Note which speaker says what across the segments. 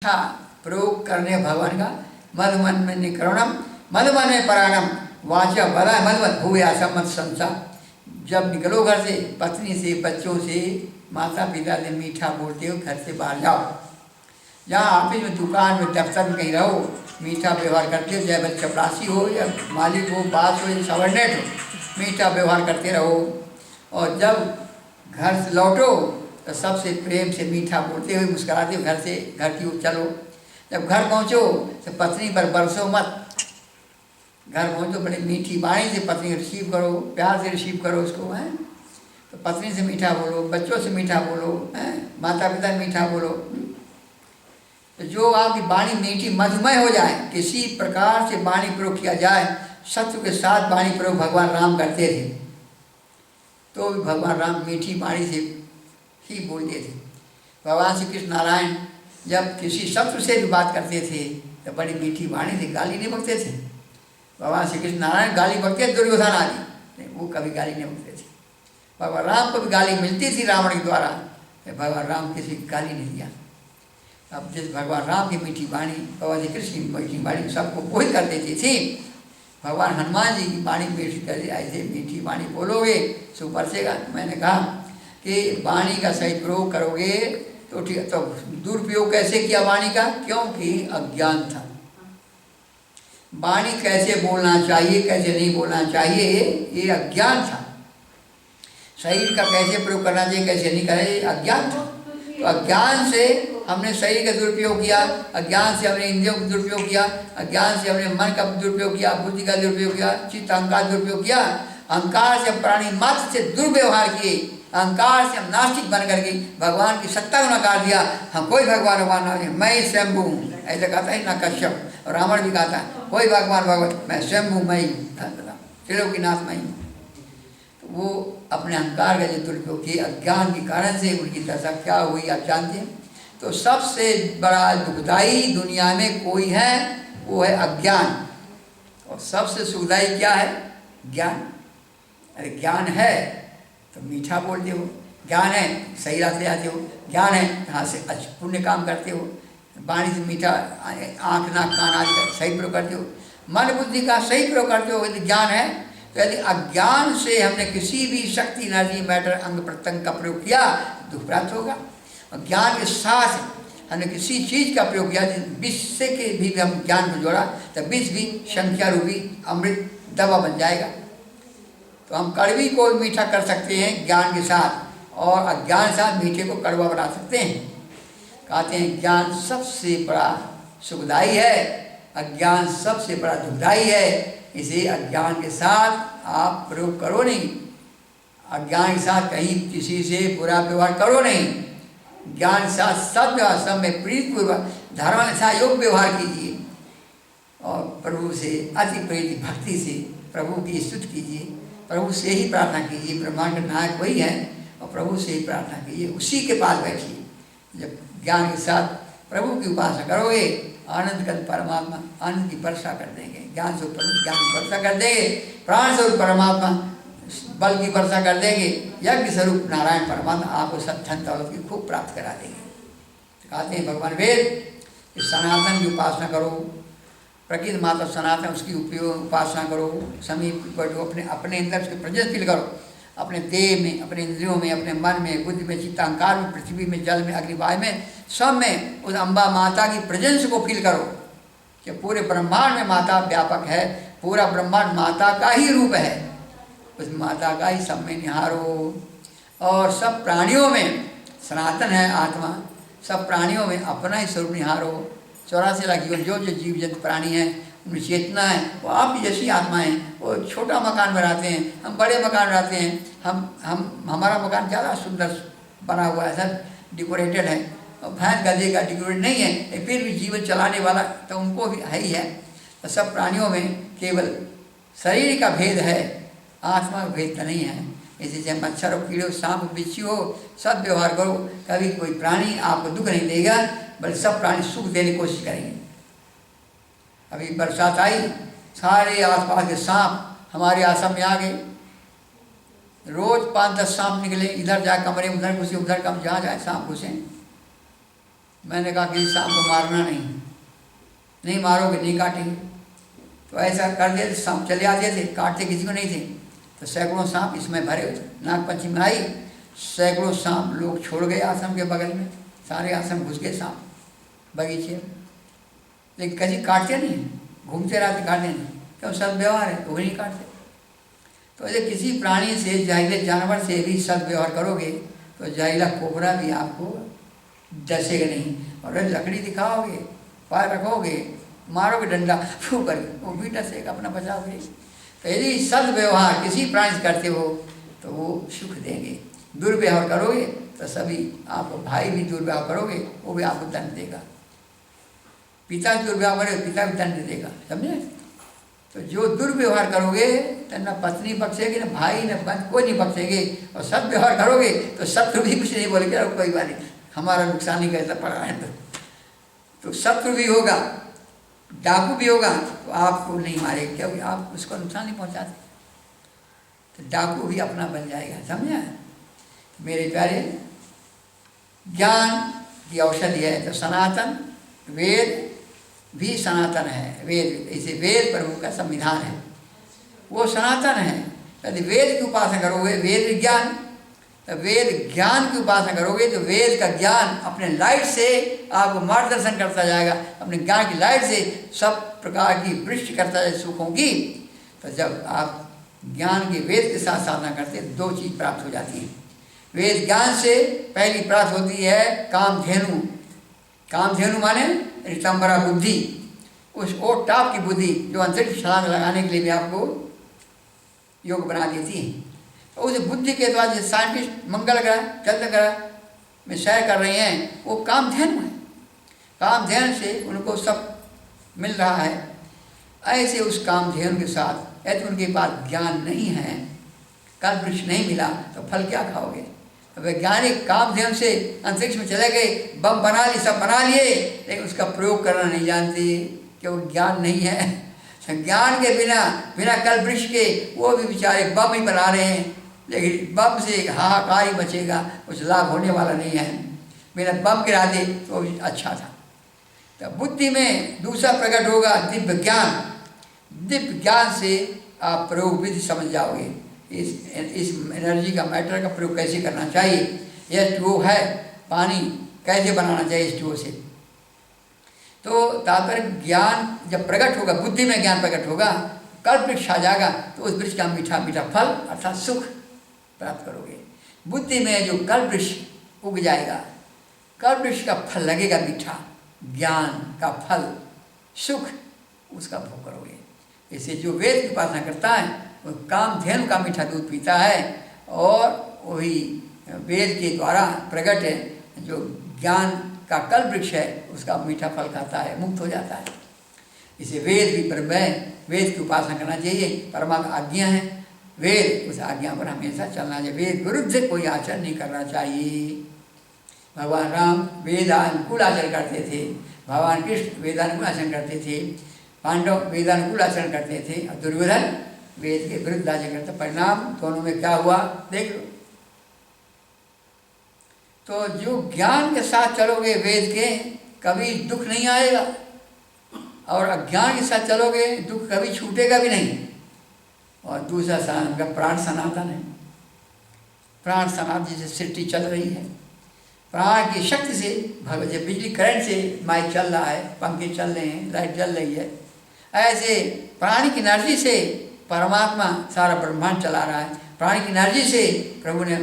Speaker 1: मीठा प्रयोग करने भगवान का मधुमन में निकरणम मधुमन में पराणम वाचा बला मधुमत भूया सम्मत संसार। जब निकलो घर से, पत्नी से, बच्चों से, माता पिता से मीठा बोलते हो, घर से बाहर जाओ। जहाँ ऑफिस में, दुकान में, दफ्तर में कहीं रहो, मीठा व्यवहार करते हो, चाहे बस चपरासी हो या मालिक हो, बास हो या सबर्डिनेट हो, मीठा व्यवहार करते रहो। और जब घर से लौटो तो सबसे प्रेम से मीठा बोलते हुए मुस्कुराते हुए घर से घर की ओर चलो। जब घर पहुँचो तो पत्नी पर बरसो मत। घर पहुँचो बड़ी मीठी वाणी से पत्नी रिसीव करो, प्यार से रिसीव करो उसको, हैं। तो पत्नी से मीठा बोलो, बच्चों से मीठा बोलो, हैं, माता पिता से मीठा बोलो। तो जो आपकी वाणी मीठी मधुमय हो जाए, किसी प्रकार से वाणी प्रयोग किया जाए। शत्रु के साथ वाणी प्रयोग भगवान राम करते थे, तो भी भगवान राम मीठी वाणी से ही बोलते थे। भगवान श्री कृष्ण नारायण जब किसी शत्रु से भी बात करते थे तो बड़ी मीठी वाणी से गाली नहीं बकते थे। भगवान श्री कृष्ण नारायण गाली बकते दुर्योधन आदि, वो कभी गाली नहीं बकते थे। भगवान राम को भी गाली मिलती थी रावण के द्वारा, तो भगवान राम किसी की गाली नहीं दिया। अब जिस भगवान राम की मीठी वाणी, भगवान श्री कृष्ण की मीठी वाणी सबको वही कर देती थी। भगवान हनुमान जी की वाणी मीठी कर दी, ऐसे मीठी वाणी बोलोगे सो बरसेगा। मैंने कहा कि वाणी का सही प्रयोग करोगे तो ठीक। तो दुरुपयोग कैसे किया वाणी का? क्योंकि अज्ञान था। वाणी कैसे बोलना चाहिए, कैसे नहीं बोलना चाहिए, ये अज्ञान था। शरीर का कैसे प्रयोग करना चाहिए, कैसे नहीं करना चाहिए, अज्ञान था। तो अज्ञान से हमने शरीर का दुरुपयोग किया, अज्ञान से हमने इंद्रियों का दुरुपयोग किया, अज्ञान से हमने मन का दुरुपयोग किया, बुद्धि का दुरुपयोग किया, चित्त अहंकार का दुरुपयोग किया। अहंकार से हम प्राणी मात्र से दुर्व्यवहार किए, अहंकार से हम नास्तिक बन करके भगवान की सत्ता को नकार दिया। हम कोई भगवान नहीं, मैं ही स्वयंभू हूँ, ऐसा कहता है ना कश्यप। और रावण भी कहता है कोई भगवान मैं स्वयंभू मैं ही हूँ, त्रिलोकीनाथ मैं ही हूँ। तो वो अपने अहंकार का जो दुरुपयोग किए, अज्ञान के कारण से उनकी दशा क्या हुई आप जानते हैं। तो सबसे बड़ा दुखदाई दुनिया में कोई है, वो है अज्ञान। और सबसे सुखदाई क्या है? ज्ञान। अरे ज्ञान है तो मीठा बोलते हो, ज्ञान है सही रास्ते आते हो, ज्ञान है यहाँ से अच्छे पुण्य काम करते हो, वाणी से मीठा, आँख नाक कान आदि का सही प्रयोग करते हो, मन बुद्धि का सही प्रयोग करते हो, यदि ज्ञान है। तो यदि अज्ञान से हमने किसी भी शक्ति, एनर्जी, मैटर, अंग प्रत्यंग का प्रयोग किया दुख प्राप्त होगा। और ज्ञान के साथ हमने किसी चीज़ का प्रयोग किया, विष से के भी हम ज्ञान को जोड़ा तो विष भी संख्या रूपी अमृत दवा बन जाएगा। तो हम कड़वी को मीठा कर सकते हैं ज्ञान के साथ, और अज्ञान के साथ मीठे को कड़वा बना सकते हैं। कहते हैं ज्ञान सबसे बड़ा सुखदाई है, अज्ञान सबसे बड़ा दुखदाई है। इसे अज्ञान के साथ आप प्रयोग करो नहीं, अज्ञान के साथ कहीं किसी से बुरा व्यवहार करो नहीं। ज्ञान के साथ सद्व्यवहार, सब में प्रीतिपूर्वक धर्म के साथ योग व्यवहार कीजिए, और प्रभु से अति प्रीति भक्ति से प्रभु की स्तुति कीजिए, प्रभु से ही प्रार्थना कीजिए। ब्रह्मांड का नायक वही है, और प्रभु से ही प्रार्थना कीजिए, उसी के पास बैठिए। जब ज्ञान के साथ प्रभु की उपासना करोगे, आनंद कर परमात्मा आनंद की वर्षा कर देंगे। ज्ञान से ज्ञान की वर्षा कर देंगे, प्राण स्वरूप परमात्मा बल की वर्षा कर देंगे, यज्ञ स्वरूप नारायण परमात्मा आपको सब धन दौलत की खूब प्राप्त करा देंगे। कहते हैं भगवान वेद, इस सनातन की उपासना करो, प्रकृति माता सनातन उसकी उपयोग उपासना करो, समीप बैठो, अपने अंदर उसकी प्रेजेंस फील करो, अपने देह में, अपने इंद्रियों में, अपने मन में, बुद्धि में, चित्तांकार में, पृथ्वी में, जल में, अग्निवायु में, सब में उस अम्बा माता की प्रेजेंस को फील करो कि पूरे ब्रह्मांड में माता व्यापक है, पूरा ब्रह्मांड माता का ही रूप है, उस माता का ही सब में निहारो। और सब प्राणियों में सनातन है आत्मा, सब प्राणियों में अपना ही स्वरूप निहारो। 84 लाख जीवन जो जो जीव जंतु प्राणी हैं उनमें चेतना है, वो आपकी जैसी आत्मा है। वो छोटा मकान बनाते हैं, हम बड़े मकान बनाते हैं। हम हमारा मकान ज़्यादा सुंदर बना हुआ है, सर डेकोरेटेड है, और भैंस गधे का डेकोरेट नहीं है, फिर भी जीवन चलाने वाला तो उनको भी है ही है। तो सब प्राणियों में केवल शरीर का भेद है, आत्मा का भेद तो नहीं है। इसी से मच्छर हो, कीड़े हो, सांप बिच्छू हो, सब व्यवहार करो, कभी कोई प्राणी आपको दुख नहीं देगा, बल्कि सब प्राणी सुख देने की कोशिश करेंगे। अभी बरसात आई, सारे आसपास के सांप हमारे आश्रम में आ गए। रोज 5-10 सांप निकले, इधर जाए कमरे, उधर घुसे, उधर कम, जहाँ जाए सांप घुसे। मैंने कहा कि सांप को मारना नहीं मारोगे नहीं काटेंगे। तो ऐसा कर दिया, सांप चले आते थे, काटते किसी को नहीं थे। तो सैकड़ों सांप इसमें भरे हुए थे। नागपंचमी आई, सैकड़ों सांप लोग छोड़ गए आश्रम के बगल में, सारे आश्रम घुस गए सांप बगीचे में। लेकिन कभी काटते नहीं, घूमते रहते, काटते नहीं, क्यों सद्व्यवहार है तो नहीं काटते। तो ऐसे किसी प्राणी से, जहरीले जानवर से भी सद्व्यवहार करोगे तो जहरीला कोबरा भी आपको डसेगा नहीं। और लकड़ी दिखाओगे, पैर रखोगे, मारोगे डंडा फू करके, वो भी डसेगा, अपना बचाओगे। तो यदि सद्व्यवहार किसी प्राणी से करते हो तो वो सुख देंगे। दुर्व्यवहार करोगे तो सभी आपको, भाई भी दुर्व्यवहार करोगे वो भी आपको दंड देगा। पिता दुर्व्यवहार करोगे पिता भी दंड देगा, समझे। तो जो दुर्व्यवहार करोगे तो न पत्नी बख्शेगी, न भाई, न बंद, कोई नहीं बख्शेंगे। और सद्व्यवहार करोगे तो शत्रु भी कुछ नहीं बोलेंगे, कोई बात नहीं, हमारा नुकसान ही कैसा पड़ा है। तो शत्रु भी होगा, डाकू भी होगा तो आपको नहीं मारेगा, क्योंकि आप उसको नुकसान नहीं पहुंचाते। तो डाकू भी अपना बन जाएगा, समझा। मेरे प्यारे, ज्ञान की औषधि है तो सनातन वेद भी सनातन है। वेद, इसे वेद प्रभु का संविधान है, वो सनातन है। यदि वेद की उपासना करोगे, वेद विज्ञान, तो वेद ज्ञान की उपासना करोगे तो वेद का ज्ञान अपने लाइट से आपको मार्गदर्शन करता जाएगा, अपने ज्ञान की लाइट से सब प्रकार की वृष्टि करता जाए सुखों की। तो जब आप ज्ञान के वेद के साथ साधना करते दो चीज़ प्राप्त हो जाती है। वेद ज्ञान से पहली प्राप्त होती है कामधेनु। कामधेनु माने ऋतंबरा बुद्धि, उस और टाप की बुद्धि जो अंतरिक्ष छलांग लगाने के लिए भी आपको योग बना देती है। तो उस बुद्धि के द्वारा जो साइंटिस्ट मंगल ग्रह, चंद्र ग्रह में सैर कर रहे हैं वो कामधेनु है। कामधेनु से उनको सब मिल रहा है। ऐसे उस कामधेनु के साथ यदि उनके पास ज्ञान नहीं है, कल वृक्ष नहीं मिला तो फल क्या खाओगे। तो वैज्ञानिक कामधेनु से अंतरिक्ष में चले गए, बम बना लिए, सब बना लिए, लेकिन उसका प्रयोग करना नहीं जानते, क्योंकि ज्ञान नहीं है। ज्ञान के बिना कल वृक्ष के वो भी बेचारे बम ही बना रहे हैं, लेकिन बम से हाहाकार ही बचेगा, कुछ लाभ होने वाला नहीं है। बिना बम गिरा दे तो भी अच्छा था। तो बुद्धि में दूसरा प्रकट होगा दिव्य ज्ञान। दिव्य ज्ञान से आप प्रयोग विधि समझ जाओगे, इस एनर्जी का, मैटर का प्रयोग कैसे करना चाहिए। H2O है, पानी कैसे बनाना चाहिए H2O से। तो तात्पर्य ज्ञान जब प्रकट होगा, बुद्धि में ज्ञान प्रकट होगा, कल्प वृक्ष आ जाएगा तो उस वृक्ष का मीठा मीठा फल अर्थात सुख प्राप्त करोगे। बुद्धि में जो कल्प वृक्ष उग जाएगा, कल्प वृक्ष का फल लगेगा मीठा, ज्ञान का फल सुख, उसका भोग करोगे। इसे जो वेद की उपासना करता है वो कामधेनु का मीठा दूध पीता है, और वही वेद के द्वारा प्रकट है जो ज्ञान का कल्प वृक्ष है उसका मीठा फल खाता है, मुक्त हो जाता है। इसे वेद भी ब्रह्म है, वेद की उपासना करना चाहिए। परमात्मा आज्ञा है, वेद उस आज्ञा पर हमेशा चलना चाहिए। वेद विरुद्ध कोई आचरण नहीं करना चाहिए। भगवान राम वेदानुकूल आचरण करते थे, भगवान कृष्ण वेदानुकूल आचरण करते थे, पांडव वेदानुकूल आचरण करते थे, और दुर्योधन वेद के विरुद्ध आचरण करते। परिणाम दोनों में क्या हुआ देख लो। तो जो ज्ञान के साथ चलोगे वेद के, कभी दुख नहीं आएगा, और अज्ञान के साथ चलोगे दुख कभी छूटेगा भी नहीं। और दूसरा का प्राण सनातन है। प्राण सनातन जिसे सृष्टि चल रही है, प्राण की शक्ति से, जब बिजली करंट से माइक चल रहा है, पंखे चल रहे हैं, लाइट जल रही है, ऐसे प्राणी की एनर्जी से परमात्मा सारा ब्रह्मांड चला रहा है। प्राणी की एनर्जी से प्रभु ने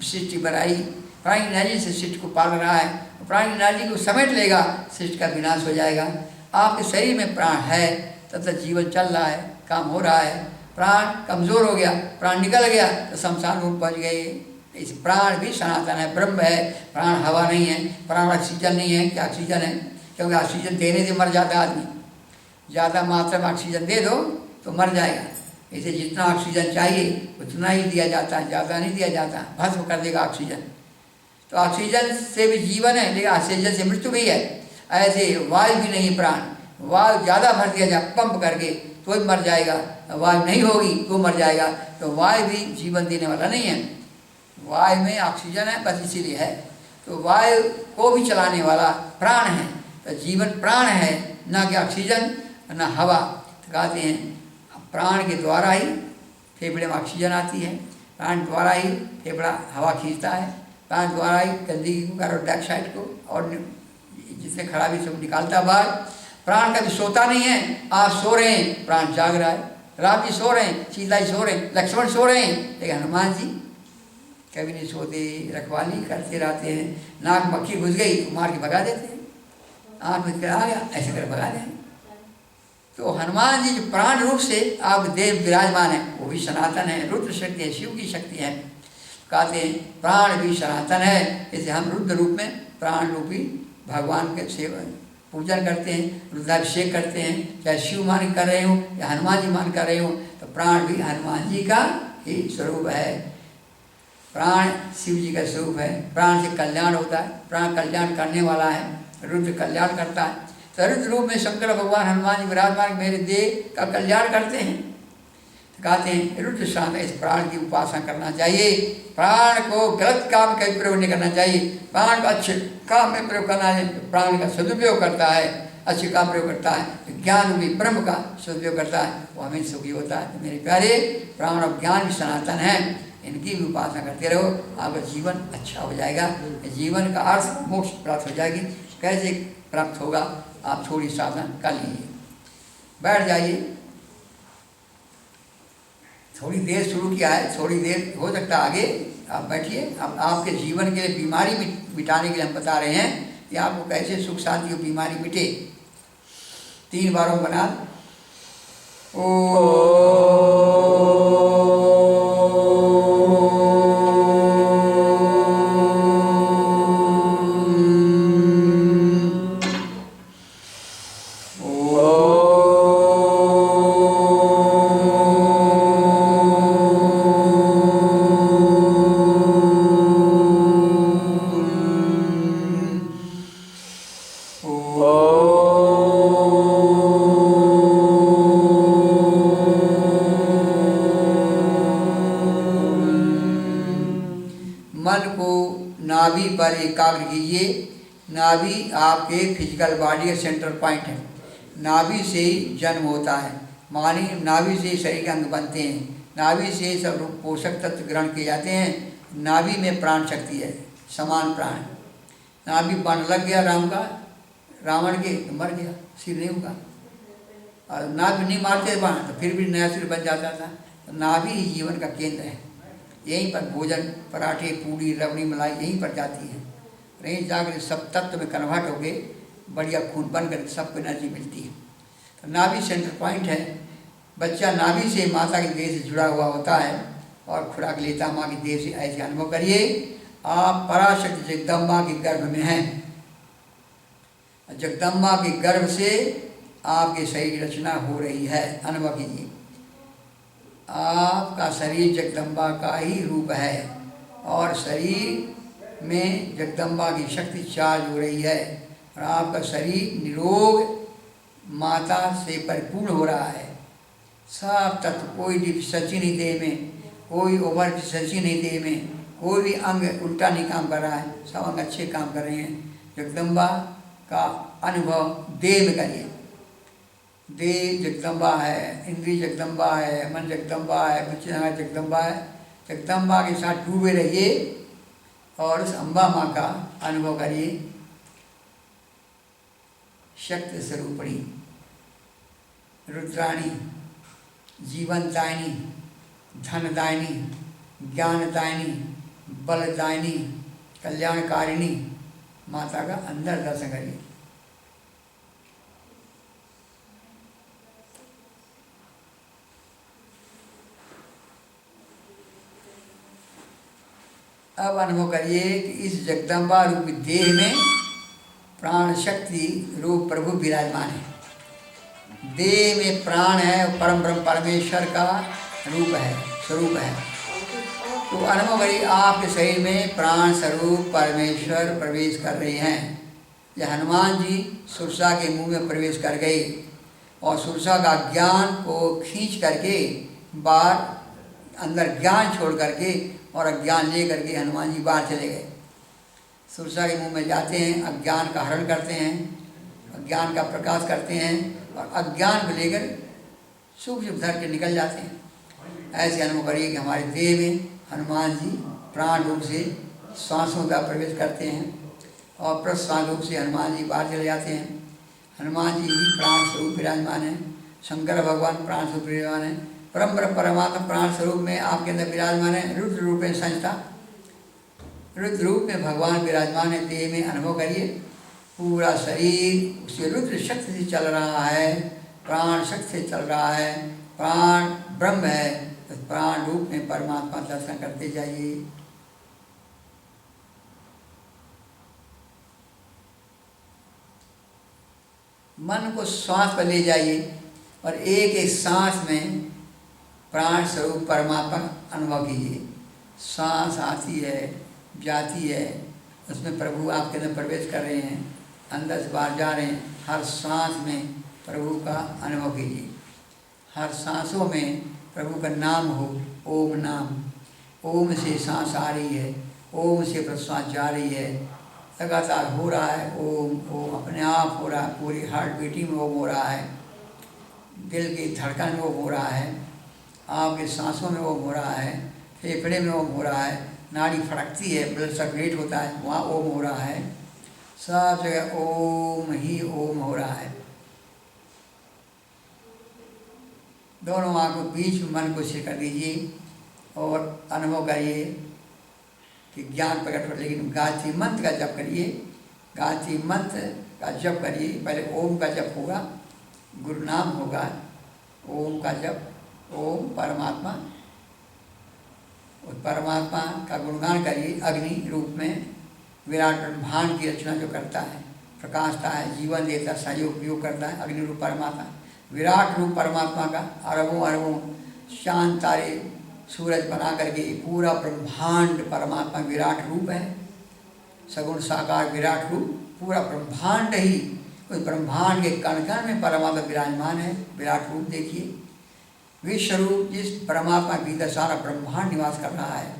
Speaker 1: सृष्टि बनाई, प्राणी की एनर्जी से सृष्टि को पाल रहा है। प्राणी की एनर्जी को समेट लेगा, सृष्टि का विनाश हो जाएगा। आपके शरीर में प्राण है तब तक जीवन चल रहा है, काम हो रहा है। प्राण कमज़ोर हो गया, प्राण निकल गया तो शमशान भूमि पहुँच गए। इस प्राण भी सनातन है, ब्रह्म है। प्राण हवा नहीं है, प्राण ऑक्सीजन नहीं है कि ऑक्सीजन है, क्योंकि ऑक्सीजन देने से मर जाता है आदमी। ज़्यादा मात्रा में ऑक्सीजन दे दो तो मर जाएगा। इसे जितना ऑक्सीजन चाहिए उतना ही दिया जाता है, ज़्यादा नहीं दिया जाता, भस्म कर देगा ऑक्सीजन। तो ऑक्सीजन से भी जीवन है, लेकिन ऑक्सीजन से मृत्यु भी है। ऐसे वायु भी नहीं प्राण, वायु ज़्यादा भर दिया जाए पंप करके तो ही मर जाएगा, वायु नहीं होगी तो मर जाएगा। तो वायु भी जीवन देने वाला नहीं है। वायु में ऑक्सीजन है, बस इसीलिए है। तो वायु को भी चलाने वाला प्राण है। तो जीवन प्राण है, ना कि ऑक्सीजन ना हवा। तो कहते हैं प्राण के द्वारा ही फेफड़े में ऑक्सीजन आती है, प्राण द्वारा ही फेफड़ा हवा खींचता है, प्राण द्वारा ही गंदगी को, कार्बन डाइऑक्साइड को और जितने खराबी सब निकालता बाहर। प्राण कभी सोता नहीं है। आप सो रहे हैं, प्राण जाग रहा है। राम जी सो रहे हैं, सीता जी सो रहे हैं, लक्ष्मण सो रहे हैं, लेकिन हनुमान जी कभी नहीं सोते, रखवाली करते रहते हैं। नाक मक्खी घुस गई तो मार के भगा देते हैं, आँख में आ गया ऐसे कर भगा दें। तो हनुमान जी जो प्राण रूप से आप देव विराजमान है, वो भी सनातन है, रुद्र शक्ति है, शिव की शक्ति है। कहते हैं प्राण भी सनातन है। इसे हम रुद्र रूप में प्राण रूपी भगवान के सेवन पूजन करते हैं, रुद्राभिषेक करते हैं। चाहे शिव मान कर रहे हो या हनुमान जी मान कर रहे हो, तो प्राण भी हनुमान जी का ही स्वरूप है। प्राण शिव जी का स्वरूप है। प्राण से कल्याण होता है, प्राण कल्याण करने वाला है, रुद्र कल्याण करता है। तो रुद्र रूप में शंकर भगवान हनुमान जी विराजमान मेरे देह का कल्याण करते हैं। तो कहते हैं रुद्र शांत इस प्राण की उपासना करना चाहिए। प्राण को गलत काम का प्रयोग नहीं करना चाहिए, प्राण को अच्छे काम में प्रयोग करना है। प्राण का सदुपयोग करता है, अच्छे काम प्रयोग करता है, ज्ञान भी ब्रह्म का सदुपयोग करता है, वो हमें सुखी होता है। तो मेरे प्यारे प्राण और ज्ञान भी सनातन है, इनकी भी उपासना करते रहो, आपका जीवन अच्छा हो जाएगा। जीवन का अर्थ मोक्ष प्राप्त हो जाएगी। कैसे प्राप्त होगा, आप थोड़ी साधना कर लीजिए, बैठ जाइए। थोड़ी देर शुरू किया है, थोड़ी देर हो सकता है आगे आप बैठिए। अब आपके जीवन के बीमारी मिटाने के लिए हम बता रहे हैं कि आपको कैसे सुख शांति और बीमारी मिटे। 3 बारों बना एकाग्र कीजिए। नाभि आपके फिजिकल बॉडी का सेंटर पॉइंट है। नाभि से ही जन्म होता है, मानी नाभि से ही शरीर के अंग बनते हैं, नाभि से सब पोषक तत्व ग्रहण किए जाते हैं। नाभि में प्राण शक्ति है, समान प्राण। नाभि बाण लग गया रावण के तो मर गया, सिर नहीं होगा। और नाभि नहीं मारते बाण तो फिर भी नया सिर बन जाता था। तो नाभि ही जीवन का केंद्र है। यहीं पर भोजन, पराठे, पूड़ी, रबड़ी, मलाई यहीं पर जाती है। यहीं जाकर सब तत्व में कन्वर्ट हो गए, बढ़िया खून बन कर सबको एनर्जी मिलती है। तो नाभि सेंटर पॉइंट है। बच्चा नाभि से माता के देह से जुड़ा हुआ होता है और खुराक लेता माँ की देह से। ऐसे अनुभव करिए आप पराशक्ति जगदम्बा के गर्भ में हैं। जगदम्बा के गर्भ से आपके शरीर की रचना हो रही है। अनुभव कीजिए, आपका शरीर जगदम्बा का ही रूप है और शरीर में जगदम्बा की शक्ति चार्ज हो रही है और आपका शरीर निरोग माता से परिपूर्ण हो रहा है। सब तत्व, कोई डिफिशंसी नहीं देह में, कोई ओवर डिफिशंसी नहीं देह में, कोई भी अंग उल्टा नहीं काम कर रहा है, सब अंग अच्छे काम कर रहे हैं। जगदम्बा का अनुभव देह में करिए। देह जगदम्बा है, इंद्रिय जगदम्बा है, मन जगदम्बा है, बुद्धि जगदम्बा है। जगदम्बा के साथ डूबे रहिए और उस अम्बा माँ का अनुभव करिए। शक्ति स्वरूपणी, रुद्राणी, जीवनदायिनी, धनदायिनी, ज्ञानदायिनी, बलदायिनी, कल्याणकारिणी माता का अंदर दर्शन करिए। अब अनुभव करिए कि इस जगदम्बा रूपी देह में प्राण शक्ति रूप प्रभु विराजमान है। देह में प्राण है, परम ब्रह्म परमेश्वर का रूप है, स्वरूप है। तो अनुभव करिए आपके शरीर में प्राण स्वरूप परमेश्वर प्रवेश कर रहे हैं। यह हनुमान जी सुरसा के मुंह में प्रवेश कर गए और सुरसा का ज्ञान को खींच करके बाहर अंदर ज्ञान छोड़ करके और अज्ञान ले करके हनुमान जी बाहर चले गए। सुरसा के मुंह में जाते हैं, अज्ञान का हरण करते हैं, अज्ञान का प्रकाश करते हैं और अज्ञान को लेकर शुभ शुभ धर के निकल जाते हैं। ऐसे अनुभव करिए कि हमारे देह में हनुमान जी प्राण रूप से श्वासों का प्रवेश करते हैं और प्रश्वास रूप से हनुमान जी बाहर चले जाते हैं। हनुमान जी भी प्राण स्वरूप विराजमान है, शंकर भगवान प्राण स्वरूप विराजमान है, परम परमात्मा प्राण स्वरूप में आपके अंदर विराजमान है। रुद्र रूप में संस्था, रुद्र रूप में भगवान विराजमान है। देह में अनुभव करिए, पूरा शरीर उसे रुद्र शक्ति से चल रहा है, प्राण शक्ति से चल रहा है, प्राण ब्रह्म है। तो प्राण रूप में परमात्मा दर्शन करते जाइए। मन को श्वास पर ले जाइए और एक एक सांस में प्राण स्वरूप परमात्मा अनुभव कीजिए। सांस आती है, जाती है, उसमें प्रभु आपके अंदर प्रवेश कर रहे हैं, अंदर से बाहर जा रहे हैं। हर सांस में प्रभु का अनुभव कीजिए। हर सांसों में प्रभु का नाम हो, ओम नाम। ओम से सांस आ रही है, ओम से प्रश्वास जा रही है, लगातार हो रहा है। ओम ओम अपने आप हो रहा है, पूरी हार्ट बीटिंग में ओम हो रहा है, दिल की धड़कन में ओम हो रहा है, आपके सांसों में ओम हो रहा है, फेफड़े में ओम हो रहा है, नाड़ी फड़कती है, ब्लड सर्कुलेट होता है, वहाँ ओम हो रहा है। सब जगह ओम ही ओम हो रहा है। दोनों आँखों बीच में मन को स्थिर कर दीजिए और अनुभव करिए कि ज्ञान प्रकट हो। लेकिन गायत्री मंत्र का जप करिए, गायत्री मंत्र का जप करिए। पहले ओम का जप होगा, गुरु नाम होगा, ओम का जप, ओम परमात्मा। उस परमात्मा का गुणगान करिए। अग्नि रूप में विराट ब्रह्मांड की रचना जो करता है, प्रकाशता है, जीवन देता है, सहयोग उपयोग करता है, अग्नि रूप परमात्मा। विराट रूप परमात्मा का अरबों अरबों चांद तारे सूरज बना करके पूरा ब्रह्मांड परमात्मा विराट रूप है। सगुण साकार विराट रूप, पूरा ब्रह्मांड ही, उस ब्रह्मांड के कण कण में परमात्मा विराजमान है। विराट रूप देखिए, विश्व रूप, जिस परमात्मा के भीतर सारा ब्रह्मांड निवास कर रहा है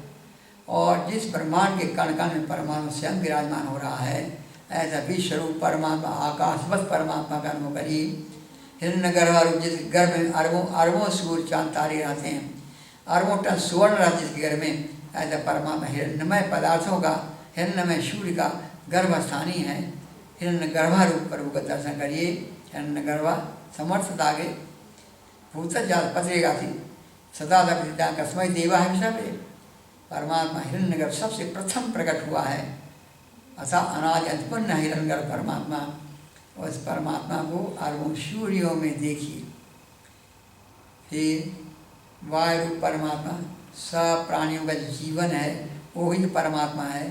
Speaker 1: और जिस ब्रह्मांड के कण कण में परमात्मा स्वयं विराजमान हो रहा है, ऐसा विश्व रूप परमात्मा आकाशवत परमात्मा का अनुभव करिए। हिरण्यगर्भ रूप, जिस गर्भ में अरबों अरबों सूर्य चांद तारे रहते हैं, अरबों टन सुवर्ण रहते जिसके घर में, ऐसा परमात्मा हिरण्यमय पदार्थों का, हिरण्यमय सूर्य का गर्भस्थानी है। हिरण्यगर्भ रूप प्रभु का दर्शन करिए। हिरण्यगर्भ समर्थ दागे भूत जात पत्रेगा थी सदा दपिता कसमय देवा है विषय। परमात्मा हिरण्यगर्भ सबसे प्रथम प्रकट हुआ है। अथा अनादि अंतपुण्य हिरण्यगर्भ परमात्मा। उस परमात्मा को अरबों सूर्यों में देखिए। फिर वायु परमात्मा, सब प्राणियों का जीवन है, वो ही परमात्मा है,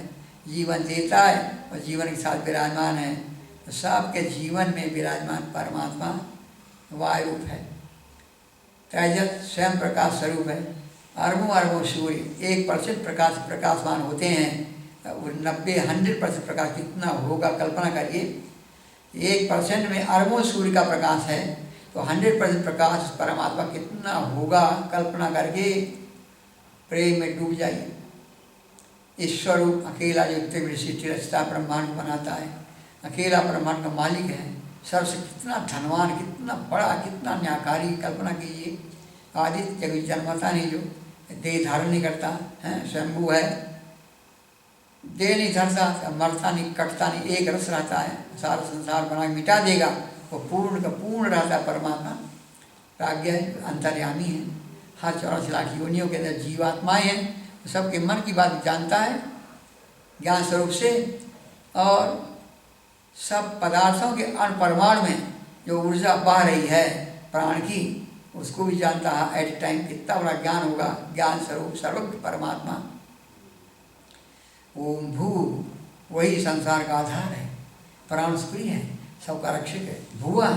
Speaker 1: जीवन देता है और जीवन के साथ विराजमान है। तो सबके जीवन में विराजमान परमात्मा वायु रूप है। तेजस स्वयं प्रकाश स्वरूप है। अरबों अरबों सूर्य 1% प्रकाश प्रकाशमान होते हैं। 90-100% प्रकाश कितना होगा कल्पना करिए। 1% में अरबों सूर्य का प्रकाश है, तो 100% प्रकाश परमात्मा कितना होगा कल्पना करके प्रेम में डूब जाइए। ईश्वर रूप अकेला जो इतने सृष्टि रचता ब्रह्मांड बनाता है, अकेला ब्रह्मांड का मालिक है, सबसे कितना धनवान, कितना बड़ा, कितना न्यायकारी, कल्पना कीजिए। आदित्य कोई जन्मता नहीं, जो देह धारण नहीं करता है, स्वयंभू है, देह नहीं धरता, मरता नहीं, कटता नहीं, एक रस रहता है, सारा संसार बना के मिटा देगा। वो पूर्ण का पूर्ण रहता है परमात्मा। प्राज्ञ है, अंतर्यामी है, हर 84 लाख योनियों के अंदर जीवात्माएँ हैं, सबके मन की बात जानता है ज्ञान स्वरूप से। और सब पदार्थों के अणुपरमाणु में जो ऊर्जा बह रही है प्राण की, उसको भी जानता है एट टाइम। कितना बड़ा ज्ञान होगा, ज्ञान स्वरूप सर्वज्ञ परमात्मा। ओम भू, वही संसार का आधार है, प्राण प्रिय है, सबका रक्षक है। भुआ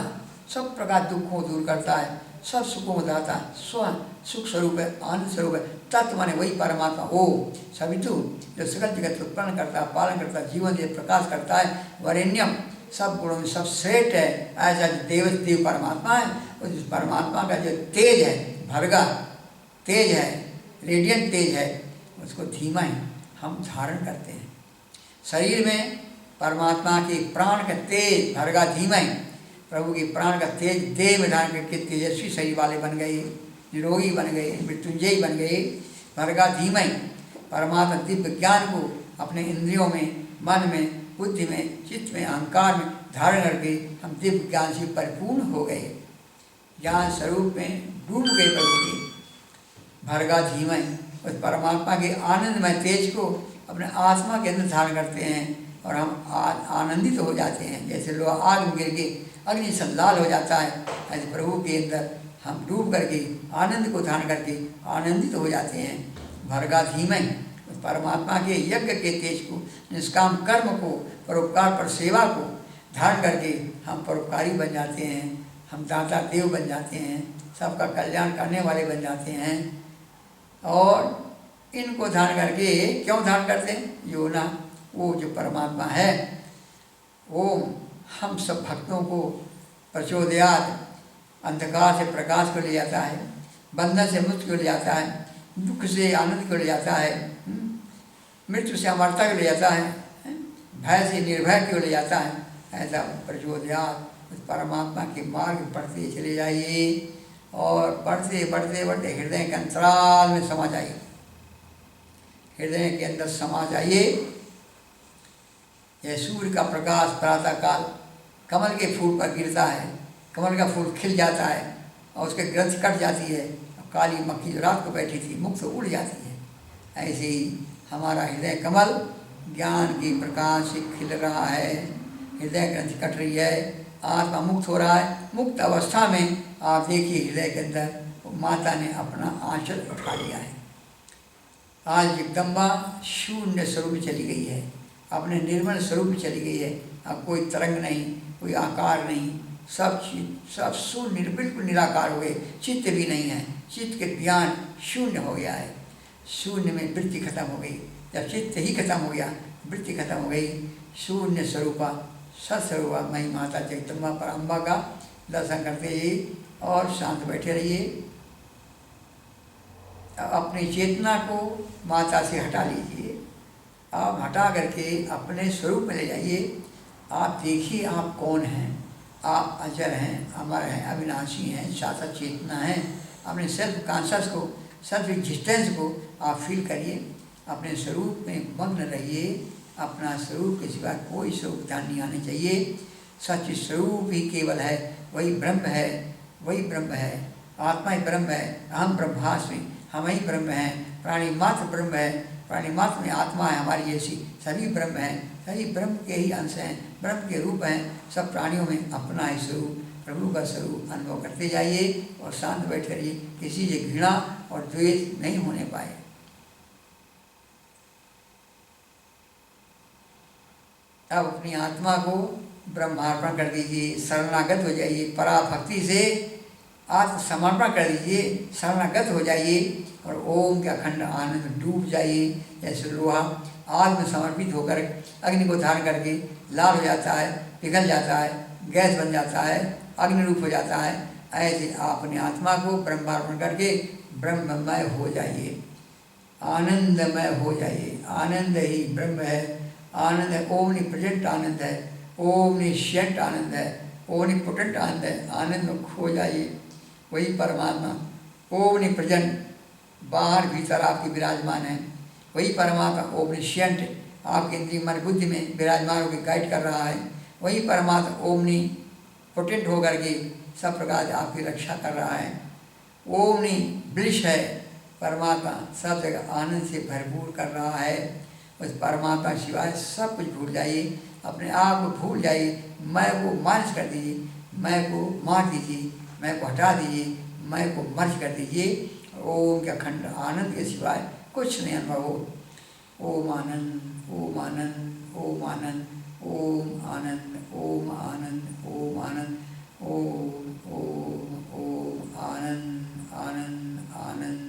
Speaker 1: सब प्रकार दुखों को दूर करता है, सब सुखों को दाता है, स्व सुख स्वरूप है, आनंद स्वरूप है। तत्व माने वही परमात्मा। ओ सवितु, जो सकल जगत उत्पन्न करता है, पालन करता है, जीवन दे प्रकाश करता है। वरेण्यम, सब गुणों में सब श्रेष्ठ है। ऐसा देव देव परमात्मा है। उस परमात्मा का जो तेज है, भरगा तेज है, रेडियंट तेज है, उसको धीमा ही हम धारण करते हैं। शरीर में परमात्मा के प्राण का तेज भरगा धीमय, प्रभु के प्राण का तेज देह में धारण करके तेजस्वी शरीर वाले बन गए, निरोगी बन गए, मृत्युंजयी बन गए। भरगा धीमय परमात्मा दिव्य ज्ञान को अपने इंद्रियों में, मन में, बुद्धि में, चित्त में, अहंकार में धारण करके हम दिव्य ज्ञान से परिपूर्ण हो गए, ज्ञान स्वरूप में डूब गए प्रभु के। भरगा धीमय उस परमात्मा के आनंदमय तेज को अपने आत्मा के अंदर धारण करते हैं और हम आनंदित हो जाते हैं। जैसे लोहा आग में गिर के अग्नि से लाल हो जाता है, ऐसे प्रभु के अंदर हम डूब करके आनंद को धारण करके आनंदित हो जाते हैं। भरगा धीमय उस परमात्मा के यज्ञ के तेज को, निष्काम कर्म को, परोपकार पर सेवा को धारण करके हम परोपकारी बन जाते हैं, हम दाता देव बन जाते हैं, सबका कल्याण करने वाले बन जाते हैं। और इनको धारण करके क्यों धारण करते हैं? जो ना वो जो परमात्मा है वो हम सब भक्तों को प्रचोदयात अंधकार से प्रकाश को ले जाता है, बंधन से मुक्ति को ले जाता है, दुख से आनंद को ले जाता है, मृत्यु से अमरता को ले जाता है, भय से निर्भय को ले जाता है। ऐसा प्रचोदयात उस परमात्मा के मार्ग पढ़ते चले जाइए और पढ़ते बढ़ते बढ़ते हृदय के अंतराल में समा जाइए, हृदय के अंदर समा जाइए। यह सूर्य का प्रकाश प्रातः काल कमल के फूल पर गिरता है, कमल का फूल खिल जाता है और उसके ग्रंथ कट जाती है, काली मक्खी जो रात को बैठी थी मुक्त उड़ जाती है। ऐसे ही हमारा हृदय कमल ज्ञान के प्रकाश से खिल रहा है, हृदय ग्रंथ कट रही है, आत्मा मुक्त हो रहा है। मुक्त अवस्था में आप देखिए हृदय के अंदर माता ने अपना आंचल उठा लिया है। आज जगदम्बा शून्य स्वरूप में चली गई है, अपने निर्मल स्वरूप में चली गई है। अब कोई तरंग नहीं, कोई आकार नहीं, सब चीज सब शून्य बिल्कुल निराकार हो गए, चित्त भी नहीं है, चित्त के ज्ञान शून्य हो गया है। शून्य में वृत्ति खत्म हो गई, जब चित्त ही खत्म हो गया वृत्ति खत्म हो गई। शून्य स्वरूपा सत्स्वरूपा मई माता जगदम्बा पर अम्बा का दर्शन करते रहिए और शांत बैठे रहिए। अपनी चेतना को माता से हटा लीजिए, आप हटा करके अपने स्वरूप में ले जाइए। आप देखिए आप कौन हैं, आप अजर हैं, अमर हैं, अविनाशी हैं, शाश्वत चेतना हैं। अपने सेल्फ कॉन्शियस को, सेल्फ एग्जिस्टेंस को आप फील करिए, अपने स्वरूप में मग्न रहिए। अपना स्वरूप के सिवा कोई स्वरूप ध्यान नहीं आने चाहिए। सच स्वरूप ही केवल है, वही ब्रह्म है, वही ब्रह्म है, आत्मा ही ब्रह्म है। अहम ब्रह्मास्मि, हम ही ब्रह्म हैं। प्राणी मात्र ब्रह्म है, प्राणी मात्र में आत्मा है हमारी जैसी, सभी ब्रह्म हैं, सभी ब्रह्म के ही अंश हैं, ब्रह्म के रूप हैं। सब प्राणियों में अपना ही स्वरूप, प्रभु का स्वरूप अनुभव करते जाइए और शांत बैठ करिए। किसी से घृणा और द्वेष नहीं होने पाए। अब अपनी आत्मा को ब्रह्मार्पण कर दीजिए, शरणागत हो जाइए, पराभक्ति से आत्मसमर्पण कर दीजिए, शरणागत हो जाइए और ओम के अखंड आनंद डूब जाइए। जैसे लोहा आग में समर्पित होकर अग्नि को धारण करके लाल हो जाता है, पिघल जाता है, गैस बन जाता है, अग्नि रूप हो जाता है, ऐसे आप अपनी आत्मा को ब्रह्मार्पण करके ब्रह्ममय हो जाइए, आनंदमय हो जाइए। आनंद ही ब्रह्म है, आनंद है, ओमनी प्रेजेंट आनंद है, ओमनिशिएंट आनंद है, ओमनिपोटेंट आनंद है। आनंद में खो जाइए, वही परमात्मा ओमनी प्रेजेंट बाहर भीतर आपके विराजमान है। वही परमात्मा ओमनिशिएंट आपके इंद्रिय मन बुद्धि में विराजमान होकर गाइड कर रहा है। वही परमात्मा ओमनी पोटेंट होकर के सब प्रकार आपकी रक्षा कर रहा है। ओमनी ब्लिश है, परमात्मा सब जगह आनंद से भरपूर कर रहा है। उस परमात्मा सिवाय सब कुछ भूल जाइए, अपने आप को भूल जाइए, मैं को माइनस कर दीजिए, मैं को मार दीजिए, मैं को हटा दीजिए, मैं को मर्ज कर दीजिए। ओम के अखंड आनंद के सिवाय कुछ नहीं अनुभव हो। ओम आनंद, ओम आनंद, ओम आनंद, ओम आनंद, ओम आनंद, ओम आनंद, ओम ओम ओम आनंद आनंद आनंद।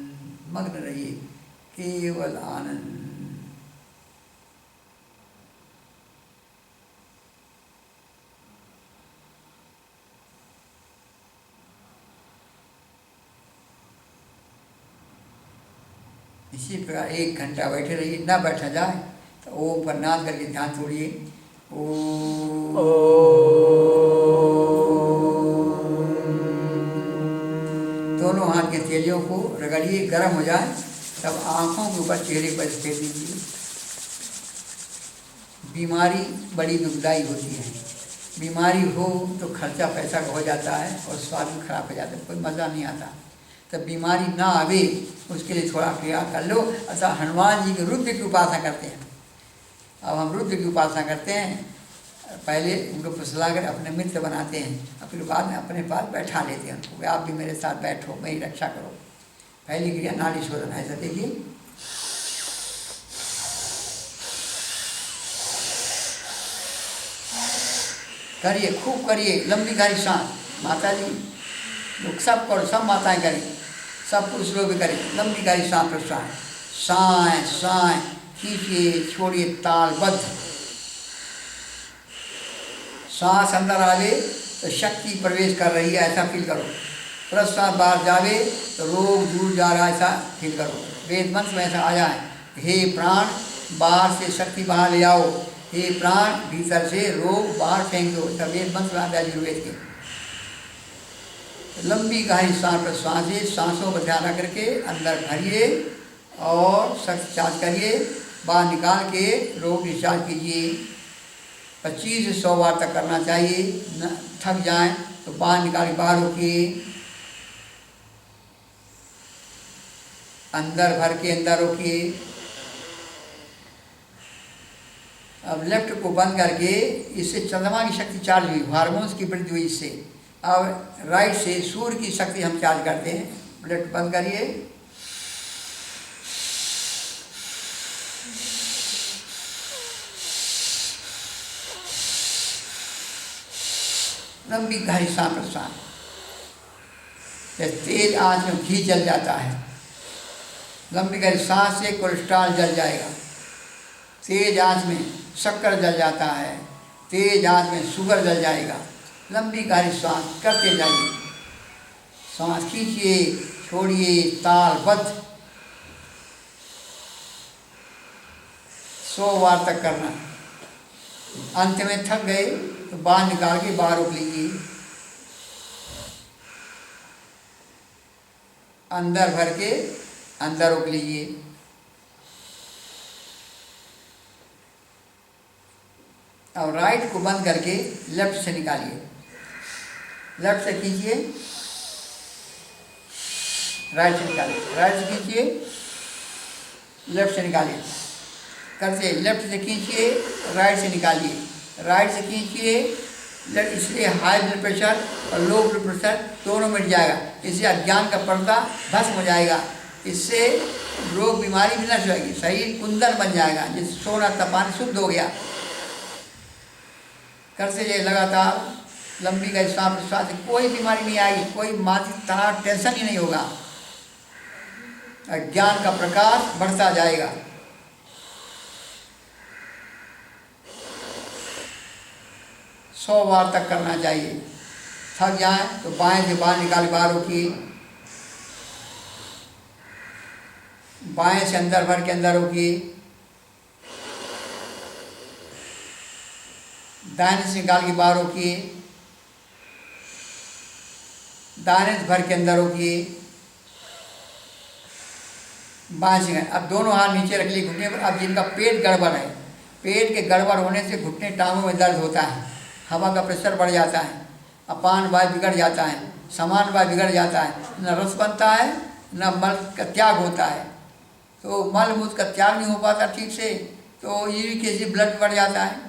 Speaker 1: मग्न रहिए, केवल आनंद। इसी प्रकार 1 घंटा बैठे रहिए, ना बैठा जाए तो ओम पर नाद करके ध्यान छोड़िए। ओम। दोनों हाथ के तेलियों को रगड़िए, गर्म हो जाए तब आँखों के ऊपर चेहरे पर फेर दीजिए। बीमारी बड़ी दुखदाई होती है। बीमारी हो तो खर्चा पैसा हो जाता है और स्वाद भी खराब हो जाता है, कोई मज़ा नहीं आता। तब बीमारी ना आवे उसके लिए थोड़ा क्रिया कर लो। ऐसा हनुमान जी के रुद्र की उपासना करते हैं। अब हम रुद्र की उपासना करते हैं, पहले उनको फुसला कर अपने मित्र बनाते हैं और फिर बाद में अपने पास बैठा लेते हैं उनको, आप भी मेरे साथ बैठो, मेरी रक्षा करो। पहली क्रिया नाड़ी शोधन, ऐसा देखिए। करिए, खूब करिए, लंबी गहरी सांस। माता जी लोग सब करो, सब माताएं करें, सब पुरुष लोग भी करें। लंबी गहरी सांस प्रश्वास, सांय सांय खींचिए, छोड़िए, तालबद्ध। सांस अंदर आवे तो शक्ति प्रवेश कर रही है, ऐसा फील करो। प्रश्वास बाहर जावे तो रोग दूर जा रहा है, ऐसा फील करो। वेद मंत्र में ऐसा आ जाए, हे प्राण बाहर से शक्ति बाहर ले आओ, हे प्राण भीतर से रोग बाहर फेंक दो। ऐसा वेद मंत्र आता है आयुर्वेद के। तो लंबी गहरी सांस प्रश्वास से सांसों पर ध्यान रख करके अंदर भरिए और शक्ति चार्ज करिए, बाहर निकाल के रोग डिस्चार्ज कीजिए। 25 से 100 बार तक करना चाहिए। न थक जाएं तो बाहर निकाल के बाहर रोकिए, अंदर भर के अंदर रोकिए। अब लेफ्ट को बंद करके, इससे चंद्रमा की शक्ति चार्ज हुई, हार्मोन्स की वृद्धि हुई इससे। अब राइट से सूर्य की शक्ति हम चार्ज करते हैं। लेफ्ट बंद करिए, लंबी गहरी सांस प्रश्वास। तेज आंच में घी जल जाता है, लंबी गहरी सांस से कोलेस्ट्रॉल जल जाएगा। तेज आंच में शक्कर जल जाता है, तेज आंच में शुगर जल जाएगा। लंबी गहरी सांस करते जाइए, सांस खींचिए, छोड़िए, तालबद्ध 100 बार तक करना। अंत में थक गए तो बाहर निकाल के बाहर रोक लीजिए, अंदर भर के अंदर रोक लीजिए। और राइट को बंद करके लेफ्ट से निकालिए, लेफ्ट से खींचिए, राइट से निकालिए, राइट से खींचिए, लेफ्ट से निकालिए। करते लेफ्ट से खींचिए, राइट से निकालिए, राइट से खींचिए। इसलिए हाई ब्लड प्रेशर और लो ब्लड प्रेशर दोनों मिट जाएगा। इससे अज्ञान का पर्दा भस्म हो जाएगा, इससे रोग बीमारी भी नष्ट हो जाएगी, शरीर कुंदन बन जाएगा, जिससे सोना तपान शुद्ध हो गया। करते जाइए लगातार, लंबी गहरी सांस प्रश्वास से कोई बीमारी नहीं आएगी, कोई मानसिक तनाव टेंशन ही नहीं होगा। अज्ञान का प्रकाश बढ़ता जाएगा। सौ बार तक करना चाहिए। थक जाए तो बाएं से बाहर निकाल बाहर रोकिए, बाएं से अंदर भर के अंदर रोकिए, दाहिने से निकाल के बाहर रोकिए, दाहिने से भर के अंदर रोकिए, बाएं से। अब दोनों हाथ नीचे रख लिए घुटने पर। अब जिनका पेट गड़बड़ है, पेट के गड़बड़ होने से घुटने टांगों में दर्द होता है, हवा का प्रेशर बढ़ जाता है, अपान वायु बिगड़ जाता है, समान वायु बिगड़ जाता है, न रस बनता है न मल का त्याग होता है। तो मल मूत्र का त्याग नहीं हो पाता ठीक से, तो यूरिक एसिड ब्लड बढ़ जाता है।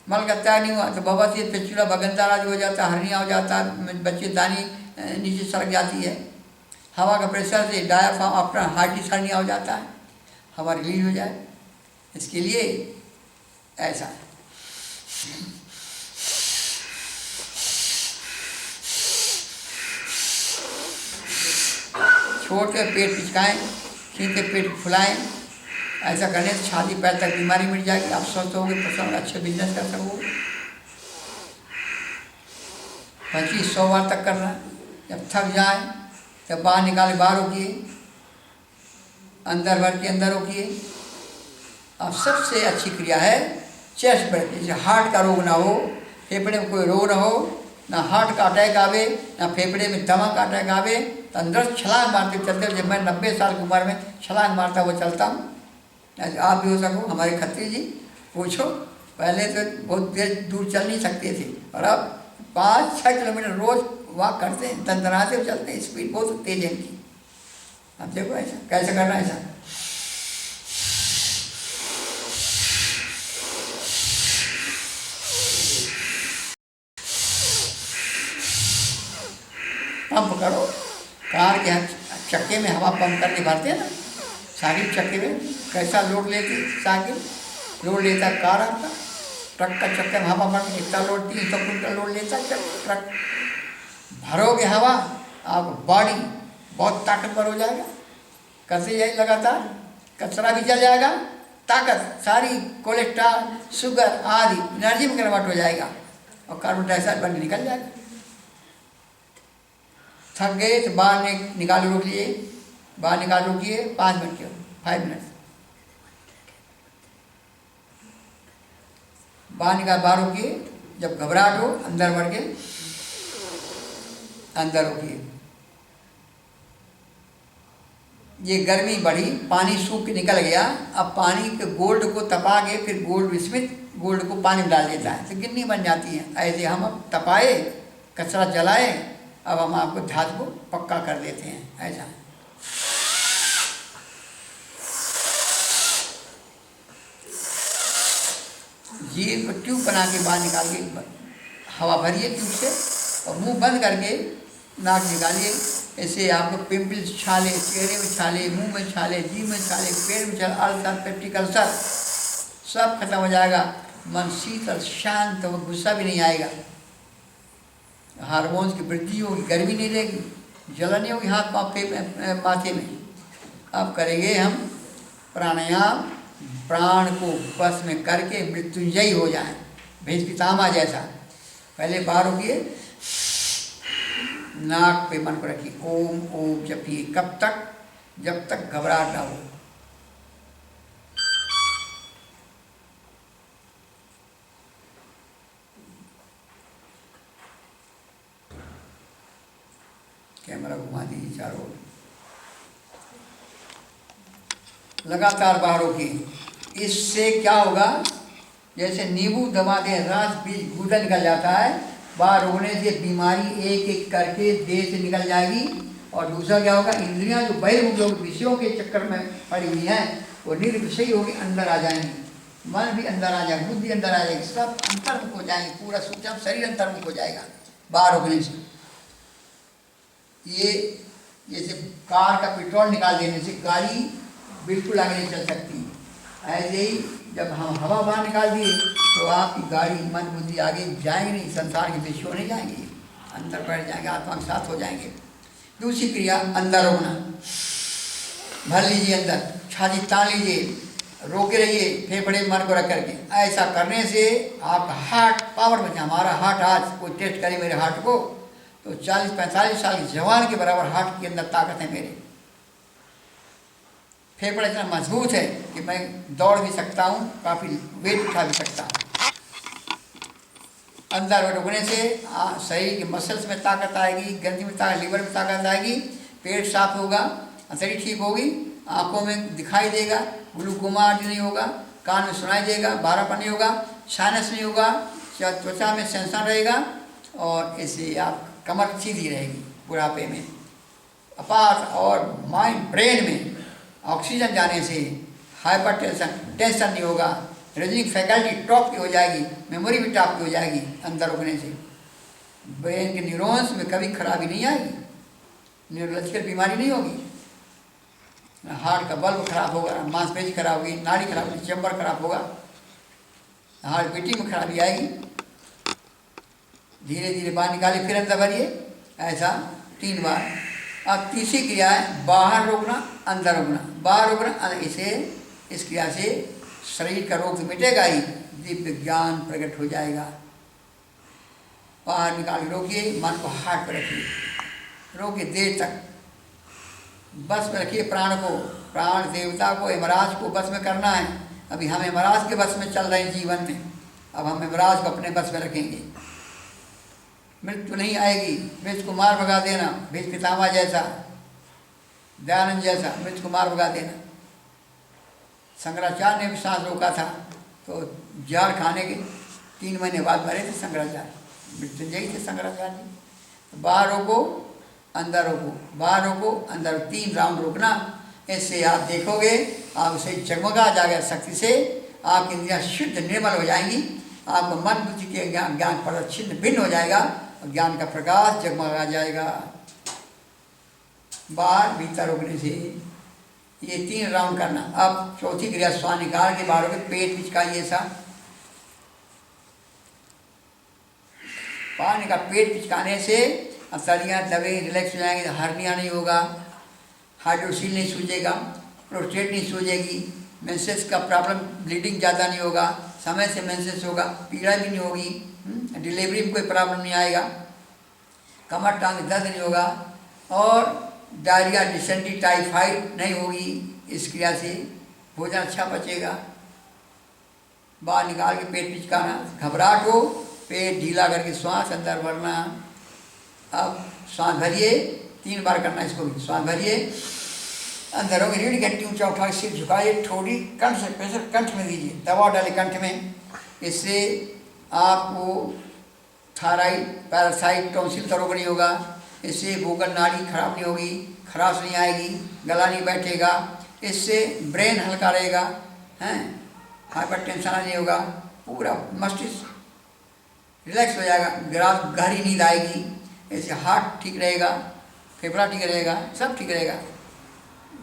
Speaker 1: मल का त्याग नहीं हुआ तो बवासीर, पेचुला, बगनदाराज हो जाता है, हर्निया हो जाता है, बच्चेदानी नीचे सड़क जाती है। हवा का प्रेशर से डायाफ्राम अपना हार्ट हर्निया हो जाता है, हवा रिलीज हो जाए। इसके लिए ऐसा है। छोड़ के पेट पिचकाएँ, खींच के पेट फुलाएँ। ऐसा करने से छाती पैर तक बीमारी मिट जाएगी, आप स्वस्थ होगे, प्रसन्न, अच्छे बिजनेस कर सकोगे। 25-100 बार तक करना। जब थक जाए तब बाहर निकाले बाहर रोकिए, अंदर भर के अंदर रोकिए, अब सबसे अच्छी क्रिया है चेस्ट ब्रेथ। जैसे हार्ट का रोग ना हो, फेफड़े में कोई रोग ना हो, ना हार्ट का अटैक आवे, ना फेफड़े में दमा का अटैक आवे, तो अंदर छलांग मारते चलते। जब मैं 90 साल की उम्र में छलांग मारता हुआ चलता हूँ, ऐसे आप भी हो सको। हमारे खत्री जी पूछो, पहले तो बहुत देर दूर चल नहीं सकते थे, और अब 5-6 किलोमीटर रोज वॉक करते हैं, दंदनाते हुए चलते हैं। स्पीड बहुत तेज है इनकी। अब देखो ऐसा कैसे करना है। ऐसा पंप करो, कार के चक्के में हवा पंप करके भरते हैं ना, साइकिल चक्के में कैसा लोड लेती साइकिल, लोड लेता है कार आपका, ट्रक का चक्के में हवा भर इतना लोड 300 क्विंटल लोड लेता है ट्रक। भरोगे हवा, आपका बॉडी बहुत ताकतवर हो जाएगा। करते जाए लगातार, कचरा भी जल जाएगा, ताकत सारी कोलेस्ट्रॉल, शुगर आदि एनर्जी में कन्वर्ट हो जाएगा, और कार्बन डाइऑक्साइड बन के निकल जाएगा। थक गए तो बाहर निकाल रोक लिए, बाहर निकाल रोकिए 5 मिनट के, 5 मिनट बाहर निकाल, बाहर रोकिए। जब घबराहट हो अंदर बढ़ के अंदर रोकिए। ये गर्मी बढ़ी, पानी सूख के निकल गया, अब पानी के गोल्ड को तपा के फिर गोल्ड विस्मित गोल्ड को पानी में डाल देता है तो गिन्नी बन जाती है। ऐसे हम अब तपाए, कचरा जलाए, अब हम आपको धातु को पक्का कर देते हैं। ऐसा जीभ को ट्यूब बना के बाहर निकाल के हवा भरिए ट्यूब से, और मुंह बंद करके नाक निकालिए। ऐसे आपको पिंपल्स, छाले, चेहरे में छाले, मुंह में छाले, जीभ में छाले, पेट में छाले, अल्सर, पेप्टिक अल्सर सब खत्म हो जाएगा। मन शीतल शांत और गुस्सा भी नहीं आएगा। हार्मोन्स की वृद्धि होगी, गर्मी नहीं रहेगी, जलन नहीं होगी हाथ पाँव पे माथे में। अब करेंगे हम प्राणायाम, प्राण को बस में करके मृत्युंजयी हो जाए, भेज पितामह जैसा। पहले बाहर होगी, नाक पे मन को रखिए, ओम ओम जपिए। कब तक? जब तक घबराहट ना हो। कैमरा घुमा दीजिए चारों ओर, लगातार बाहर होगी। इससे क्या होगा, जैसे नींबू दबा दें, रस बीज गूदा निकल जाता है। बाहर होने से बीमारी एक एक करके देह से निकल जाएगी। और दूसरा क्या होगा, इंद्रियां जो बहिर्मुख लोग विषयों के चक्कर में पड़ी हुई हैं, वो निर्विषयी होगी, अंदर आ जाएंगी। मन भी अंदर आ जाएगा, बुद्धि अंदर आ जाएगी, सब अंतर्मुख हो जाएंगे, पूरा सूक्ष्म शरीर अंतर्मुख हो जाएगा बाहर होने से। ये जैसे कार का पेट्रोल निकाल देने से गाड़ी बिल्कुल आगे नहीं चल सकती, ऐसे ही जब हम हवा बाहर निकाल दिए तो आपकी गाड़ी, मन बुद्धि आगे जाएंगे नहीं, संसार के विषयों नहीं जाएंगे, अंदर बैठ जाएंगे, आत्मा के साथ हो जाएंगे। दूसरी क्रिया अंदर रोकना, भर लीजिए अंदर, छाती तान लीजिए, रोके रहिए फेफड़े मन को रख करके। ऐसा करने से आपका हार्ट पावर बचा। हमारा हार्ट, आज कोई टेस्ट करे मेरे हार्ट को तो 40-45 साल की जवान के बराबर हार्ट के अंदर ताकत है मेरे। फेफड़ा इतना मजबूत है कि मैं दौड़ भी सकता हूँ, काफ़ी वेट उठा भी सकता हूँ। अंदर रुकने से शरीर के मसल्स में ताकत आएगी, ग्रंथि में ताकत, लीवर में ताकत आएगी, पेट साफ होगा, शरीर ठीक होगी, आंखों में दिखाई देगा, ग्लूकोमा नहीं होगा, कान में सुनाई देगा, बारापन नहीं होगा, साइनस नहीं होगा, त्वचा में सेंसन रहेगा, और ऐसे आप कमर सीधी रहेगी बुढ़ापे में। अपार और माइंड, ब्रेन में ऑक्सीजन जाने से हाइपर टेंशन नहीं होगा, रीजनिंग फैकल्टी टॉप की हो जाएगी, मेमोरी भी टॉप की हो जाएगी अंदर रुकने से। ब्रेन के न्यूरॉन्स में कभी खराबी नहीं आएगी, न्यूरोलॉजिकल बीमारी नहीं होगी, हार्ट का बल्ब खराब होगा, मांसपेशी खराब होगी, नाड़ी खराब होगी, चैम्बर खराब होगा, हार्ट बीटिंग में खराबी आएगी। धीरे धीरे बाहर निकालिए, फिर अंदर भरिए, ऐसा 3 बार। अब तीसरी क्रिया है बाहर रोकना, अंदर रोकना। बाहर रोकना, इस क्रिया से शरीर का रोग तो मिटेगा ही, दिव्य ज्ञान प्रकट हो जाएगा। बाहर निकाल रोकिए, मन को हार्ट पर रखिए, रोकिए देर तक, बस में रखिए प्राण को, प्राण देवता को, यमराज को बस में करना है। अभी हम यमराज के बस में चल रहे हैं जीवन में, अब हम यमराज को अपने बस में रखेंगे। मृत्यु नहीं आएगी, मृत्यु को मार भगा देना, भीष्म पितामह जैसा, दयानंद जैसा मृत्यु को मार भगा देना। शंकराचार्य ने भी सांस रोका था, तो जहर खाने के 3 महीने बाद मरे थे शंकराचार्य, मृत्युंजयी थे शंकराचार्य जी। बाहर रोको अंदर रोको, बाहर रोको अंदर, 3 राउंड रोकना। इससे आप देखोगे आप उसे जगमगा जाएगा शक्ति से, आपकी इंद्रियाँ शुद्ध निर्मल हो जाएंगी, आपका मन बुद्धि के ज्ञान पर छिन्न भिन्न हो जाएगा और ज्ञान का प्रकाश जगमगा जाएगा। बाहर भीतर रोकने से ये 3 राउंड करना। अब चौथी क्रिया श्वास निकाल के बाहर के पेट पिचकाइए ऐसा, पानी का पेट पिचकाने से सरियाँ दबे रिलैक्स हो जाएंगे, हर्निया नहीं होगा, हाइड्रोसील नहीं सूजेगा, प्रोस्टेट नहीं सूजेगी, मेंसेस का प्रॉब्लम ब्लीडिंग ज़्यादा नहीं होगा, समय से मेंसेस होगा, पीड़ा भी नहीं होगी, डिलीवरी में कोई प्रॉब्लम नहीं आएगा, कमर टांग दर्द नहीं होगा और डायरिया डिसेंट्री टाइफाइड नहीं होगी। इस क्रिया से भोजन अच्छा पचेगा। बाहर निकाल के पेट पिचकाना, घबराहट हो पेट ढीला करके श्वास अंदर भरना। अब श्वास भरिए, 3 बार करना इसको भी। श्वास भरिए, अंदर होगी, रीढ़ की हड्डी ऊंचा उठा के सिर झुकाइए, थोड़ी कंठ से प्रेशर कंठ में दीजिए, दबाव डाले कंठ में। इससे आपको थायराइड, पैरासाइट, टॉन्सिल का रोग नहीं होगा। इससे वोकल नाड़ी खराब नहीं होगी, खराश नहीं आएगी, गला नहीं बैठेगा। इससे ब्रेन हल्का रहेगा, हैं, हाइपर टेंशन नहीं होगा, पूरा मस्तिष्क रिलैक्स हो जाएगा, गहरी नींद आएगी। इससे हार्ट ठीक रहेगा, फेफड़ा ठीक रहेगा, सब ठीक रहेगा।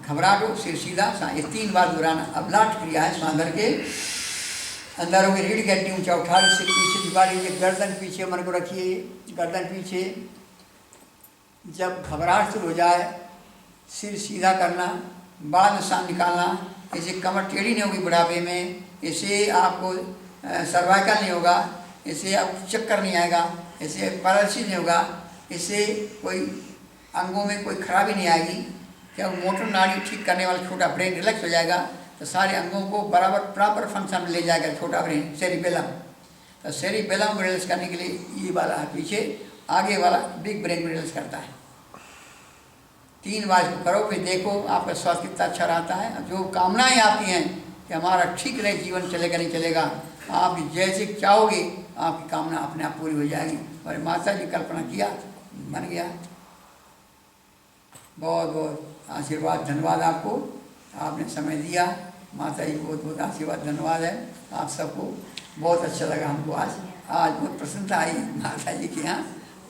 Speaker 1: घबराहट हो सिर सीधा, ये 3 बार दोहराना। अब लास्ट क्रिया है श्वास भर के अंदर होगी, रीढ़ की हड्डी ऊंचा उठा के सिर पीछे झुका लीजिए, गर्दन पीछे मन को रखिए, गर्दन पीछे। जब घबराहट शुरू हो जाए सिर सीधा करना, बाद में सांस निकालना। इससे कमर टेढ़ी नहीं होगी बुढ़ापे में, इससे आपको सर्वाइकल नहीं होगा, इससे आपको चक्कर नहीं आएगा, इससे पैरालिसिस नहीं होगा, इससे कोई अंगों में कोई खराबी नहीं आएगी। जब मोटर नाड़ी ठीक करने वाला छोटा ब्रेन रिलैक्स हो जाएगा तो सारे अंगों को बराबर प्रॉपर फंक्शन में ले जाएगा छोटा ब्रेन, सेरिबेलम। तो सेरिबेलम को रिलैक्स करने के लिए ये वाला पीछे, आगे वाला बिग ब्रेन को रिलैक्स करता है। 3 बार इसको करो, फिर देखो आपका स्वास्थ्य कितना अच्छा रहता है। जो कामनाएं आपकी हैं कि हमारा ठीक रहे, जीवन चलेगा नहीं चलेगा, आप जैसे चाहोगे आपकी कामना अपने आप पूरी हो जाएगी। और माता जी कल्पना किया, बन गया। बहुत बहुत आशीर्वाद, धन्यवाद आपको, आपने समय दिया। माता जी बहुत बहुत आशीर्वाद, धन्यवाद है आप सबको। बहुत अच्छा लगा हमको आज बहुत प्रसन्नता आई माता जी के यहाँ,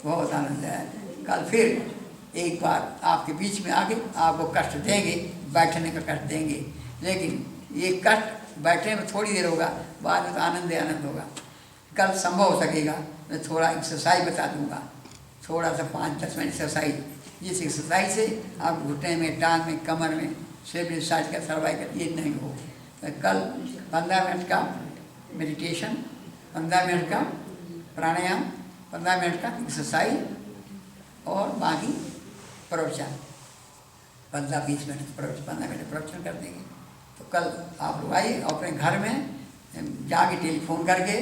Speaker 1: बहुत आनंद आया। कल फिर एक बार आपके बीच में आके आपको कष्ट देंगे, बैठने का कष्ट देंगे, लेकिन ये कष्ट बैठने में थोड़ी देर होगा, बाद में तो आनंद ही आनंद होगा। कल संभव हो सकेगा मैं थोड़ा एक्सरसाइज बता दूंगा, थोड़ा सा 5-10 मिनट एक्सरसाइज, जिस एक्सरसाइज से आप घुटने में, टांग में, कमर में, स्लिप डिस्चार्ज का, सर्वाइकल ये नहीं हो। तो कल 15 मिनट का मेडिटेशन, 15 मिनट का प्राणायाम, 15 मिनट का एक्सरसाइज और बाकी प्रवचन 15-20 मिनट 15 मिनट प्रवचन कर देंगे। तो कल आप लोग आइए अपने घर में जाके टेलीफोन करके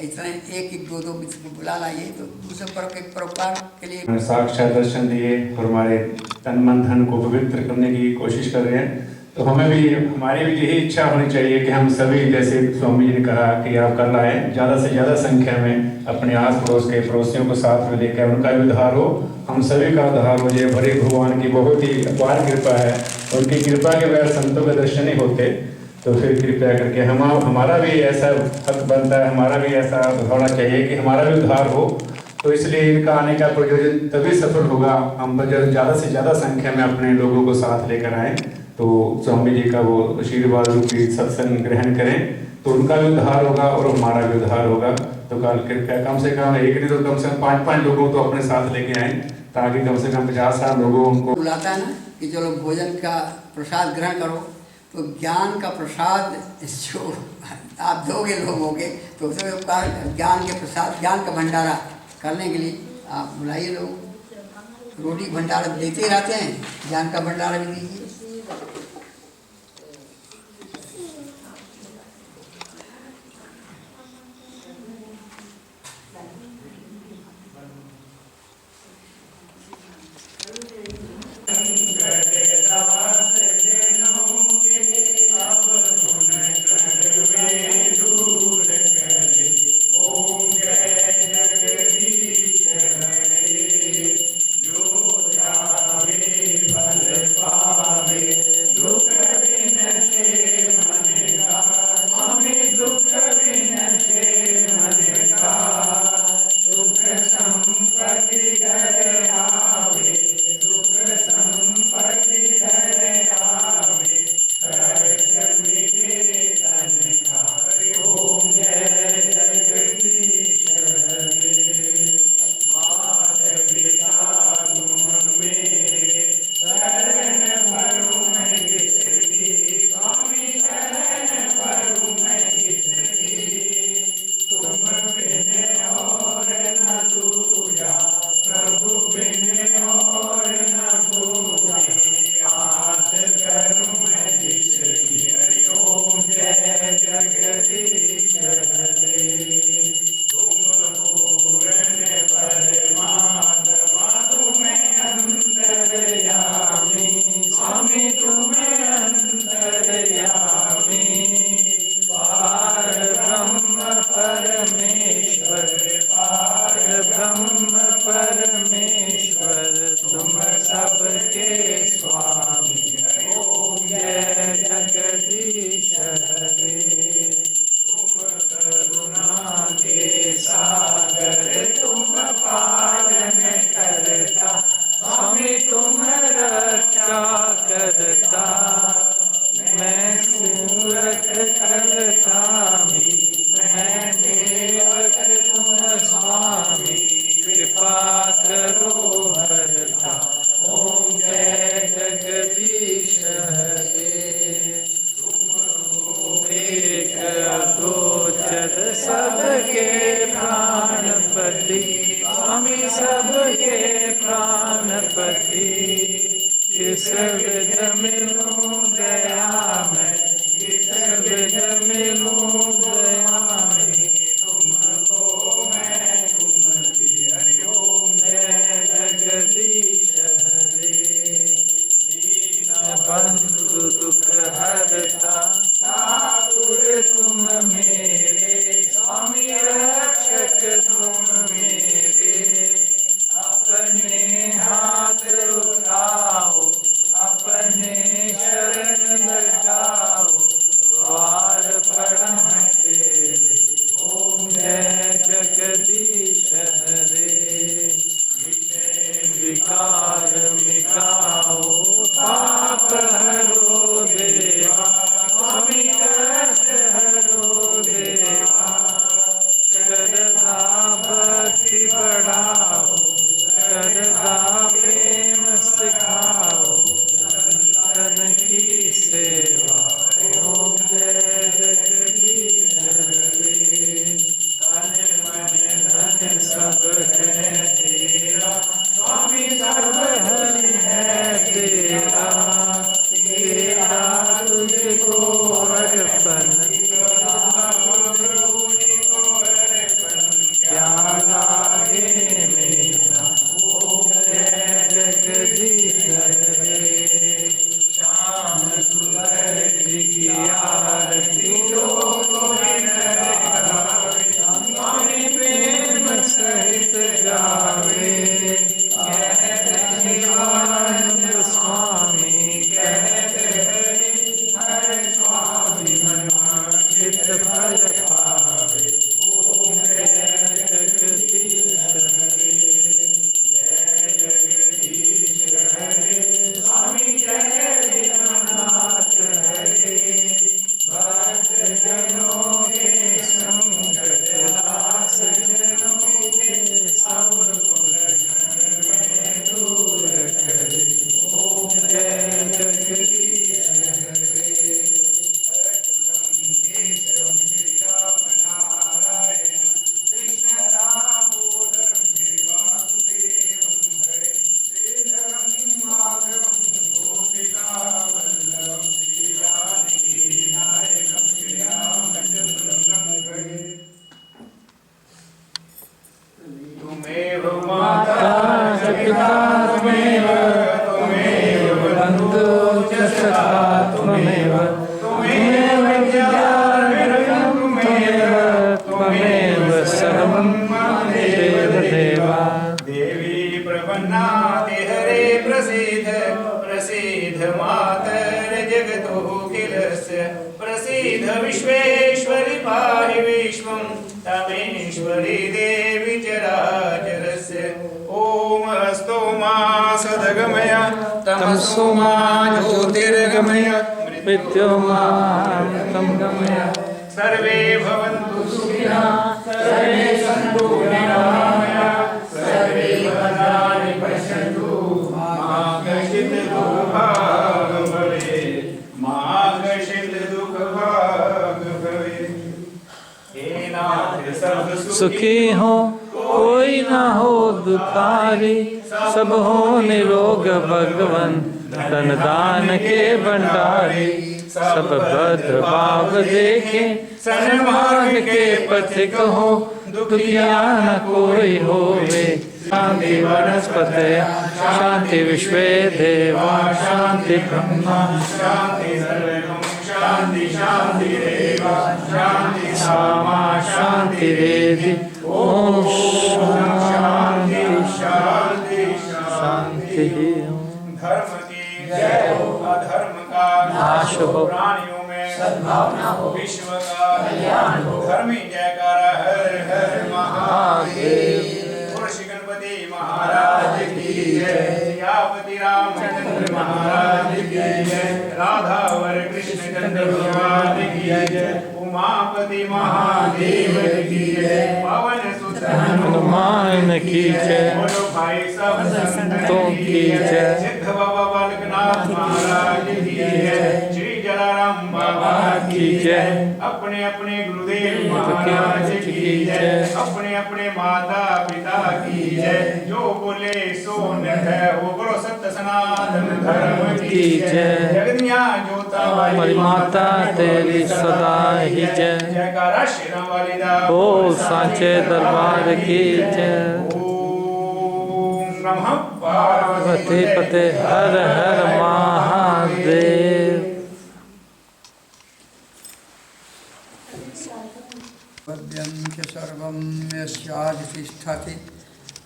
Speaker 1: इतने 1-2 मित्र को बुला लाइए, तो दूसरे परोपकार के लिए
Speaker 2: साक्षात दर्शन दिए और हमारे तन मन धन को पवित्र करने की कोशिश कर रहे हैं। तो हमें भी, हमारी भी यही इच्छा होनी चाहिए कि हम सभी, जैसे स्वामी जी ने कहा कि आप कर लाएं, ज़्यादा से ज़्यादा संख्या में अपने आस पड़ोस के पड़ोसियों को साथ में लेकर उनका भी उद्धार हो, हम सभी का उद्धार हो जाए। भरे भगवान की बहुत ही अपार कृपा है, उनकी कृपा के बगैर संतों के दर्शन नहीं होते। तो फिर कृपया करके हमारा भी ऐसा हक बनता है, हमारा भी ऐसा होना चाहिए कि हमारा भी उद्धार हो। तो इसलिए इनका आने का प्रयोजन तभी सफल होगा हम ज़्यादा से ज़्यादा संख्या में अपने लोगों को साथ लेकर आएँ। तो स्वामी जी का वो आशीर्वाद रूपी सत्संग ग्रहण करें, तो उनका भी उद्धार होगा और हमारा भी उद्धार होगा। तो कल कृपया कम से कम एक नहीं तो कम से कम 5-5 लोगों को अपने साथ लेके आएँ, ताकि कम से कम 50-60 लोगों को
Speaker 1: बुलाता है ना कि चलो भोजन का प्रसाद ग्रहण करो। तो ज्ञान का प्रसाद जो आप दोगे लोगों के, तो उसमें ज्ञान के प्रसाद, ज्ञान का भंडारा करने के लिए आप बुलाइए लोग। रोटी भंडारा देते रहते हैं, ज्ञान का भंडारा भी दीजिए।
Speaker 3: विध मिलूं दया में, किस विध मिलूं दया में, तुमको मैं कुमति हरिओम। जय जगदीश हरे, दीन बंधु दुख हरता, ठाकुर तुम मेरे, स्वामी रक्षक तुम मेरे। अपने हाथ उठाओ, अपने शरण लगाओ, द्वार परम तेरे। ओम जय जगदीश हरे, विकार मिटाओ, पाप हरो देवा, स्वामी कष्ट हरो देवा। श्रद्धा भक्ति बढ़ाओ, श्रद्धा प्रेम सिखाओ, संतन की सेवा। ओम जय जगदीश हरे, तन मन धन सब है तेरा, स्वामी सब है तेरा। तेरा तुझको अर्पण, क्या लागे मेरा। ओम जय जगदीश हरे, श्याम सुंदर जी की आरती जो स्वामी प्रेम सहित गावे। शिवानंद स्वामी कहते हर स्वामी मनवांछित फल पावे। ओम जय जगदीश हरे, जय जगदीश हरे, स्वामी जय दीननाथ हरे। भक्त जनों के संगत, दास जनों के सब कुलघन में दूर करे। ओम जय जगदीश हरे, अच्युतम केशवम श्रीराम नारायणं, कृष्ण दामोदरं श्रीवासुदेवं हरे। श्रीधरं माधवं गोपिका वल्लभं, श्रीजानकी नायकं श्रीरामचन्द्रं हरे। तुमेव माता च पिता त्वमेव, त्वमेव बन्धु च सखा त्वमेव, त्वमेव विद्यारम्भं त्वमेव, त्वमेव सर्वं मम देवा। देवी प्रपन्नाति हरे प्रसीद, प्रसीद मातर जगतोऽखिलस्य। प्रसीद विश्वेश्वरि पाहि विश्वं, तमेश्वरि देवी चराचरस्य। ओम अस्तु मा सदगमय, तमसो मा ज्योतिर्गमय, मृत्युर्मामृतं गमय। सर्वे भवन्तु सुखिनः, सर्वे सन्तु निरामयाः, सर्वे भद्राणि पश्यन्तु, मा कश्चित् दुःखभाग् भवेत्, मा कश्चित् दुःखभाग् भवेत्। हे नाथ सब
Speaker 4: सुखी हो कोई ना हो दुखारी, सब हो निरोग भगवन धन दान के भंडारी। सब भद्र भाव देखे सन्मार्ग के पथिक हो, दुखिया न कोई होवे। शांति वनस्पते शांति विश्वे देवा, शांति ब्रह्मा
Speaker 3: शांति सर्वं शांति शांति देवा, शांति सामा शांति वेदी। ओम शांति शांति शांति। धर्म की जय हो, अधर्म का
Speaker 4: नाश हो,
Speaker 3: प्राणियों में सद्भावना हो, विश्व का कल्याण हो। धर्मी जयकारा हर हर महादेव। श्री गणपति महाराज की जय, सियापति रामचंद्र महाराज की जय, राधावर कृष्ण चंद्र भगवान की जय, उमापति महादेव की जय, पवन सुत
Speaker 4: हनुमान की जय,
Speaker 3: बोलो भाई सब
Speaker 4: संतों की जय।
Speaker 3: सिद्ध बाबा बालकनाथ महाराज की जय, श्री जलाराम बाबा बाबा
Speaker 4: की जय।
Speaker 3: अपने अपने गुरुदेव महाराज की जय। अपने अपने माता पिता की जय। जो बोले सो निर्भय हो, बोलो सत्य सनातन धर्म की जय। जगदिया जोता
Speaker 4: हमारी माता तेरी सदा ही जय।
Speaker 3: जयकारा श्री राम वाली दा
Speaker 4: ओ सांचे दरबार की जय।
Speaker 3: ओम नमः पार्वती
Speaker 4: पते हर हर महादेव।
Speaker 1: पद्यं च सर्वं यस्याधितिष्ठति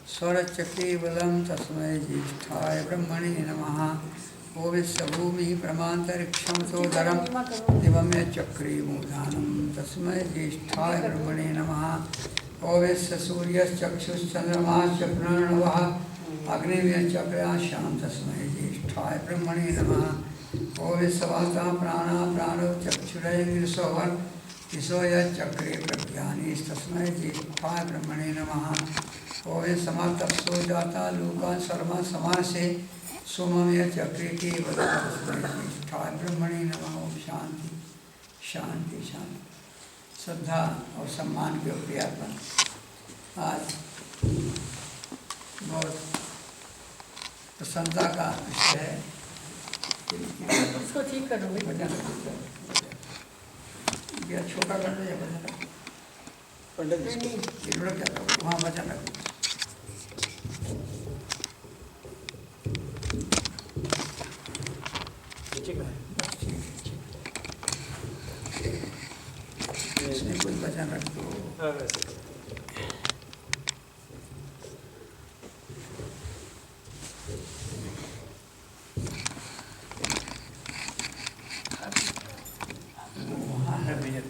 Speaker 1: स्वरच्च केवलं तस्मै ज्येष्ठाय ब्रह्मणे नमः। ओ विश्वभूमिः प्रमान्तरिक्षं सोदरं दिवं यच्चक्रे मूर्धानं तस्मै ज्येष्ठाय ब्रह्मणे नमः। ओ विश्वसूर्यश्चक्षुश्चन्द्रमाश्च प्रणवः अग्निव्यश्चक्राशां तस्मै ज्येष्ठाय ब्रह्मणे नमः। ओ विश्ववाता प्राणा प्राणो चक्षुरैर्सोहन् ईशो यच्चक्रे प्रज्ञानीस्तस्मै ज्येष्ठाय ब्रह्मणे नमः। ओ समातप्सो जाता लोकान् सर्वान् समासे सोमं यच्चक्रे केवलं तस्मै ज्येष्ठाय ब्रह्मणे नमः। ओम शांति शांति शांति। श्रद्धा और सम्मान के प्रियापन आज बहुत प्रसन्नता का विषय है।
Speaker 5: उसको ठीक करोगे?
Speaker 1: ये छोटा कर दो या बजा रखो पंडित ये लोग क्या करो वहाँ बजा रखो। इसमें कोई बजा रख दो। वहाँ है भैया।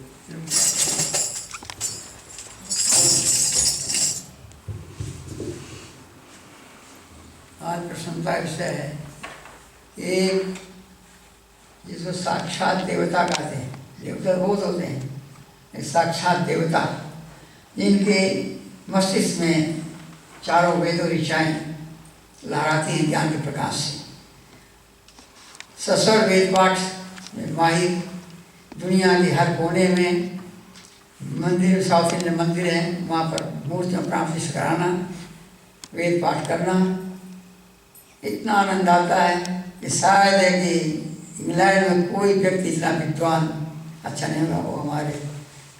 Speaker 1: आज प्रसन्नता विषय है एक जिसको साक्षात देवता कहते हैं। देवता बहुत होते हैं, एक साक्षात देवता जिनके मस्तिष्क में चारों वेदों ऋचाएँ लहराती हैं ज्ञान के प्रकाश से। सस्वर वेद पाठ में माहिर, दुनिया के हर कोने में मंदिर, साउथ इंडियन मंदिर हैं, वहाँ पर मूर्तियों प्राप्ति कराना, वेद पाठ करना, इतना आनंद आता है कि शायद है कि इंग्लैंड में कोई व्यक्ति इतना विद्वान अच्छा नहीं होगा। वो हमारे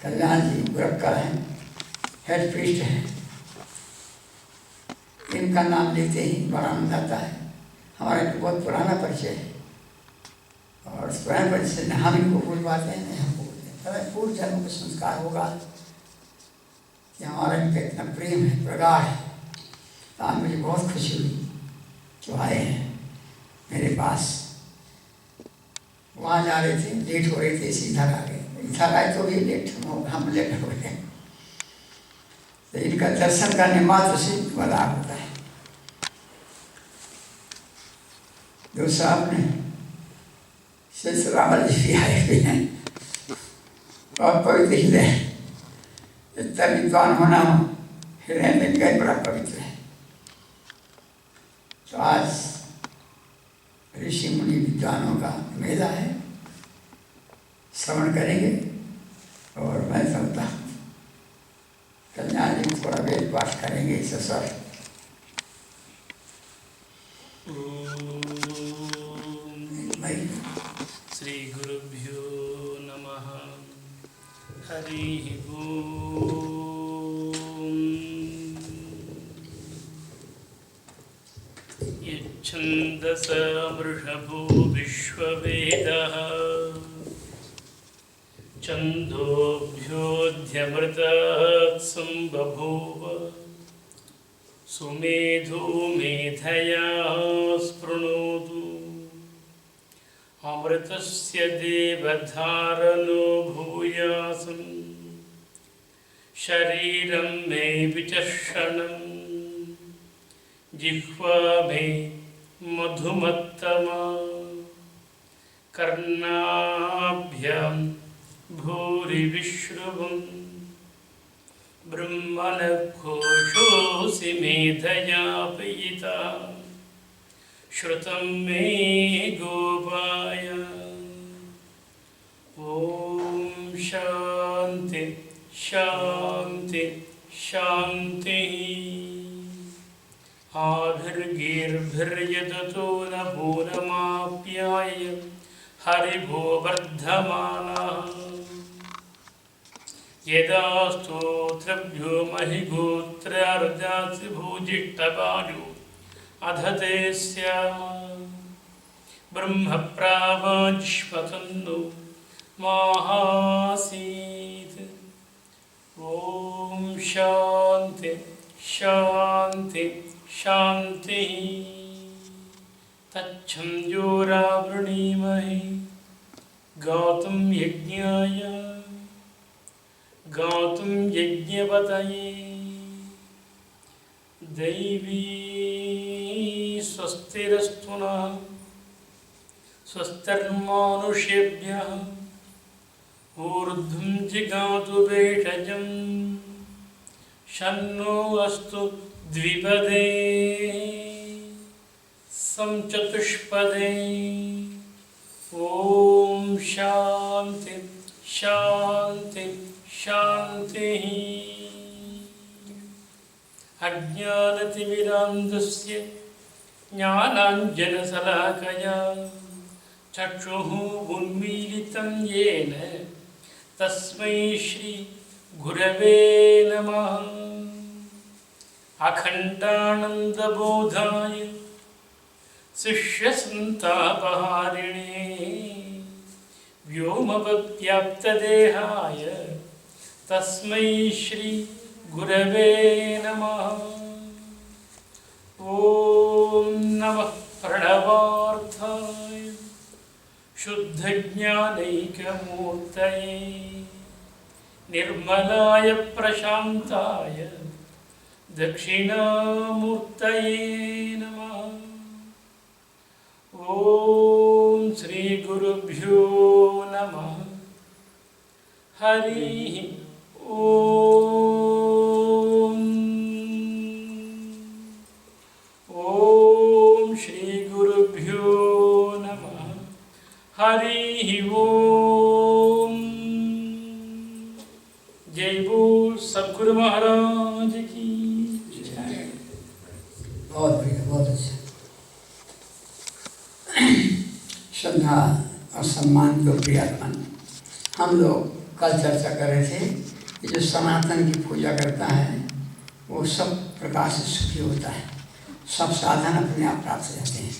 Speaker 1: कल्याण जी गोरखकर हैं, हेड प्रीस्ट हैं। इनका नाम लेते ही बड़ा आनंद आता है। हमारा एक बहुत पुराना परिचय है और स्वयं परिचय हम इनको भूल पाते हैं, नहीं हम भूलते हैं। पूर्व जन्म का संस्कार होगा कि हमारा इनका इतना प्रेम है, प्रगाढ़ है। तो आज मुझे बहुत खुशी हुई जो आए हैं मेरे पास। वहाँ जा रहे थे, लेट हो रहे थे, इधर आ गए। इधर आए तो भी लेट हम लेट हो गए। तो इनका दर्शन करने मात्र से बड़ा होता है। दूसरा आपने रावल जी भी आए हुए हैं और पवित्र हृदय, इतना विद्वान होना हो हृदय में इनका बड़ा पवित्र है। तो आज ऋषि मुनि विद्वानों का मेला है, श्रवण करेंगे। और मैं समझता कल्याण जी थोड़ा वेद पाठ करेंगे इस अवसर।
Speaker 6: श्री गुरुभ्यो नमः। हरि ओम। यच्छन्दसा वृषभो विश्ववेदः छन्दोभ्योऽध्यमृतात् सम्बभूव सुमेधो मेधया स्पृणोतु अमृतस्य देवधारणो भूयासं शरीरं मे विचर्षणं जिह्वा मे मधुमत्तमा कर्णाभ्यां भूरिविश्रुवं ब्रह्मणघोषोऽसि मेधया पयिता श्रुतं मे गोपाय। ॐ शांति शांति शांति। आभिर्गीर्भिर्यदतो न भूनमाप्याय हरिभो वर्धमानः। यदा स्तोत्रभ्यो महिगोत्रार्जासि भूजिष्ठपाजो अधते स्यात्। ब्रह्मप्रावाजिष्वतन्नो माहासीत्। ॐ शान्ति शान्ति शान्ति। तच्छंजोरावृणीमहि गातुं यज्ञाय गातुं यज्ञपतये। दैवी स्वस्तिरस्तु नः स्वस्तिर्मानुषेभ्यः। ऊर्ध्वं जिगातु भेषजं शन्नो अस्तु द्विपदे समचतुष्पदे। ॐ शान्ति शान्ति शान्तिः। अज्ञानतिमिरान्धस्य ज्ञानाञ्जनशलाकया चक्षुः उन्मीलितं येन तस्मै श्री गुरवे नमः। अखण्डानन्दबोधाय शिष्यसन्तापहारिणे व्योमवद्व्याप्तदेहाय तस्मै श्री गुरवे नमः। ॐ नमः प्रणवार्थाय शुद्धज्ञानैकमूर्तये निर्मलाय प्रशान्ताय दक्षिणामूर्तये नमः। ॐ श्रीगुरुभ्यो नमः। हरिः ॐ। ॐ श्रीगुरुभ्यो नमः। हरिः ॐ। जय बोल सद्गुरु महाराज की।
Speaker 1: बहुत बढ़िया, बहुत अच्छा। श्रद्धा और सम्मान के प्रियतमन, हम लोग कल चर्चा कर रहे थे कि जो सनातन की पूजा करता है वो सब प्रकार से सुखी होता है, सब साधन अपने आप प्राप्त हो जाते हैं।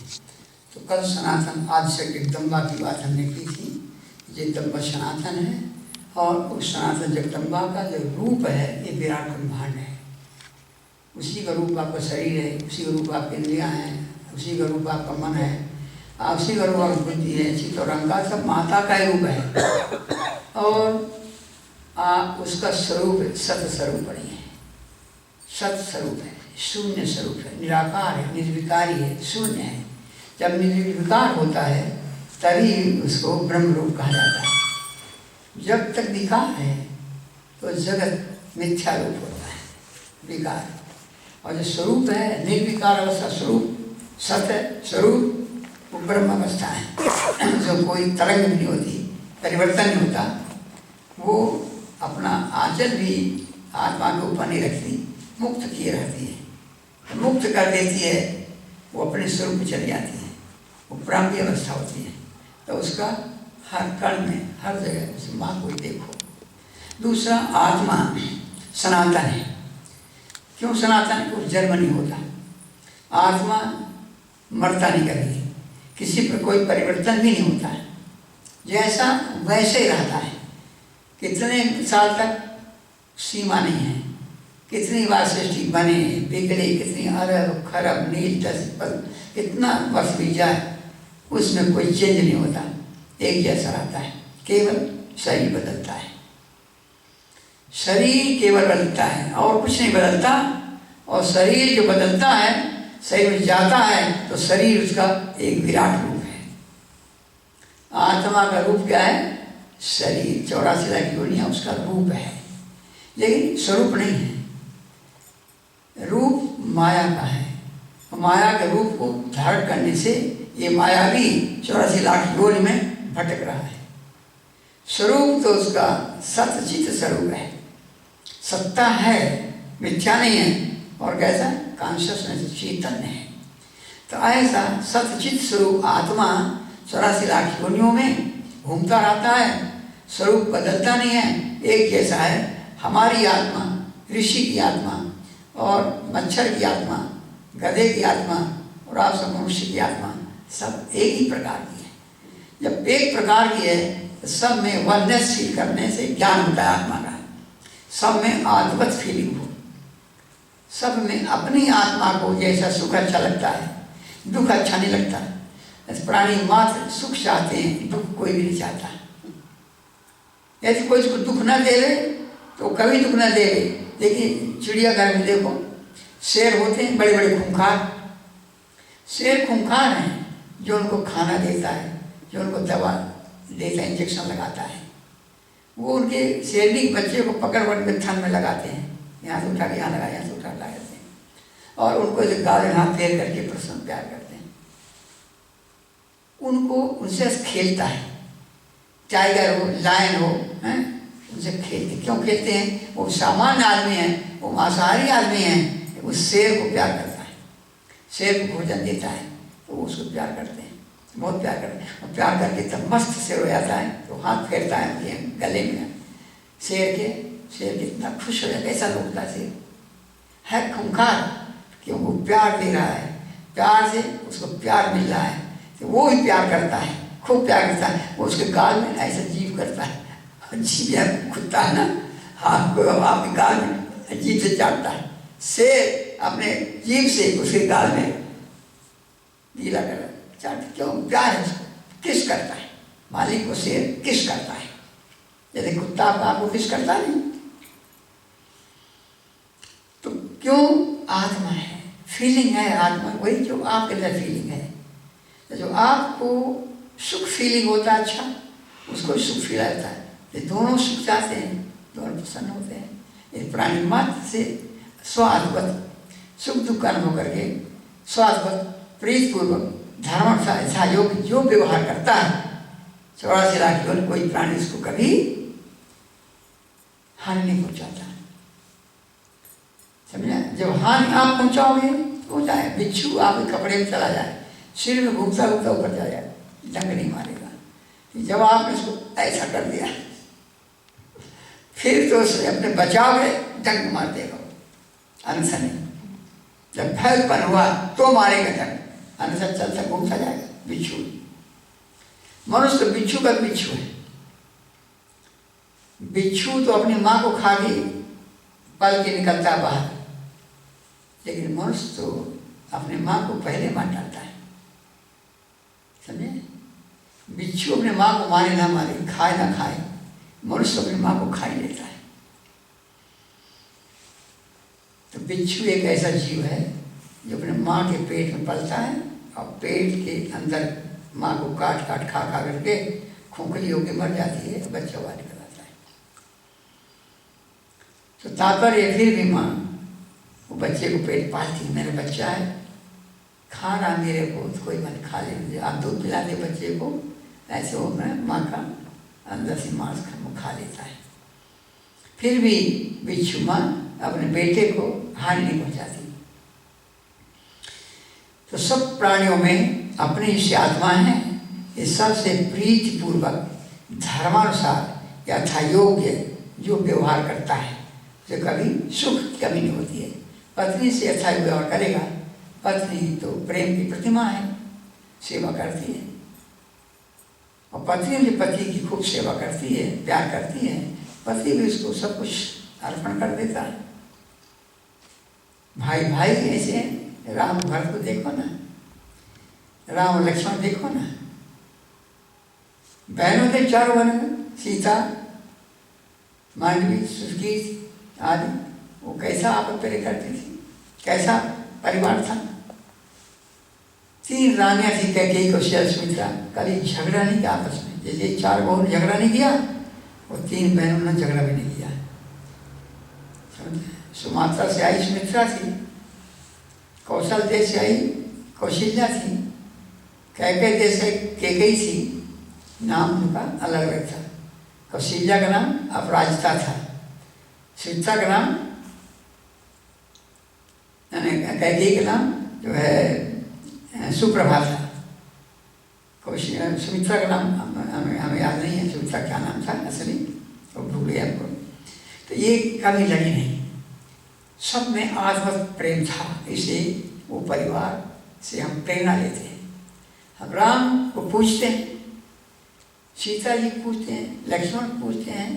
Speaker 1: तो कल सनातन आदिशक्ति जगदम्बा की बात हमने की थी। जगदम्बा सनातन है और उस सनातन जगदम्बा का जो रूप है ये विराट ब्रह्मांड है। उसी का रूप आपका शरीर है, उसी का रूप आपकी इंद्रियाँ हैं, उसी का रूप आपका मन है, उसी का रूप आपकी बुद्धि है, चित्त और अहंकार सब माता का ही रूप है। और उसका स्वरूप सत स्वरूप नहीं है, सत स्वरूप है, शून्य स्वरूप है, निराकार है, निर्विकारी है, शून्य है। जब निर्विकार होता है तभी उसको ब्रह्म रूप कहा जाता है। जब तक विकार है तो जगत मिथ्या रूप होता है, विकार। और जो स्वरूप है निर्विकार अवस्था स्वरूप सत्य स्वरूप वो ब्रह्म अवस्था है, जो कोई तरंग भी नहीं होती, परिवर्तन नहीं होता। वो अपना आंचल भी आत्मा के ऊपर नहीं रखती, मुक्त किए रहती है, मुक्त कर देती है, वो अपने स्वरूप में चली जाती है, वो ब्रह्म की अवस्था होती है। तो उसका हर कण में हर जगह उस माँ को ही देखो। दूसरा आत्मा सनातन है। क्यों सनातन? कुछ जन्म नहीं होता, आत्मा मरता नहीं कभी, किसी पर कोई परिवर्तन भी नहीं होता है, जैसा वैसे ही रहता है। कितने साल तक सीमा नहीं है, कितनी बार सृष्टि बने बिगड़े, कितनी अरब खरब नील दस कितना वर्ष बीत जाए उसमें कोई चेंज नहीं होता, एक जैसा रहता है। केवल शरीर बदलता है, शरीर केवल बदलता है और कुछ नहीं बदलता। और शरीर जो बदलता है, शरीर में जाता है तो शरीर उसका एक विराट रूप है। आत्मा का रूप क्या है? शरीर 84 लाख योनियां उसका रूप है, लेकिन स्वरूप नहीं है। रूप माया का है, माया के रूप को धारण करने से ये माया भी 84 लाख योनि में भटक रहा है। स्वरूप तो उसका सतचित स्वरूप है, सत्ता है, मिथ्या नहीं है। और कैसा कॉन्शियसनेस, चैतन्य है। तो ऐसा सतचित स्वरूप आत्मा 84 लाख योनियों में घूमता रहता है, स्वरूप बदलता नहीं है, एक जैसा है। हमारी आत्मा, ऋषि की आत्मा और मच्छर की आत्मा, गधे की आत्मा और आप सब मनुष्य की आत्मा सब एक ही प्रकार की है। जब एक प्रकार की है तो सब में वननेस फील करने से ज्ञान होता है आत्मा का। सब में आत्मवत फीलिंग हो, सब में अपनी आत्मा को जैसा सुख अच्छा लगता है, दुख अच्छा नहीं लगता। प्राणी मात्र सुख चाहते हैं, दुख कोई भी नहीं चाहता। यदि कोई इसको दुख न दे ले तो कभी दुख न दे ले। देखिए चिड़ियाघर में देखो, शेर होते हैं बड़े बड़े खूंखार। शेर खूंखार हैं, जो उनको खाना देता है, जो उनको दवा देता है, इंजेक्शन लगाता है। वो उनके शेरनी के बच्चे को पकड़ के थन में लगाते हैं, यहाँ से उठा के यहाँ लगा, यहाँ से उठा लगाते हैं, और उनको गाल में हाथ फेर करके प्रसन्न प्यार करते हैं। उनको उनसे खेलता है, टाइगर हो, लायन हो, हैं, उनसे खेलते। क्यों खेलते हैं? वो सामान्य आदमी है, वो मांसाहारी आदमी है, वो शेर को प्यार करता है, शेर को भोजन देता है, तो वो उसको प्यार करते हैं, बहुत प्यार करते हैं। और प्यार करके तब मस्त शेर हो जाता है तो हाथ फेरता है उनके गले में शेर कितना खुश हो जाता है। ऐसा लोग शेर है खूंखार, क्यों? वो प्यार दे रहा है, प्यार से उसको प्यार मिल रहा है, तो वो ही प्यार करता है, खूब प्यार करता है। वो उसके गाल में ऐसा जीभ करता है, जीभ या कुत्ता है ना, हाथ को आपके गाल में जीभ से चाटता है। शेर अपने जीभ से उसके गाल में गीला कर चाटता, क्यों? प्यार है उसको, किस करता है। मालिक को शेर किस करता है, यदि कुत्ता आपको किस करता नहीं। तो क्यों? आत्मा है, फीलिंग है आत्मा, वही जो आपके अंदर फीलिंग है। तो जो आपको सुख फीलिंग होता है, अच्छा, उसको सुख फील आता है। ये दोनों सुख चाहते हैं, दोनों प्रसन्न होते हैं। ये प्राणी मात्र से स्वार्थवत सुख दुख का अनुभव करके स्वार्थवत प्रीतिपूर्वक धर्म सहयोग जो व्यवहार करता है, 84 लाख योनि कोई प्राणी उसको कभी हानि नहीं पहुंचाता। समझा? जब हानि आप पहुंचाओगे तो जाए, बिच्छू आपके कपड़े में चला जाए, सिर में घूमता घूमता ऊपर जा जाए, डंग नहीं मारेगा। जब आपने उसको ऐसा कर दिया फिर तो उसने अपने बचाव में डंग मार देगा, अन्यथा नहीं। जब भयपन हुआ तो मारेगा डंग, अन्यथा चलता घूमता जाएगा। बिच्छू, मनुष्य तो बिच्छू का बिच्छू है। बिच्छू तो अपनी माँ को खा के पल के निकलता है बाहर, लेकिन मनुष्य तो अपने माँ को पहले मार डालता है। समझे? बिच्छू अपने माँ को मारे ना मारे, खाए ना खाए, मनुष्य अपनी माँ को खा ही लेता है। तो बिच्छू एक ऐसा जीव है जो अपने माँ के पेट में पलता है और पेट के अंदर माँ को काट काट खा खा करके खोखली होकर मर जाती है, बच्चा बाहर निकल आता है। तो तात्पर्य फिर भी माँ वो बच्चे को पेट पालती, मेरा बच्चा है, खा रहा मेरे को, तो कोई मन खा ले, आप दूध पिलाते बच्चे को, ऐसे हो मैं माँ का अंदर से मांस खा लेता है। फिर भी बिच्छू माँ अपने बेटे को हानि नहीं पहुँचाती। तो सब प्राणियों में अपनी इस आत्मा है, इस सबसे प्रीतिपूर्वक धर्मानुसार यथा योग्य जो व्यवहार करता है, जो कभी सुख की कमी नहीं होती है। पत्नी से अच्छा व्यवहार करेगा, पत्नी तो प्रेम की प्रतिमा है, सेवा करती है, और पत्नी भी पति की खूब सेवा करती है, प्यार करती है, पति भी उसको सब कुछ अर्पण कर देता है। भाई भाई ऐसे राम भरत को देखो ना, राम लक्ष्मण देखो ना, बहनों थे चारों बहन, सीता, मांडवी, सुशील आदि, वो कैसा आपस प्रेम करती थी, कैसा परिवार था। 3 रानियाँ थी, कैकेयी, कौशल्या, सुमित्रा, कभी झगड़ा नहीं किया आपस में। जैसे 4 बहनों ने झगड़ा नहीं किया, वो 3 बहनों ने झगड़ा भी नहीं किया। सुमात्रा से आई सुमित्रा थी, कौशल देश से आई कौशल्या थी, कैकेयी देश से कैकेयी थी, नाम उनका अलग अलग था। कौशल्या का नाम अपराजिता था, सुमित्रा का नाम कैकेयी का नाम जो है सुप्रभा था। सुमित्रा का नाम हमें याद नहीं है, सुमित्रा क्या नाम था असली, वो भूल गए हमको। तो ये कभी लगी नहीं, सब में आत्मवत प्रेम था, इसलिए वो परिवार से हम प्रेरणा लेते हैं। हम राम को पूछते हैं, सीता जी पूछते हैं, लक्ष्मण पूछते हैं,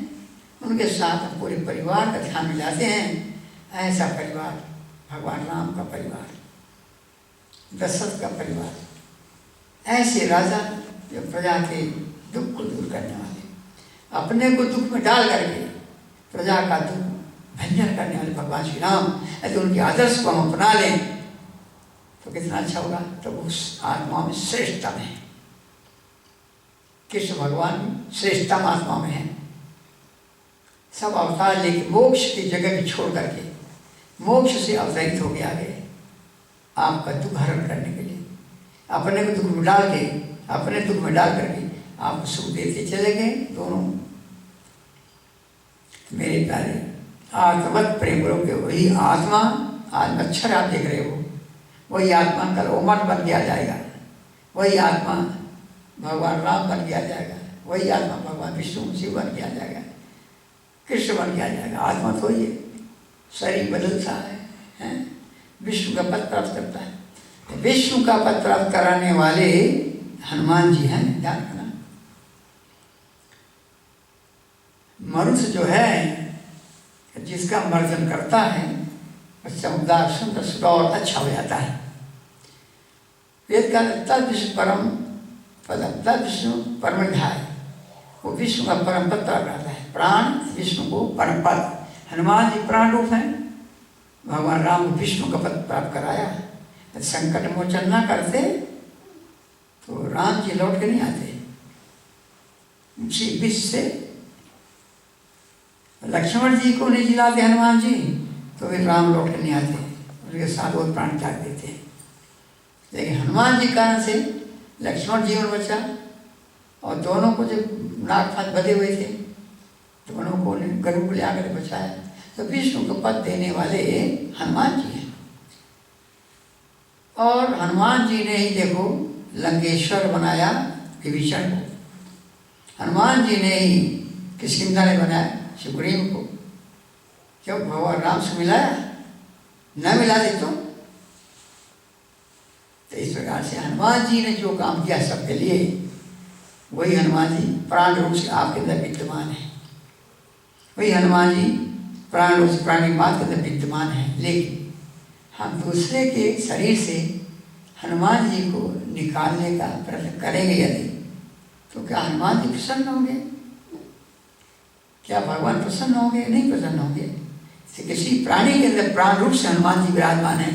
Speaker 1: उनके साथ हम पूरे परिवार का ध्यान मिलाते हैं। ऐसा परिवार भगवान राम का परिवार, दशरथ का परिवार, ऐसे राजा जो प्रजा के दुख को दूर करने वाले, अपने को दुख में डाल करके प्रजा का दुख भंजन करने वाले भगवान श्री राम, यदि उनके आदर्श को हम अपना लें तो कितना अच्छा होगा। तो उस आत्मा में श्रेष्ठतम है, कृष्ण भगवान श्रेष्ठतम आत्मा में है। सब अवतार लेके मोक्ष की जगह भी छोड़ करके मोक्ष से अवतरित हो गया गए आपका दुख हरण करने के लिए, अपने को दुख में डाल के, अपने दुख में डाल करके आपको सुख देते चले गए दोनों। मेरे प्यारे आत्मवत प्रेम करो के वही आत्मा, आज मच्छर आप देख रहे हो, वही आत्मा कल ओमन बन के आ जाएगा, वही आत्मा भगवान राम बन के आ जाएगा, वही आत्मा भगवान विष्णु शिव बन के आ जाएगा, कृष्ण बन के आ जाएगा। आत्मा तो ये शरीर बदलता है, विष्णु का पद प्राप्त करता है। विष्णु का पद प्राप्त कराने वाले हनुमान जी हैं, ध्यान रखना। मनुष्य जो है जिसका मर्जन करता है चमकदार सुंदर सुडौल अच्छा हो जाता है। वेद का तद विष्णु परम पदम, तद विष्णु परम ध्याय, वो विष्णु का परम पद प्राप्त करता है। प्राण विष्णु को परम पद, हनुमान जी प्राण रूप हैं, भगवान राम को विष्णु का पद प्राप्त कराया। संकट मोचन ना करते तो राम जी लौट के नहीं आते, उसी विष से लक्ष्मण जी को नहीं जिलाते हनुमान जी तो फिर राम लौट के नहीं आते, उनके साथ वो प्राण त्याग देते हैं। लेकिन हनुमान जी कारण से लक्ष्मण जीवन बचा, और दोनों को जब नाग फांस बधे हुए थे दोनों को गरुड़ को ले आकर बचाया। तो विष्णु को पद देने वाले हनुमान जी हैं। और हनुमान जी ने ही देखो लंकेश्वर बनाया विभीषण को, हनुमान जी ने ही किष्किंधा ने बनाया सुग्रीव को। क्यों? भगवान राम से मिलाया, न मिला दे तो इस प्रकार से हनुमान जी ने जो काम किया सबके लिए, वही हनुमान जी प्राण रूप से आपके अंदर विद्यमान है, वही हनुमान जी प्राण रूप से प्राणी मात्र के अंदर विद्यमान है। लेकिन हम दूसरे के शरीर से हनुमान जी को निकालने का प्रयत्न करेंगे यदि, तो क्या हनुमान जी प्रसन्न होंगे? क्या भगवान प्रसन्न होंगे? नहीं प्रसन्न होंगे। किसी प्राणी के अंदर प्राण रूप से हनुमान जी विराजमान है,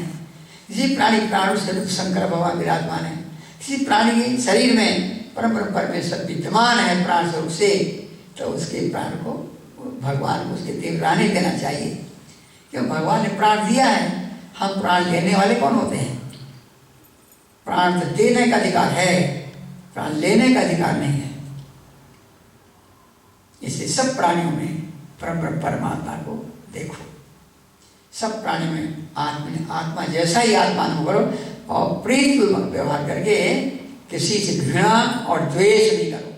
Speaker 1: किसी प्राणी प्राण रूप से शंकर भगवान विराजमान है, किसी प्राणी के शरीर में परम परमेश्वर विद्यमान है प्राण स्वरूप से, तो उसके प्राण को भगवान को उसके देवरानी देना चाहिए। क्यों? भगवान ने प्राण दिया है, हम प्राण लेने वाले कौन होते हैं? प्राण तो देने का अधिकार है, प्राण लेने का अधिकार नहीं है। इसलिए सब प्राणियों में परमात्मा को देखो, सब प्राणी में आत्मा जैसा ही आत्मा अनुभव करो, और प्रीतिपूर्वक व्यवहार करके किसी से घृणा और द्वेष नहीं करो,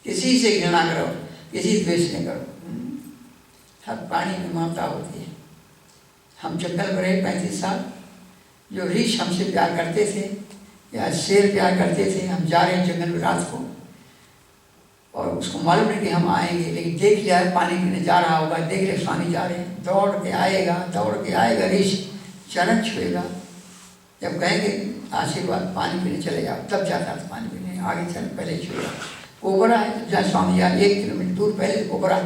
Speaker 1: किसी से घृणा करो, किसी द्वेष नहीं करो। हर प्राणी में ममता होती है। हम जंगल में रहे 35 साल, जो रीछ हमसे प्यार करते थे या शेर प्यार करते थे, हम जा रहे हैं जंगल में रात को, और उसको मालूम नहीं कि हम आएंगे, लेकिन देख लिया है पानी पीने जा रहा होगा, देख लिया स्वामी जा रहे हैं, दौड़ के आएगा रीछ, चरण छुएगा, जब कहेंगे आशीर्वाद पानी पीने चले जाओ, तब जाता था पानी पीने, आगे चल पहले छुएगा। कोबरा है, जहाँ स्वामी यार 1 किलोमीटर दूर पहले कोबरा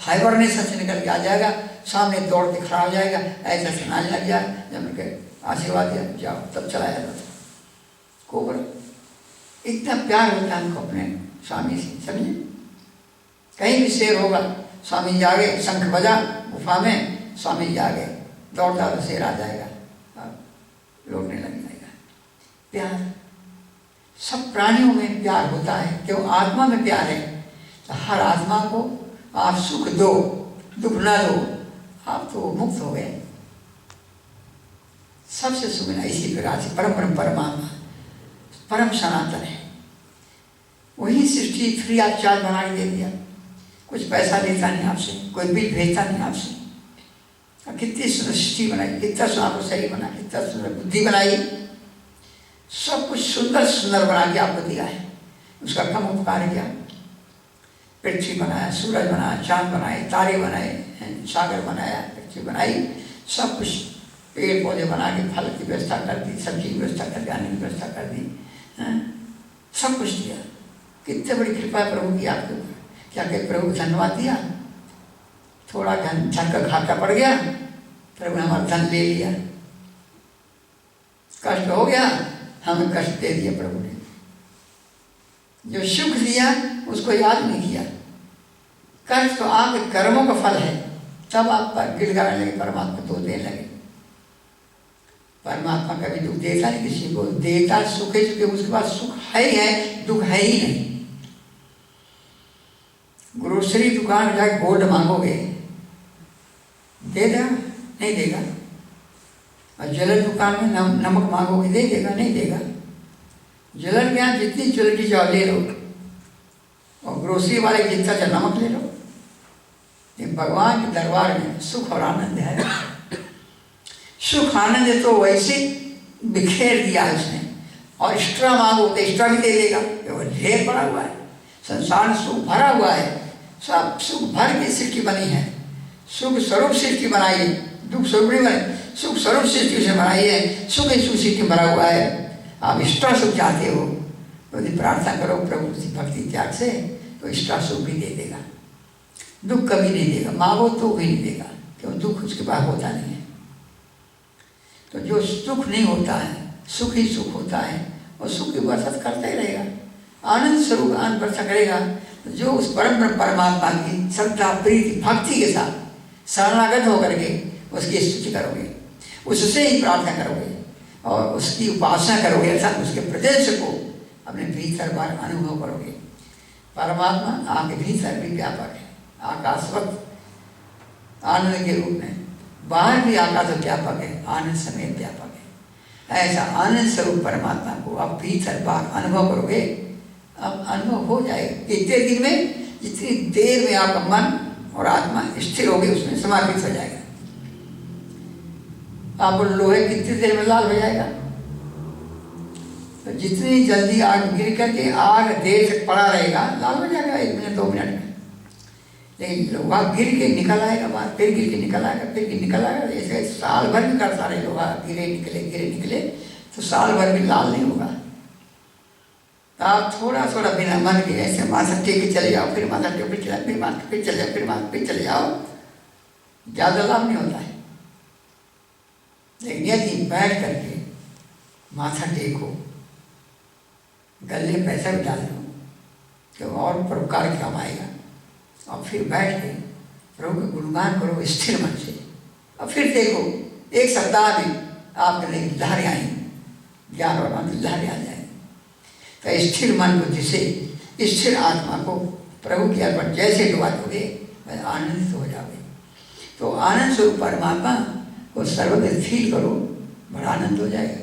Speaker 1: हाइबरनेशन से निकल के आ जाएगा, सामने दौड़ के खड़ा हो जाएगा, ऐसा सुनाने लग जाए, जब उनके आशीर्वाद दिया जाओ, तब चला जाता था कोबरा। इतना प्यार होता है हमको अपने स्वामी से, समझे? कहीं भी शेर होगा, स्वामी जी आ गए, शंख बजा गुफा में, स्वामी जी आ गए, दौड़ता तो शेर आ जाएगा, लौटने लग जाएगा। प्यार सब प्राणियों में प्यार होता है, क्यों? आत्मा में प्यार है, तो हर आत्मा को आप सुख दो, दुख ना दो, आप तो मुक्त हो गए। सबसे सुखना इसी प्रकार से परम परम परमात्मा परम सनातन है। वही सृष्टि फ्री ऑफ चार्ज बना के दे दिया, कुछ पैसा लेता नहीं आपसे, कोई बिल भेजता नहीं आपसे। अब कितनी सुंदर सृष्टि बनाई, कितना सुंदर आपको शरीर बना, कितना सुंदर बुद्धि बनाई, सब कुछ सुंदर सुंदर बना के आपको दिया है। उसका कम उपकार किया। पृथ्वी बनाया, सूरज बनाया, चांद बनाए, तारे बनाए, सागर बनाया, पृथ्वी बनाई, सब कुछ पेड़ पौधे बना के फल की व्यवस्था कर दी, सब्जी की व्यवस्था कर दी, अन्न की व्यवस्था कर दी, सब कुछ दिया। कितनी बड़ी कृपा है प्रभु की आपके ऊपर। क्या कहे प्रभु को धन्यवाद दिया। थोड़ा धन का घाटा पड़ गया, प्रभु ने हमारा धन ले लिया। कष्ट हो गया, हमें कष्ट दे दिया प्रभु ने। जो सुख दिया उसको याद नहीं किया। कष्ट तो आपके कर्मों का फल है, तब आप गिड़गिड़ाने लगे, परमात्मा तो देने लगे। परमात्मा कभी दुख देता नहीं किसी को, देता सुख है, चुके उसके पास सुख है ही है, दुख है ही नहीं। ग्रोसरी दुकान में जाकर गोल्ड मांगोगे, दे देगा? नहीं देगा। और ज्वेलर दुकान में नमक मांगोगे, दे देगा? नहीं देगा। ज्वेलर के यहाँ जितनी ज्वेलरी चाहो ले लो, और ग्रोसरी वाले जितना चाहे नमक ले लो। लेकिन भगवान के दरबार में सुख और आनंद है। सुख आनंद है तो वैसे बिखेर दिया है उसने। और एक्स्ट्रा मांगो तो एक्स्ट्रा भी दे देगा, वो ढेर पड़ा हुआ है। संसार में सुख भरा हुआ है, सब सुख भर की सृष्टि बनी है। सुख स्वरूप सृष्टि बनाई है, दुख स्वरूप नहीं बने, सुख स्वरूप सृष्टि से बनाई है। सुख ही सुख सृष्टि भरा हुआ है। आप इष्टा सुख चाहते हो तो यदि प्रार्थना करो प्रभु की भक्ति त्याग से, तो इष्टा सुख भी दे देगा, दुख कभी नहीं देगा। मांगो तो भी नहीं देगा, क्यों? दुख उसके पास होता नहीं है। तो जो सुख नहीं होता है, सुख ही सुख होता है, और सुख की बरसात करता ही रहेगा, आनंद स्वरूप आनंद वर्षा करेगा। जो उस परम परमात्मा की श्रद्धा प्रीति भक्ति के साथ शरणागत होकर के उसकी स्तुति करोगे, उससे ही प्रार्थना करोगे और उसकी उपासना करोगे, अर्थात उसके प्रदेश को अपने भीतर बार अनुभव करोगे। परमात्मा आपके भीतर भी व्यापक है, आकाशवत आनंद के रूप में, बाहर भी आकाश व्यापक है, आनंद समेत व्यापक है। ऐसा आनंद स्वरूप परमात्मा को आप भीतर बाहर अनुभव करोगे, अब अनुभव हो जाएगा। इतने दिन में, जितनी देर में आपका मन और आत्मा स्थिर हो गई, उसमें समापित हो जाएगा। आप लोहे कितनी देर में लाल हो जाएगा? तो जितनी जल्दी आग गिर करके आग देर तक पड़ा रहेगा, लाल हो जाएगा 1 मिनट 2 मिनट में। लेकिन लोहा गिर के निकल आएगा बाहर, फिर गिर के निकल आएगा, फिर निकल आएगा। ऐसे साल भर भी करता रहे, लोहा गिरे निकले तो साल भर भी लाल नहीं होगा। तो आप थोड़ा थोड़ा बिना मन के ऐसे माथा टेक के चले जाओ, फिर माथा टेक फिर चले, फिर माथा फिर चले जाओ, फिर माथा फिर चले जाओ, ज़्यादा लाभ नहीं होता है। लेकिन यदि बैठ करके माथा टेको, गले पैसा भी डाल दो, तो और परोपकार काम आएगा। और फिर बैठ के प्रभु का गुणगान करो स्थिर मन से, और फिर देखो 1 सप्ताह में आपके लिए लहरें आएंगी, ज्ञान और मन की लहरें आ जाएंगी। तो स्थिर मन को, जिसे स्थिर आत्मा को प्रभु की अर्पण जैसे डुबा दोगे, वह आनंदित हो जाओगे। तो आनंद स्वरूप परमात्मा को सर्वदा फील करो, बड़ा आनंद हो जाएगा।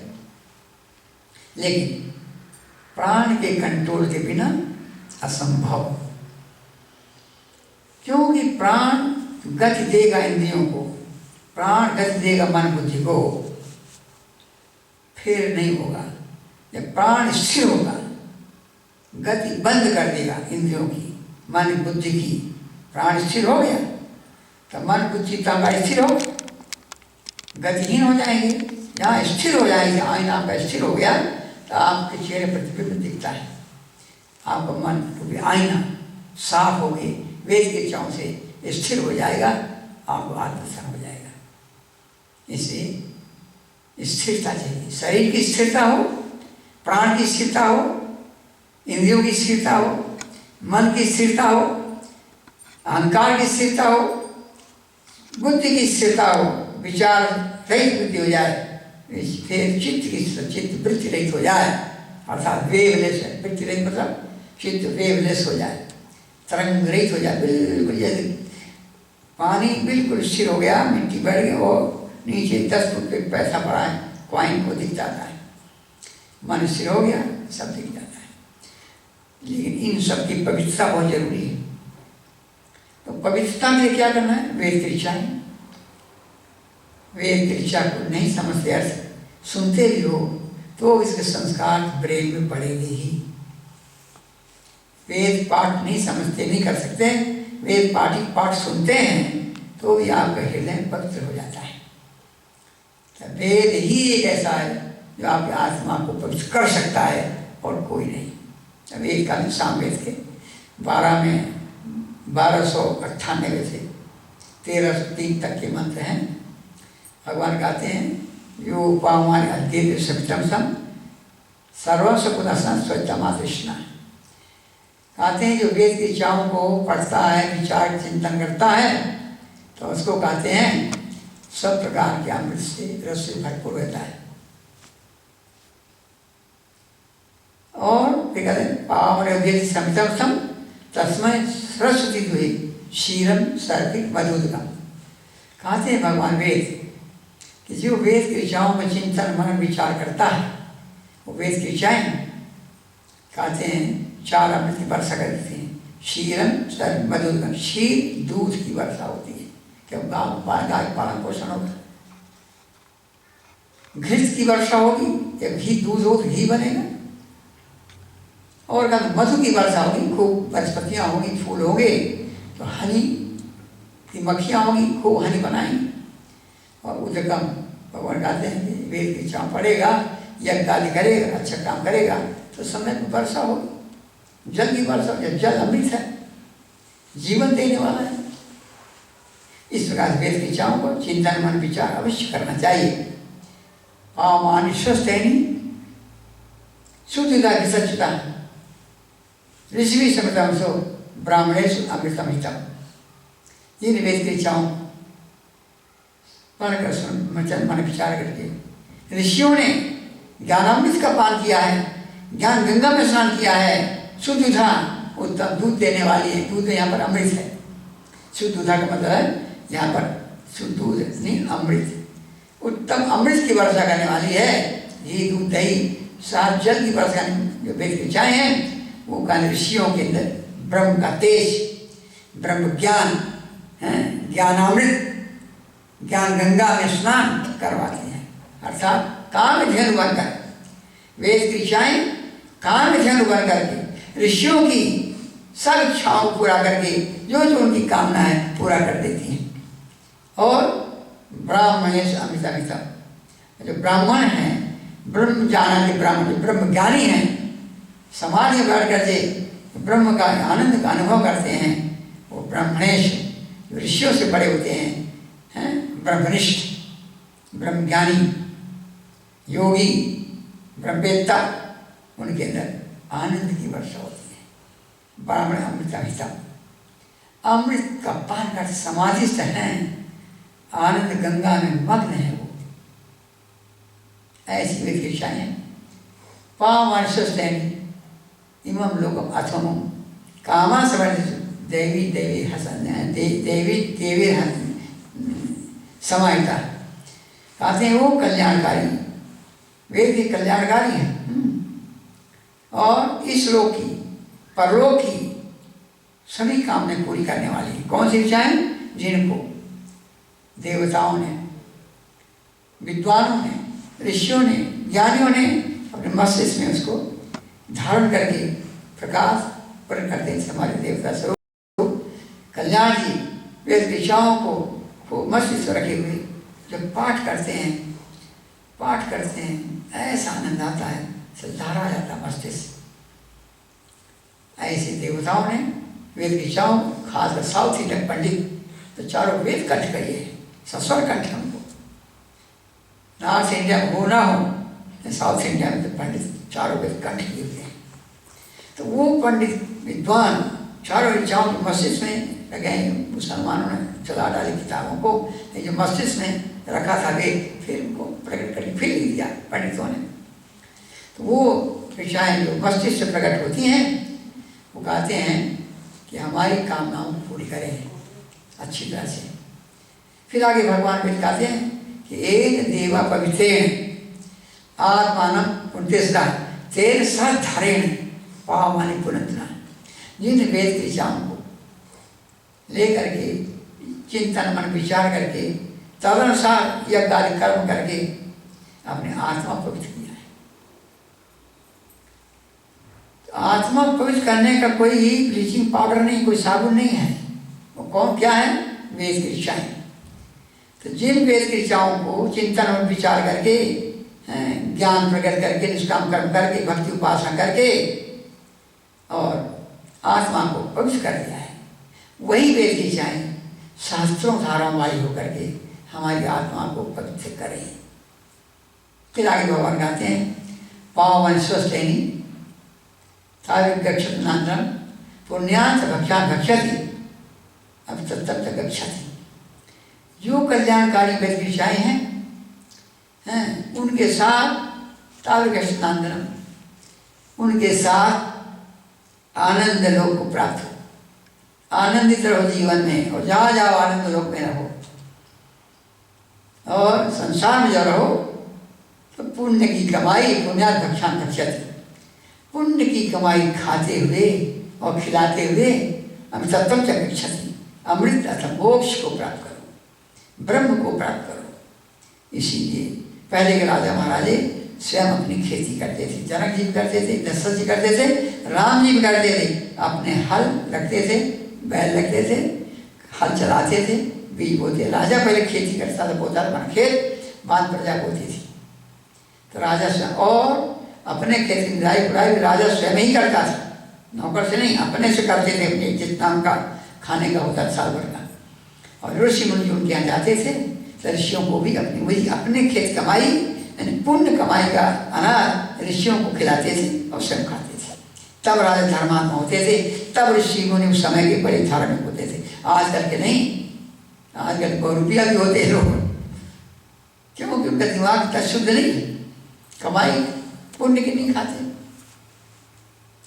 Speaker 1: लेकिन प्राण के कंट्रोल के बिना असंभव, क्योंकि प्राण गति देगा इंद्रियों को, प्राण गति देगा मन बुद्धि को, फिर नहीं होगा। जब प्राण स्थिर होगा, गति बंद कर देगा इंद्रियों की, मन बुद्धि की। प्राण स्थिर हो गया तो मन बुद्धि का स्थिर हो, गतिहीन हो जाएंगे। जहाँ स्थिर हो जाएंगे, आईना आपका स्थिर हो गया तो आपके चेहरे प्रतिबिंब दिखता है। आपका मन आईना साफ हो गई, वेद के चाव से स्थिर हो जाएगा, आपको आत्मदर्शन हो जाएगा। इसलिए स्थिरता चाहिए, शरीर की स्थिरता हो, प्राण की स्थिरता हो, इंद्रियों की स्थिरता हो, मन की स्थिरता हो, अहंकार की स्थिरता हो, बुद्धि की स्थिरता हो, विचार रहित बुद्धि हो जाए, फिर चित्त वृत्ति रहित हो जाए, अर्थात वेवलेस है। वृत्ति रहित मतलब चित्त वेवलेस हो जाए, तरंग रहित हो जाए, बिल्कुल जैसे पानी बिल्कुल स्थिर हो गया, मिट्टी बढ़ गई और नीचे 10 फुट पे पैसा पड़ा है, कॉइन को दिख जाता है, मन स्थिर हो गया, सब दिख जाता है। लेकिन इन सब की पवित्रता बहुत जरूरी है। तो पवित्रता के लिए क्या करना है? वेद की इच्छा है। वेद की इच्छा को नहीं समझते, अर्थ सुनते भी हो तो इसके संस्कार ब्रेन में पड़ेंगे ही। वेद पाठ नहीं समझते, नहीं कर सकते, वेद पाठ सुनते हैं तो भी आपका हृदय पवित्र हो जाता है। तो वेद ही एक ऐसा है जो आपकी आत्मा को पवित्र कर सकता है और कोई नहीं। तो वेद का सामवेद के 12 में 1298 से 1303 तक के मंत्र हैं। भगवान कहते हैं यो पावन अद्वैत सत्यम सम सर्वस्व पुनः स्वच्छमातृष्णा। कहते हैं जो वेद की इच्छाओं को पढ़ता है, विचार चिंतन करता है, तो उसको कहते हैं सब प्रकार के अमृत से रस से भरपूर रहता है। और फिर कहते हैं पावन अद्वैत सत्यम सम तस्मै सरस्वती हुई क्षीरम सर्पित मधुदकम। कहते हैं भगवान वेद कि जो वेद की इच्छाओं में चिंतन मनन विचार करता है, वो वेद की इच्छाएं कहते हैं 4 अमृत की वर्षा कर देती हैं। क्षीरम सर मधुदकम, क्षीर दूध की वर्षा होती है, क्यों गाय पालन पोषण होगा। घृत की वर्षा होगी, जब घी दूध हो तो घी बनेगा। और अगर मधु की वर्षा होगी, खूब वनस्पतियाँ होंगी, फूल होंगे तो हनी की मक्खियाँ होंगी, खूब हनी बनाएंगी। और उदकम भगवान कहते हैं कि वेद की इच्छा पड़ेगा, यज्ञ आदि करेगा, अच्छा काम करेगा तो समय में वर्षा होगी, जल की वर्षा। जल अमृत है, जीवन देने वाला है। इस प्रकार वेद की इच्छाओं को चिंतन मन विचार अवश्य करना चाहिए। पावमान स्वस्थ है नहीं शुद्धता की सच्चता, ऋषि समृतम सो ब्राह्मणेश अमृतम हितम। ये वेद की इच्छाओं मन विचार करके ऋषियों ने ज्ञानामृत का पान किया है, ज्ञान गंगा में स्नान किया है। शुद्ध दुधा उत्तम दूध देने वाली है, दूध यहाँ पर अमृत है। शुद्ध दुधा का मतलब है यहाँ पर शुद्ध दूध नहीं, अमृत। उत्तम अमृत की वर्षा करने वाली है, घी दूध दही साथ जल की वर्षा। जो वेद की इच्छाएं हैं वो कहने ऋषियों के अंदर ब्रह्म का तेज, ब्रह्म ज्ञान है, ज्ञानामृत, ज्ञान गंगा में स्नान करवाती हैं। अर्थात काम ध्यान बनकर वेद की इच्छाएं काम ध्यान बन करके ऋषियों की सब इच्छाओं को पूरा करके जो जो उनकी कामना है पूरा कर देती हैं। और ब्राह्मणेश अमृतमितम, जो ब्राह्मण हैं, ब्रह्म जाना के ब्राह्मण, जो ब्रह्म ज्ञानी हैं, समाज में बैठ कर के ब्रह्म का आनंद का अनुभव करते हैं, वो ब्राह्मणेश ऋषियों से बड़े होते हैं, ब्रह्मनिष्ठ, ब्रह्मज्ञानी, योगी, ब्रह्मवेत्ता, उनके अंदर आनंद की वर्षा होती है। ब्राह्मण अमृतमितम, अमृत का पान कर समाधिस्थ हैं, आनंद गंगा में मग्न है वो। ऐसी वेद की इच्छाएं हैं। पावन स्वस्थ इमम लोकम अथमम कामा समर्थ देवी देवी हसन देवी देवी समाहिता। कहते हैं वो कल्याणकारी, वेद की कल्याणकारी है। और इस लोक की परलोक की सभी कामनाएं पूरी करने वाली है। कौन सी इच्छाएं? जिनको देवताओं ने, विद्वानों ने, ऋषियों ने, ज्ञानियों ने अपने मस्तिष्क में उसको धारण करके प्रकाश प्रकट करते हैं। हमारे देवता स्वरूप कल्याण जी वेद की इच्छाओं को मस्तिष्क रखे हुए जब पाठ करते हैं ऐसा आनंद आता है, धारा आ जाता है मस्तिष्क। ऐसे देवताओं ने वेद की इच्छाओं, खासकर साउथ इंडियन पंडित तो चारों वेद कंठ करिए, सस्वर कंठ हमको। नॉर्थ इंडिया में हो ना हो, साउथ इंडिया में तो पंडित चारों वेद कंठ किए हुए हैं। तो वो पंडित विद्वान चारों इच्छाओं के मस्तिष्क में लगे हैं। मुसलमानों ने चला डाली किताबों को, जो मस्तिष्क में रखा था वेद, फिर उनको प्रकट करके फिर लिख दिया पंडितों ने। तो वो इच्छाएं जो मस्तिष्क से प्रकट होती हैं, वो कहते हैं कि हमारी कामनाओं को पूरी करें अच्छी तरह से। फिर आगे भगवान बताते हैं कि एक देवा पवित्रेण आत्मानं पुण्यस्था तेन सह धारेण पावमानि पुनंतना। जिन वेद की ऋचाओं को लेकर के चिंतन मन विचार करके तदनुसार यह कार्य कर्म करके अपने आत्मा पवित्र किया है। तो आत्मा पवित्र करने का कोई ब्लीचिंग पाउडर नहीं, कोई साबुन नहीं है। वो कौन क्या है? वेद की ऋचाएं। तो जिन वेद की ऋचाओं को चिंतन और विचार करके ज्ञान प्रकट करके निष्काम कर्म करके भक्ति उपासना करके और आत्मा को पवित्र कर दिया है, वही वेद की ऋचाएं शास्त्रों धाराओं वाली होकर के हमारी आत्मा को पवित्र करें। फिर आगे भगवान कहते हैं पावन स्वस्थेनी गच्छत नांदम पुण्यान भक्षा भक्षति अब तब तक गच्छति। जो कल्याणकारी वेद की ऋचाएं हैं उनके साथ तावृगच्छनांदनम, उनके साथ आनंद लोक को प्राप्त हो, आनंदित रहो जीवन में और जहाँ जाओ आनंद लोक में रहो। और संसार में जो रहो तो पुण्य की कमाई पुण्यात भक्षान भक्षति, पुण्य की कमाई खाते हुए और खिलाते हुए अमृतत्वं च गच्छति, अमृत अर्थात मोक्ष को प्राप्त करो, ब्रह्म को प्राप्त करो। इसीलिए पहले के राजा महाराजे स्वयं अपनी खेती करते थे, जनक जी भी करते थे, दशरथ जी करते थे, राम जी भी करते थे। अपने हल रखते थे, बैल रखते थे, हल चलाते थे, बीज बोते। राजा पहले खेती करता था, बोता था खेत, बाद प्रजा बोती थी। तो राजा स्वयं और अपने खेत की निराई गुड़ाई राजा स्वयं ही करता था, नौकर से नहीं, अपने से करते थे। अपने जितना उनका खाने का होता था साल भर का। और ऋषि मुनि उनके यहाँ जाते थे, ऋषियों को भी अपनी वही अपने खेत कमाई यानी पुण्य कमाई का अनाज ऋषियों को खिलाते थे और स्वयं खाते थे। तब राजा धर्मात्मा होते थे, तब ऋषि मुनि उस समय के बड़े धार्मिक होते थे। आजकल के नहीं, आजकल बहुरूपिया भी होते हैं लोग, क्योंकि उनका दिमाग इतना शुद्ध नहीं, कमाई पुण्य की नहीं खाते।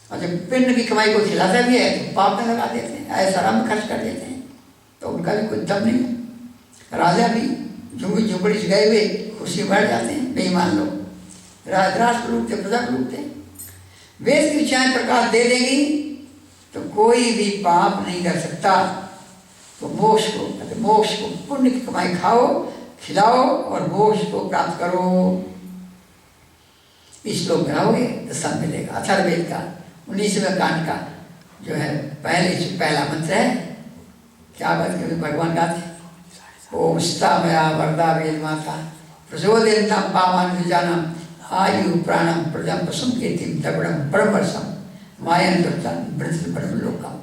Speaker 1: और जब पुण्य की कमाई को खिलाता भी है तो पाप में लगा देते हैं, ऐसा आराम खर्च कर देते हैं। तो उनका भी कोई दम नहीं। राजा भी झुंगी झुंपड़ी से गए हुए खुशी बढ़ जाते हैं, बेईमान लोग राष्ट्र लूटते, प्रजा लूटते। वेद की ऋचाएं प्रकाश दे देगी तो कोई भी पाप नहीं कर सकता। तो मोक्ष को पुण्य की कमाई खाओ, खिलाओ और मोक्ष को प्राप्त करो। इस श्लोक में रहोगे तो सब मिलेगा। अथर्ववेद का 19वें कांड का जो है पहला मंत्र है, क्या बात करें भगवान गाते हैं ओम स्तामया वरदा वेद माता प्रचोदयन्तां पावमानविजानम् आयु प्राणम प्रजम पशुम कीर्तिम दगड़म परमवर्षम मायन दुर्तम ब्रह्म ब्रह्मलोकम।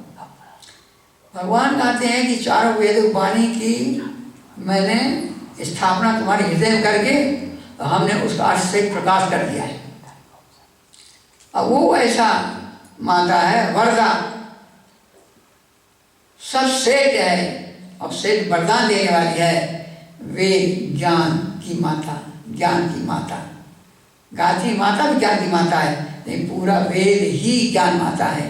Speaker 1: भगवान कहते हैं कि चारों वेद वाणी की मैंने स्थापना तुम्हारे हृदय में करके हमने उसका अर्थ से प्रकाश कर दिया है। अब वो ऐसा माता है वरदा, सब सेठ है और सेठ वरदान देने वाली है। वेद ज्ञान की माता, ज्ञान की माता। गायत्री माता भी ज्ञान की माता है, लेकिन पूरा वेद ही ज्ञान माता है।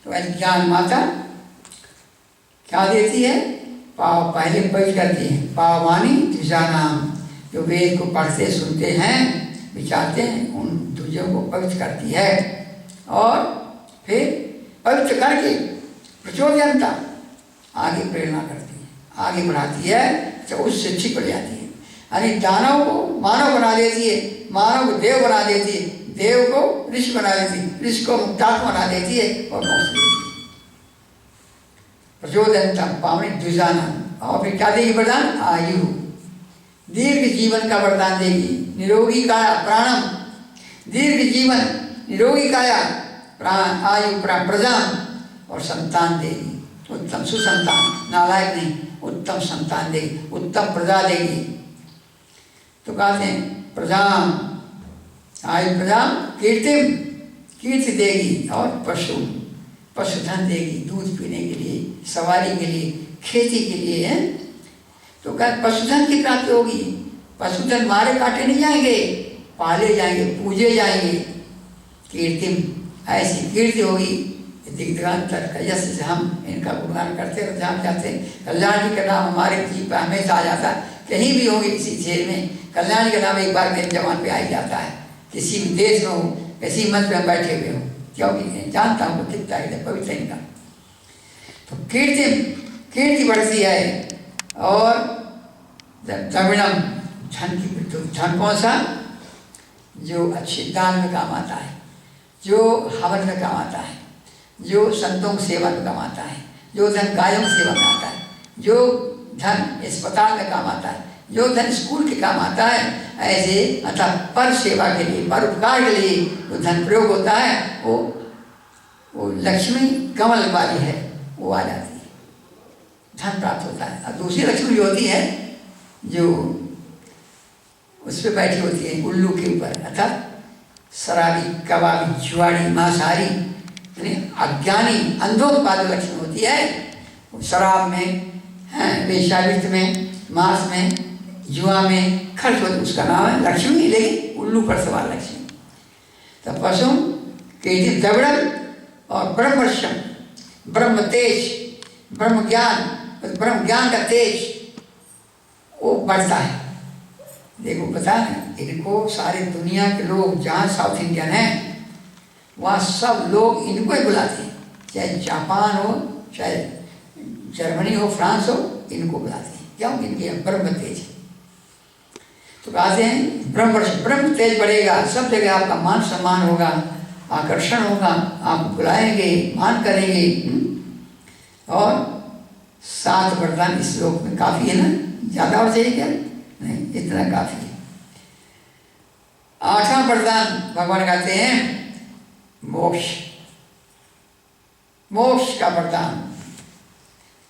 Speaker 1: तो ऐसी ज्ञान माता क्या देती है? पाव पहले पवित्र करती है। पावमानी द्विजानाम, जो वेद को पढ़ते सुनते हैं विचारते हैं उन द्विजों को पवित्र करती है। और फिर पवित्र करके प्रचोदयन्ता आगे प्रेरणा करती है, आगे बढ़ाती है, तो उससे ठीक बढ़ जाती है। यानी दानव को मानव बना देती है, मानव को देव बना देती है, देव को ऋषि बना देती है, ऋषि को मुक्तात्मा बना देती है और मोक्ष देती है। प्रचोदयन्ता पावनी द्विजानम। और फिर क्या देगी वरदान? आयु, दीर्घ जीवन का वरदान देगी। निरोगी काया प्राणम, दीर्घ जीवन, निरोगी काया प्राण, आयु प्राण, प्रजाम और संतान देगी, उत्तम सुसंतान, नालायक नहीं, उत्तम संतान देगी, उत्तम प्रजा देगी। तो कहते हैं प्रजाम, आयु प्रजाम, कीर्तिम, कीर्ति देगी और पशुधन देगी, दूध पीने के लिए, सवारी के लिए, खेती के लिए है। तो कहते पशुधन की प्राप्ति होगी। पशुधन मारे काटे नहीं जाएंगे, पाले जाएंगे, पूजे जाएंगे। कीर्तिम, ऐसी कीर्ति होगी। दिग्दिगांतर का यश से हम इनका गुणगान करते रह जहाँ चाहते हैं। कल्याण जी का नाम हमारे जीव पर हमेशा आ जाता है, कहीं भी होंगे किसी शहर में कल्याण जी का नाम एक बार मेरे जवान पे आ ही जाता है। किसी भी देश में हो, किसी मंच में बैठे हुए हो, क्योंकि जानता हूँ कितना है पवित्र इनका। तो कीर्ति बढ़ती है। और द्रविणम धन की मृत्यु, धन कौन सा? जो अच्छे दान में काम आता है, जो हवन में काम आता है, जो संतों की सेवा में काम आता है, जो धन गायों की सेवा में आता है, जो धन अस्पताल में काम आता है, जो धन स्कूल के काम आता है, ऐसे अतः पर सेवा के लिए, पर उपकार के लिए जो धन प्रयोग होता है वो लक्ष्मी कमल वाली है, वो आ जाती है, धन प्राप्त होता है। और दूसरी लक्ष्मी जो होती है जो उस पर बैठी होती है उल्लू के ऊपर, अर्थात शराबी, कबाबी, जुआड़ी, मांसाहारी, अज्ञानी, अंधोत्पाद लक्षण होती है। शराब में, वेश्यावृत्ति में, मांस में, जुआ में खर्च होती, उसका नाम है लक्ष्मी, लेकिन उल्लू पर सवार लक्ष्मी। तो पशु के द्रविणम और ब्रह्मर्षम, ब्रह्म तेज, ब्रह्म ज्ञान का तेज वो बढ़ता है। देखो पता है इनको सारी दुनिया के लोग, जहाँ साउथ इंडियन है वहाँ सब लोग इनको ही बुलाते हैं, चाहे जापान हो, चाहे जर्मनी हो, फ्रांस हो, इनको बुलाते हैं। क्यों? इनके ब्रह्म तेज है। तो कहते हैं ब्रह्म तेज बढ़ेगा, सब जगह आपका मान सम्मान होगा, आकर्षण होगा, आप बुलाएंगे, मान करेंगे। और 7 वरदान इस श्लोक में काफ़ी है ना, ज़्यादा और चाहिए क्या? नहीं, इतना काफ़ी है। 8वां वरदान भगवान कहते हैं मोक्ष का वरदान,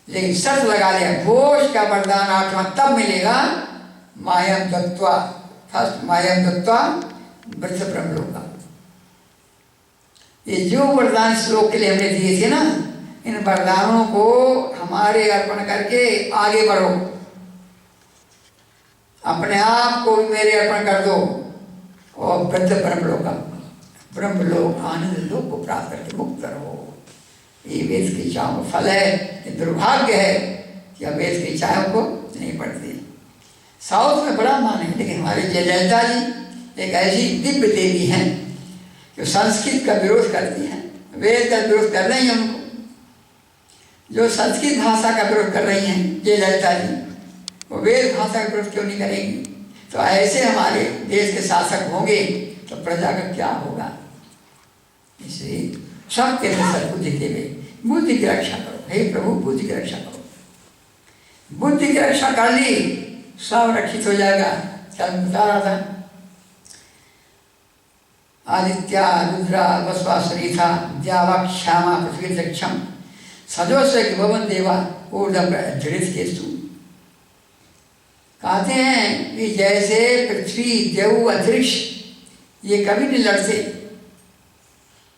Speaker 1: लेकिन शर्त लगा लिया, मोक्ष का वरदान 8वां तब मिलेगा मायम दत्वा, फर्स्ट मायम दत्वा वृद्ध ब्रह्मलोका। ये जो वरदान श्लोक के लिए हमने दिए थे ना, इन वरदानों को हमारे अर्पण करके आगे बढ़ो, अपने आप को भी मेरे अर्पण कर दो और वृद्ध ब्रह्मलोक आनंद लोक को प्राप्त करके मुक्त रहो। ये वेद की इच्छाओं का फल है। ये दुर्भाग्य है कि अब वेद की इच्छाओं को नहीं पढ़ते। साउथ में बड़ा मान है, लेकिन हमारे जयललिता जी एक ऐसी दिव्य देवी हैं जो संस्कृत का विरोध करती हैं, वेद का विरोध कर रही हैं। उनको जो संस्कृत भाषा का विरोध कर रही हैं जयललिता जी, वो वेद भाषा का विरोध क्यों नहीं करेंगी? तो ऐसे हमारे देश के शासक होंगे तो प्रजा का क्या होगा? इसलिए सबके सद्बुद्धि के लिए बुद्धि की रक्षा करो। हे प्रभु, बुद्धि की रक्षा करो। बुद्धि की रक्षा कर ली, सब रक्षित हो जाएगा। कल बता रहा था, आदित्या रुद्रा वस्वा सरिता द्यावा श्यामा पृथ्वी दक्षम सजोसे भवन देवा ऊर्धम जड़ित केतु। कहते हैं कि जैसे पृथ्वी, देव, अंतरिक्ष ये कभी नहीं लड़ते,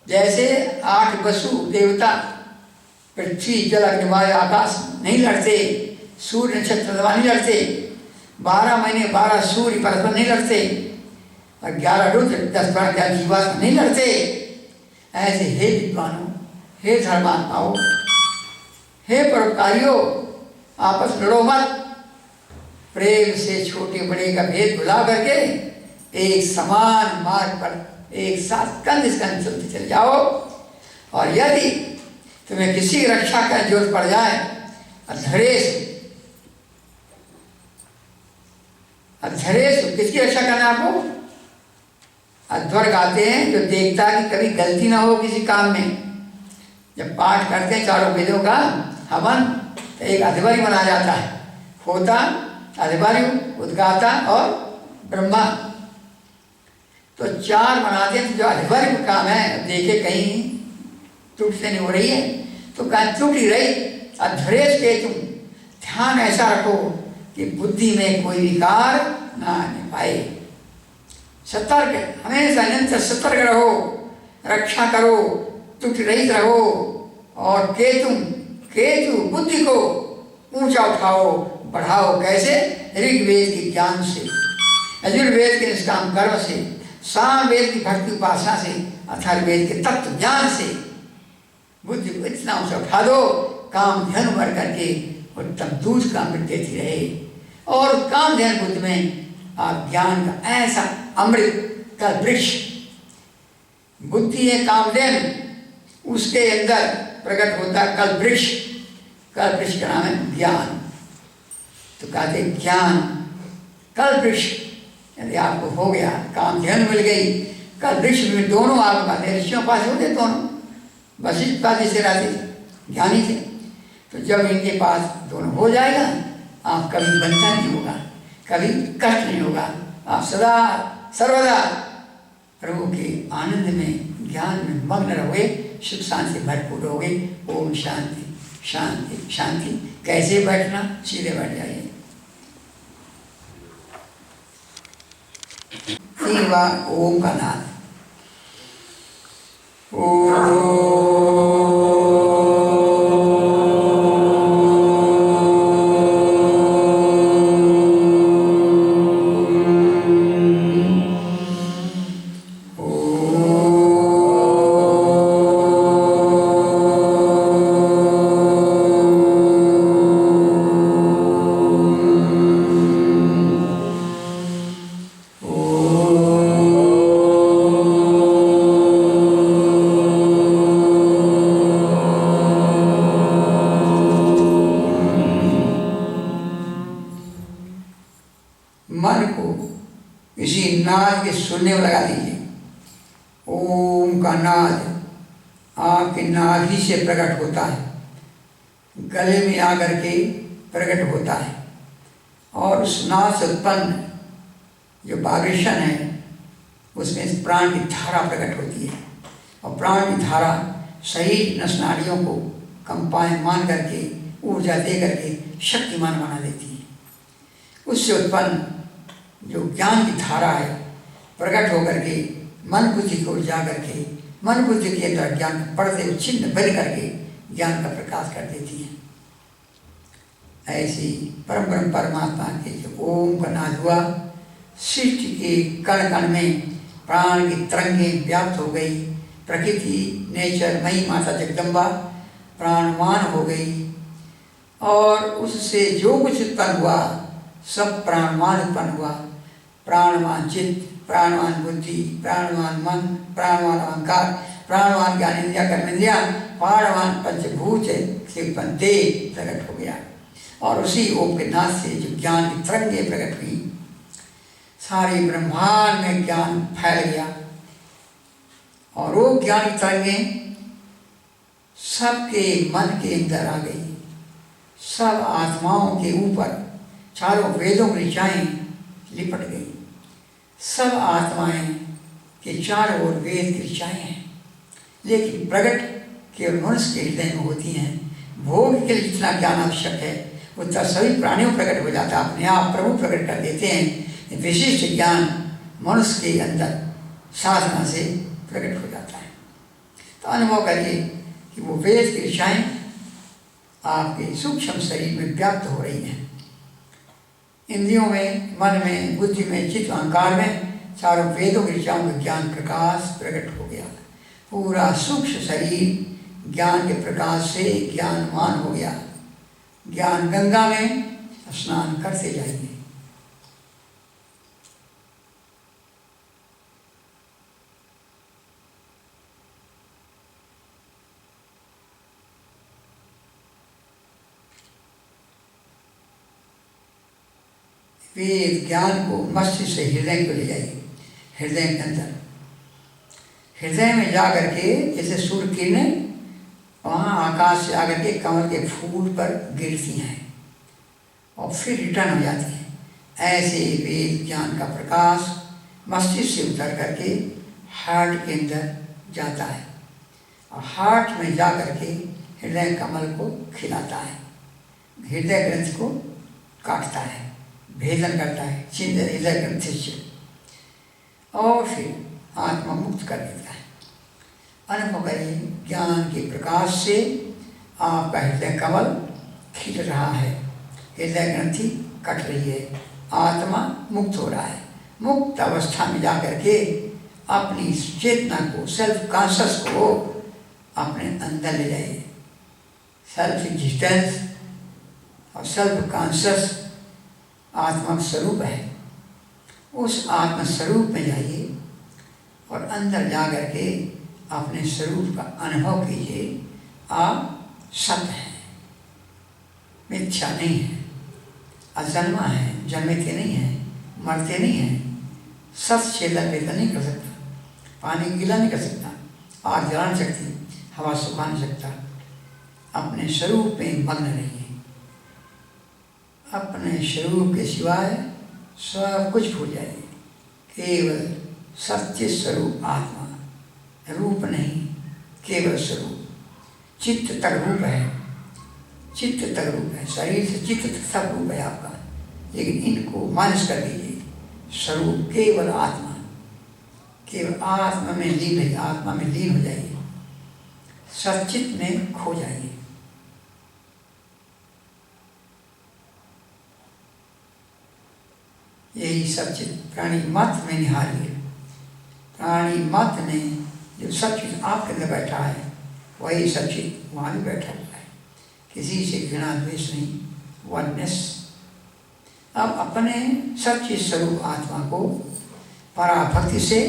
Speaker 1: जैसे 8 वसु देवता पृथ्वी, जल, अग्नि, वायु, आकाश नहीं लड़ते, सूर्य नक्षत्र नहीं लड़ते, 12 महीने 12 सूर्य परस्पर नहीं लड़ते, और 11 रुद्र 10-12 जीवात्मा नहीं लड़ते। ऐसे हे विद्वानों, हे धर्मात्माओं, हे परोपकारियों, आपस लड़ो मत, प्रेम से छोटे बड़े का भेद भुला करके एक समान मार्ग पर एक साथ कंध से कंध चलते चले जाओ। और यदि तुम्हें किसी की रक्षा का जरूरत पड़ जाए, अधरेश किसकी रक्षा करना आपको? अध्वर गाते हैं जो देखता है कि कभी गलती ना हो किसी काम में। जब पाठ करते हैं चारों वेदों का हवन, तो एक अधिकारी बना जाता है, होता अधिकारी, उद्गाता और ब्रह्मा। तो 4 बनाते हैं। जो अधिकारी का काम है, देखे कहीं त्रुटि से नहीं हो रही है, तो कहीं त्रुटि रही, अधरेश के तुम ध्यान ऐसा रखो कि बुद्धि में कोई विकार ना आने पाए। सतर्क, हमेशा निरंतर सतर्क रहो, रक्षा करो, त्रुटि रहित रहो। और केतु बुद्धि को ऊंचा उठाओ, बढ़ाओ। कैसे? ऋग्वेद के ज्ञान से, यजुर्वेद के निष्काम कर्म से, सामवेद की भक्ति उपासना से, अथर्ववेद के तत्व ज्ञान से बुद्धि को इतना ऊंचा उठा दो, काम ध्यान भर करके उत्तम दूध का अमृत देती रहे। और काम ध्यान बुद्धि में आप ज्ञान का ऐसा अमृत का वृक्ष, बुद्धि है कामधेन, उसके अंदर प्रकट होता है कल वृक्ष। कल वृक्ष का नाम है ज्ञान। तो कहते ज्ञान कल वृक्ष, यदि आपको हो गया, काम ध्यान मिल गई, कल वृक्ष में दोनों आपके पास ऋषियों पास होते, दोनों वशिष्ठ पास जैसे रहते ज्ञानी थे। तो जब इनके पास दोनों हो जाएगा, आप कभी बंधन नहीं होगा, कभी कष्ट नहीं होगा, आप सदा सर्वदा प्रभु के आनंद में, ज्ञान में मग्न रहोगे, सुख शांति से भरपूर रहोगे। ओम शांति शांति शांति। कैसे बैठना? सीधे बैठ जाइए। 3 बार ओम का नाद। मन को इसी नाद के सुनने में लगा दीजिए। ओम का नाद आपके नाभि से प्रकट होता है, गले में आकर के प्रकट होता है, और उस नाद से उत्पन्न जो वाइब्रेशन है उसमें प्राण की धारा प्रकट होती है, और प्राण की धारा शरीर नस नाड़ियों को कंपायमान करके, ऊर्जा दे करके शक्तिमान बना देती है। उससे उत्पन्न जो ज्ञान की धारा है प्रकट होकर के मन बुद्धि को जा करके, मन बुद्धि के अंदर ज्ञान का पर्दे छिन्न बन करके ज्ञान का प्रकाश कर देती है। ऐसी परम ब्रह्म परमात्मा के जो ओम का नाद हुआ, सृष्टि के कण कण में प्राण की तरंगें व्याप्त हो गई, प्रकृति नेचर मई माता जगदम्बा प्राणवान हो गई, और उससे जो कुछ उत्पन्न हुआ सब प्राणवान उत्पन्न हुआ। प्राणवान चित्त, प्राणवान बुद्धि, प्राणवान मन, प्राणवान अहंकार, प्राणवान ज्ञानेन्द्रिया कर्मेंद्रिया, प्राणवान पंचभूत से उत्पन्न देह प्रकट हो गया। और उसी ओम के नाद से जो ज्ञान की तरंगें प्रकट हुई, सारे ब्रह्मांड में ज्ञान फैल गया, और वो ज्ञान की तरंगें सबके मन के अंदर आ गई। सब आत्माओं के ऊपर चारों वेदों की ऋचाएँ लिपट गई। सब आत्माएं के चारों ओर वेद की ऋचाएँ हैं, लेकिन प्रकट केवल मनुष्य के हृदय में होती हैं। भोग के लिए जितना ज्ञान आवश्यक है उतना सभी प्राणियों प्रकट हो जाता है, अपने आप प्रभु प्रकट कर देते हैं। विशिष्ट ज्ञान मनुष्य के अंदर साधना से प्रकट हो जाता है। तो अनुभव करिए कि वो वेद की ऋचाएँ आपके सूक्ष्म शरीर में व्याप्त हो रही हैं। इंद्रियों में, मन में, बुद्धि में, चित्त अहंकार में चारों वेदों की ऋचाओं में ज्ञान प्रकाश प्रकट हो गया। पूरा सूक्ष्म शरीर ज्ञान के प्रकाश से ज्ञानवान हो गया। ज्ञान गंगा में स्नान करते जाइए। वेद ज्ञान को मस्तिष्क से हृदय को ले जाइए। हृदय के अंदर, हृदय में जा करके जैसे सूर्य किरणें वहाँ आकाश से आकर के कमल के फूल पर गिरती हैं और फिर रिटर्न हो जाती हैं। ऐसे वेद ज्ञान का प्रकाश मस्तिष्क से उतर करके हार्ट के अंदर जाता है, और हार्ट में जा करके हृदय कमल को खिलाता है, हृदय ग्रंथ को काटता है, भेदन करता है छिन्न हृदय ग्रंथि से, और फिर आत्मा मुक्त कर देता है। अनुभव करिए, ज्ञान के प्रकाश से आपका हृदय कमल खिल रहा है, हृदय ग्रंथि कट रही है, आत्मा मुक्त हो रहा है। मुक्त अवस्था में जा करके अपनी चेतना को, सेल्फ कॉन्शियस को अपने अंदर ले जाइए। सेल्फ एग्जिस्टेंस और सेल्फ कॉन्शियस आत्मा स्वरूप है। उस आत्मा स्वरूप में जाइए और अंदर जा कर के अपने स्वरूप का अनुभव कीजिए। आप सत्य हैं, मिथ्या नहीं है, अजन्मा है, जन्मते नहीं है, मरते नहीं हैं। सत्य छेदन वेदन नहीं कर सकता, पानी गीला नहीं कर सकता, आग जला नहीं सकती, हवा सुखा नहीं सकता। अपने स्वरूप में मग्न रहिए। अपने स्वरूप के सिवाय सब कुछ भूल जाइए। केवल सत्य स्वरूप आत्मा, रूप नहीं, केवल स्वरूप। चित्त तक रूप है, चित्त तक रूप है, शरीर से चित्त तक सब रूप है आपका, लेकिन इनको मानस कर दीजिए। स्वरूप केवल आत्मा, केवल आत्मा में लीन है, आत्मा में लीन हो जाइए, सचित में खो जाइए। यही सचित प्राणी मत में निहारिए। प्राणी मत में जो सचित आपके अंदर बैठा है, वही सचित वहाँ भी बैठा हुआ है। किसी से घृणा द्वेष नहीं, वननेस। अब अपने सच्चे स्वरूप आत्मा को पराभक्ति से,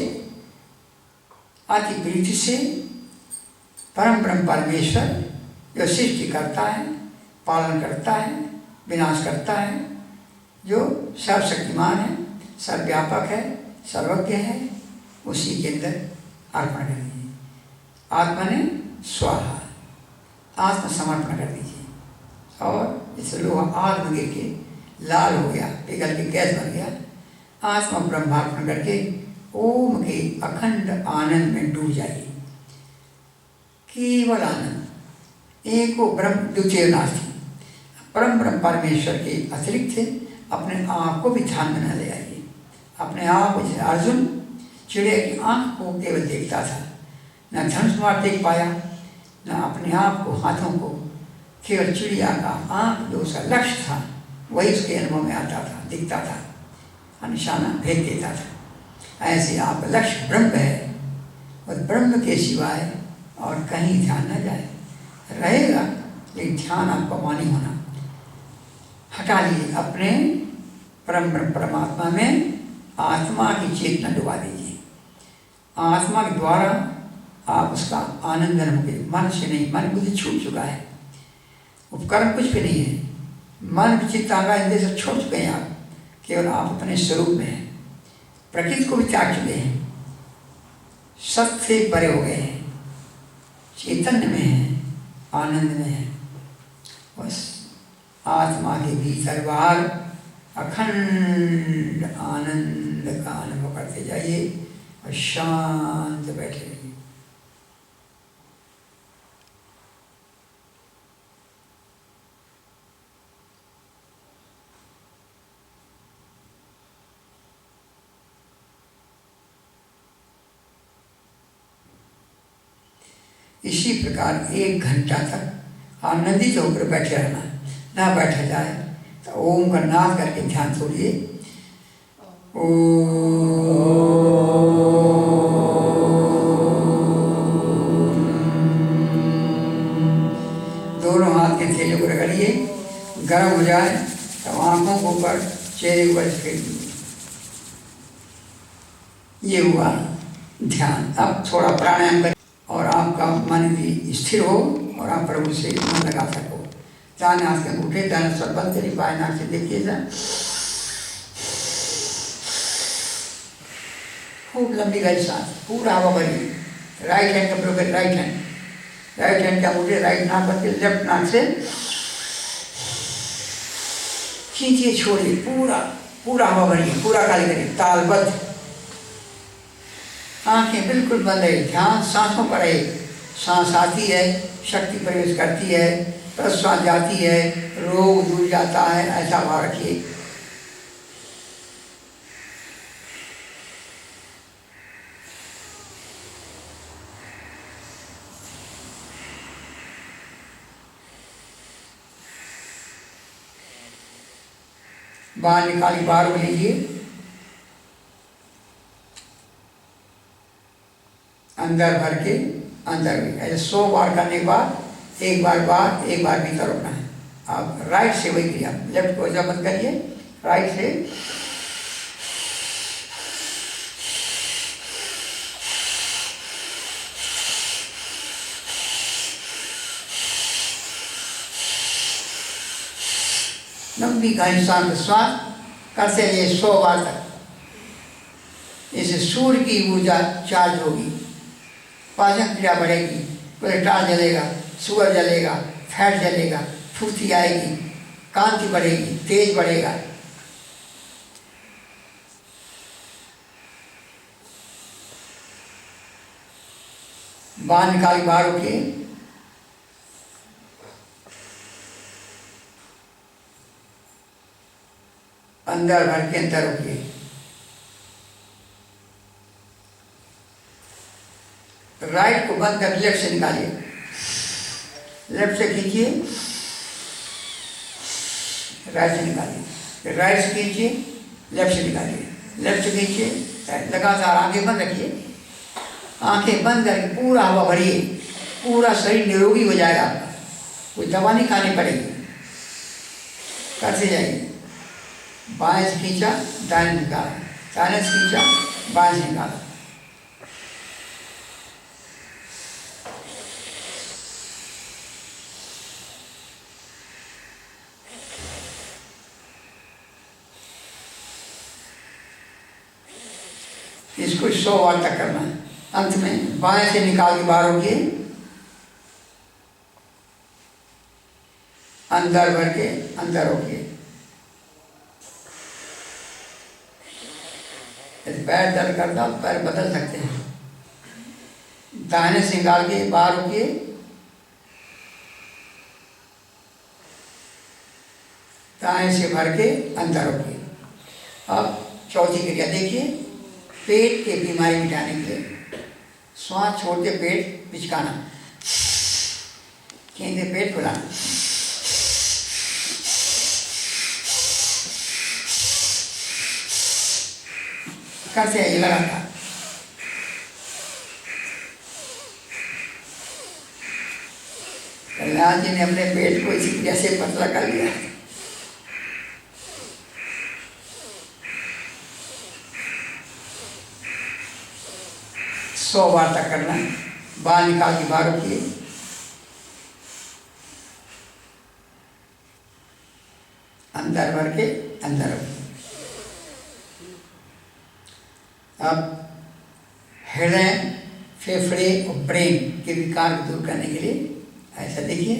Speaker 1: अति प्रीति से, परम ब्रह्म परमेश्वर जो सृष्टि करता है, पालन करता है, विनाश करता है, जो सर्वशक्तिमान है, सर्वव्यापक है, सर्वज्ञ है, उसी के अंदर अर्पण कर दीजिए। आत्मा ने स्वाहा, आत्मसमर्पण कर दीजिए। और इस लोहा आग में गिर के लाल हो गया, पिघल के गैस बन गया। आत्मा ब्रह्मार्पण करके ओम के अखंड आनंद में डूब जाइए। केवल आनंद, एको ब्रह्म द्वितीय नास्ति। परम ब्रह्म परमेश्वर के अतिरिक्त अपने आप को भी ध्यान में न ले आइए। अपने आप को, जैसे अर्जुन चिड़िया की आँख को केवल देखता था, न धनुष मार देख पाया, न अपने आप को, हाथों को, केवल चिड़िया का आँख जो उसका लक्ष्य था वही उसके अनुभव में आता था, दिखता था, निशाना भेज देता था। ऐसे आपका लक्ष्य ब्रह्म है और ब्रह्म के सिवाय और कहीं ध्यान न जाए। रहेगा लेकिन ध्यान आपका वहाँ नहीं होना। हटा लिए अपने परम परमात्मा में, आत्मा की चेतना डुबा दीजिए। आत्मा के द्वारा आप उसका आनंद अनुभव। मन से नहीं, मन बुद्धि छूट चुका है, उपकरण कुछ भी नहीं है। मन चित्त आकाश इंद्रिय सब छोड़ चुके हैं आप, केवल आप अपने स्वरूप में हैं। प्रकृति को भी त्याग चुके हैं, सत्य से परे हो गए हैं, चैतन्य में हैं, आनंद में हैं। बस आत्मा के भीतर बाहर अखंड आनंद का अनुभव करते जाइए और शांत बैठे रहिए। इसी प्रकार 1 घंटा तक आनंदित होकर बैठे रहना। ना बैठा जाए तो ओम का नाद करके ध्यान छोड़िए। दोनों हाथ के थैले को रगड़िए, गर्म हो जाए तो आंखों को ऊपर, चेहरे ऊपर फेर दीजिए। ये हुआ ध्यान। अब थोड़ा प्राणायाम करें और आपका मन भी स्थिर हो और आप प्रभु से मन लगा सको। दाएं हाथ के अंगूठे दाएं सर बंद करिए, बाएं नाक से देखिए जा, खूब लंबी गहरी सांस, पूरा हवा भरिए। राइट हैंड का प्रयोग करें, राइट हैंड के अंगूठे राइट नाक पर के लेफ्ट नाक से खींचिए, छोड़िए, पूरा हवा भरिए, पूरा खाली करिए, तालबद्ध। आंखें बिल्कुल बंद है, ध्यान सांसों पर है। सांस आती है, शक्ति प्रवेश करती है, प्रश्वास जाती है, रोग दूर जाता है, ऐसा भाव रखिए। बाहर निकाली, बाहर लीजिए। अंदर भर के अंदर भी। ऐसे 100 बार करने के बाद एक बार बाहर, एक बार भीतर होना है। आप राइट से वही क्रिया, लेफ्ट को ऐसा बंद करिए, राइट से लंबी का इंसान श्वास करते रहिए 100 बार तक। इससे सूर्य की ऊर्जा चार्ज होगी, पाचन क्रिया बढ़ेगी, कोलेस्ट्रॉल जलेगा, शुगर जलेगा, फैट जलेगा, फुर्ती आएगी, कांति बढ़ेगी, तेज बढ़ेगा। बाहर निकाल बाहर उठिए, अंदर भर के अंदर उठिए, राइट को बंद कर लेफ्ट से निकालिए, लेफ्ट से खींचिए, राइट से निकालिए, राइट से खींचिए, लेफ्ट से निकालिए, लेफ्ट से खींचिए, लगातार आंखें बंद रखिए, आंखें बंद करके पूरा हवा भरिए, पूरा शरीर निरोगी हो जाएगा आपका, कोई दवा नहीं खानी पड़ेगी। करते जाइए, बाएं से खींचा, दाएं से निकाला, दाएं से खींचा, बाएं से निकाला। इसको 100 बार तक करना है। अंत में बाएं से निकाल के बाहर होके अंदर भर के अंदर होके, पैर दर्द करता तो पैर बदल सकते हैं। दाहिने से निकाल के बाहर होके दाएं से भर के अंदर होके। अब चौथी क्रिया देखिए, पेट के बीमारी मिटाने के लिए श्वास छोड़ के पेट पिचकाना, केंद्र पेट फुलाना, करते आइए लगातार। कल्याण जी ने अपने पेट को इसी क्रिया से पतला कर लिया। सौ बार तक करना है। बाहर निकाल के बाहर रखिए, अंदर भर के अंदर रखिए। अब हृदय, फेफड़े और ब्रेन के विकार को दूर करने के लिए ऐसा देखिए,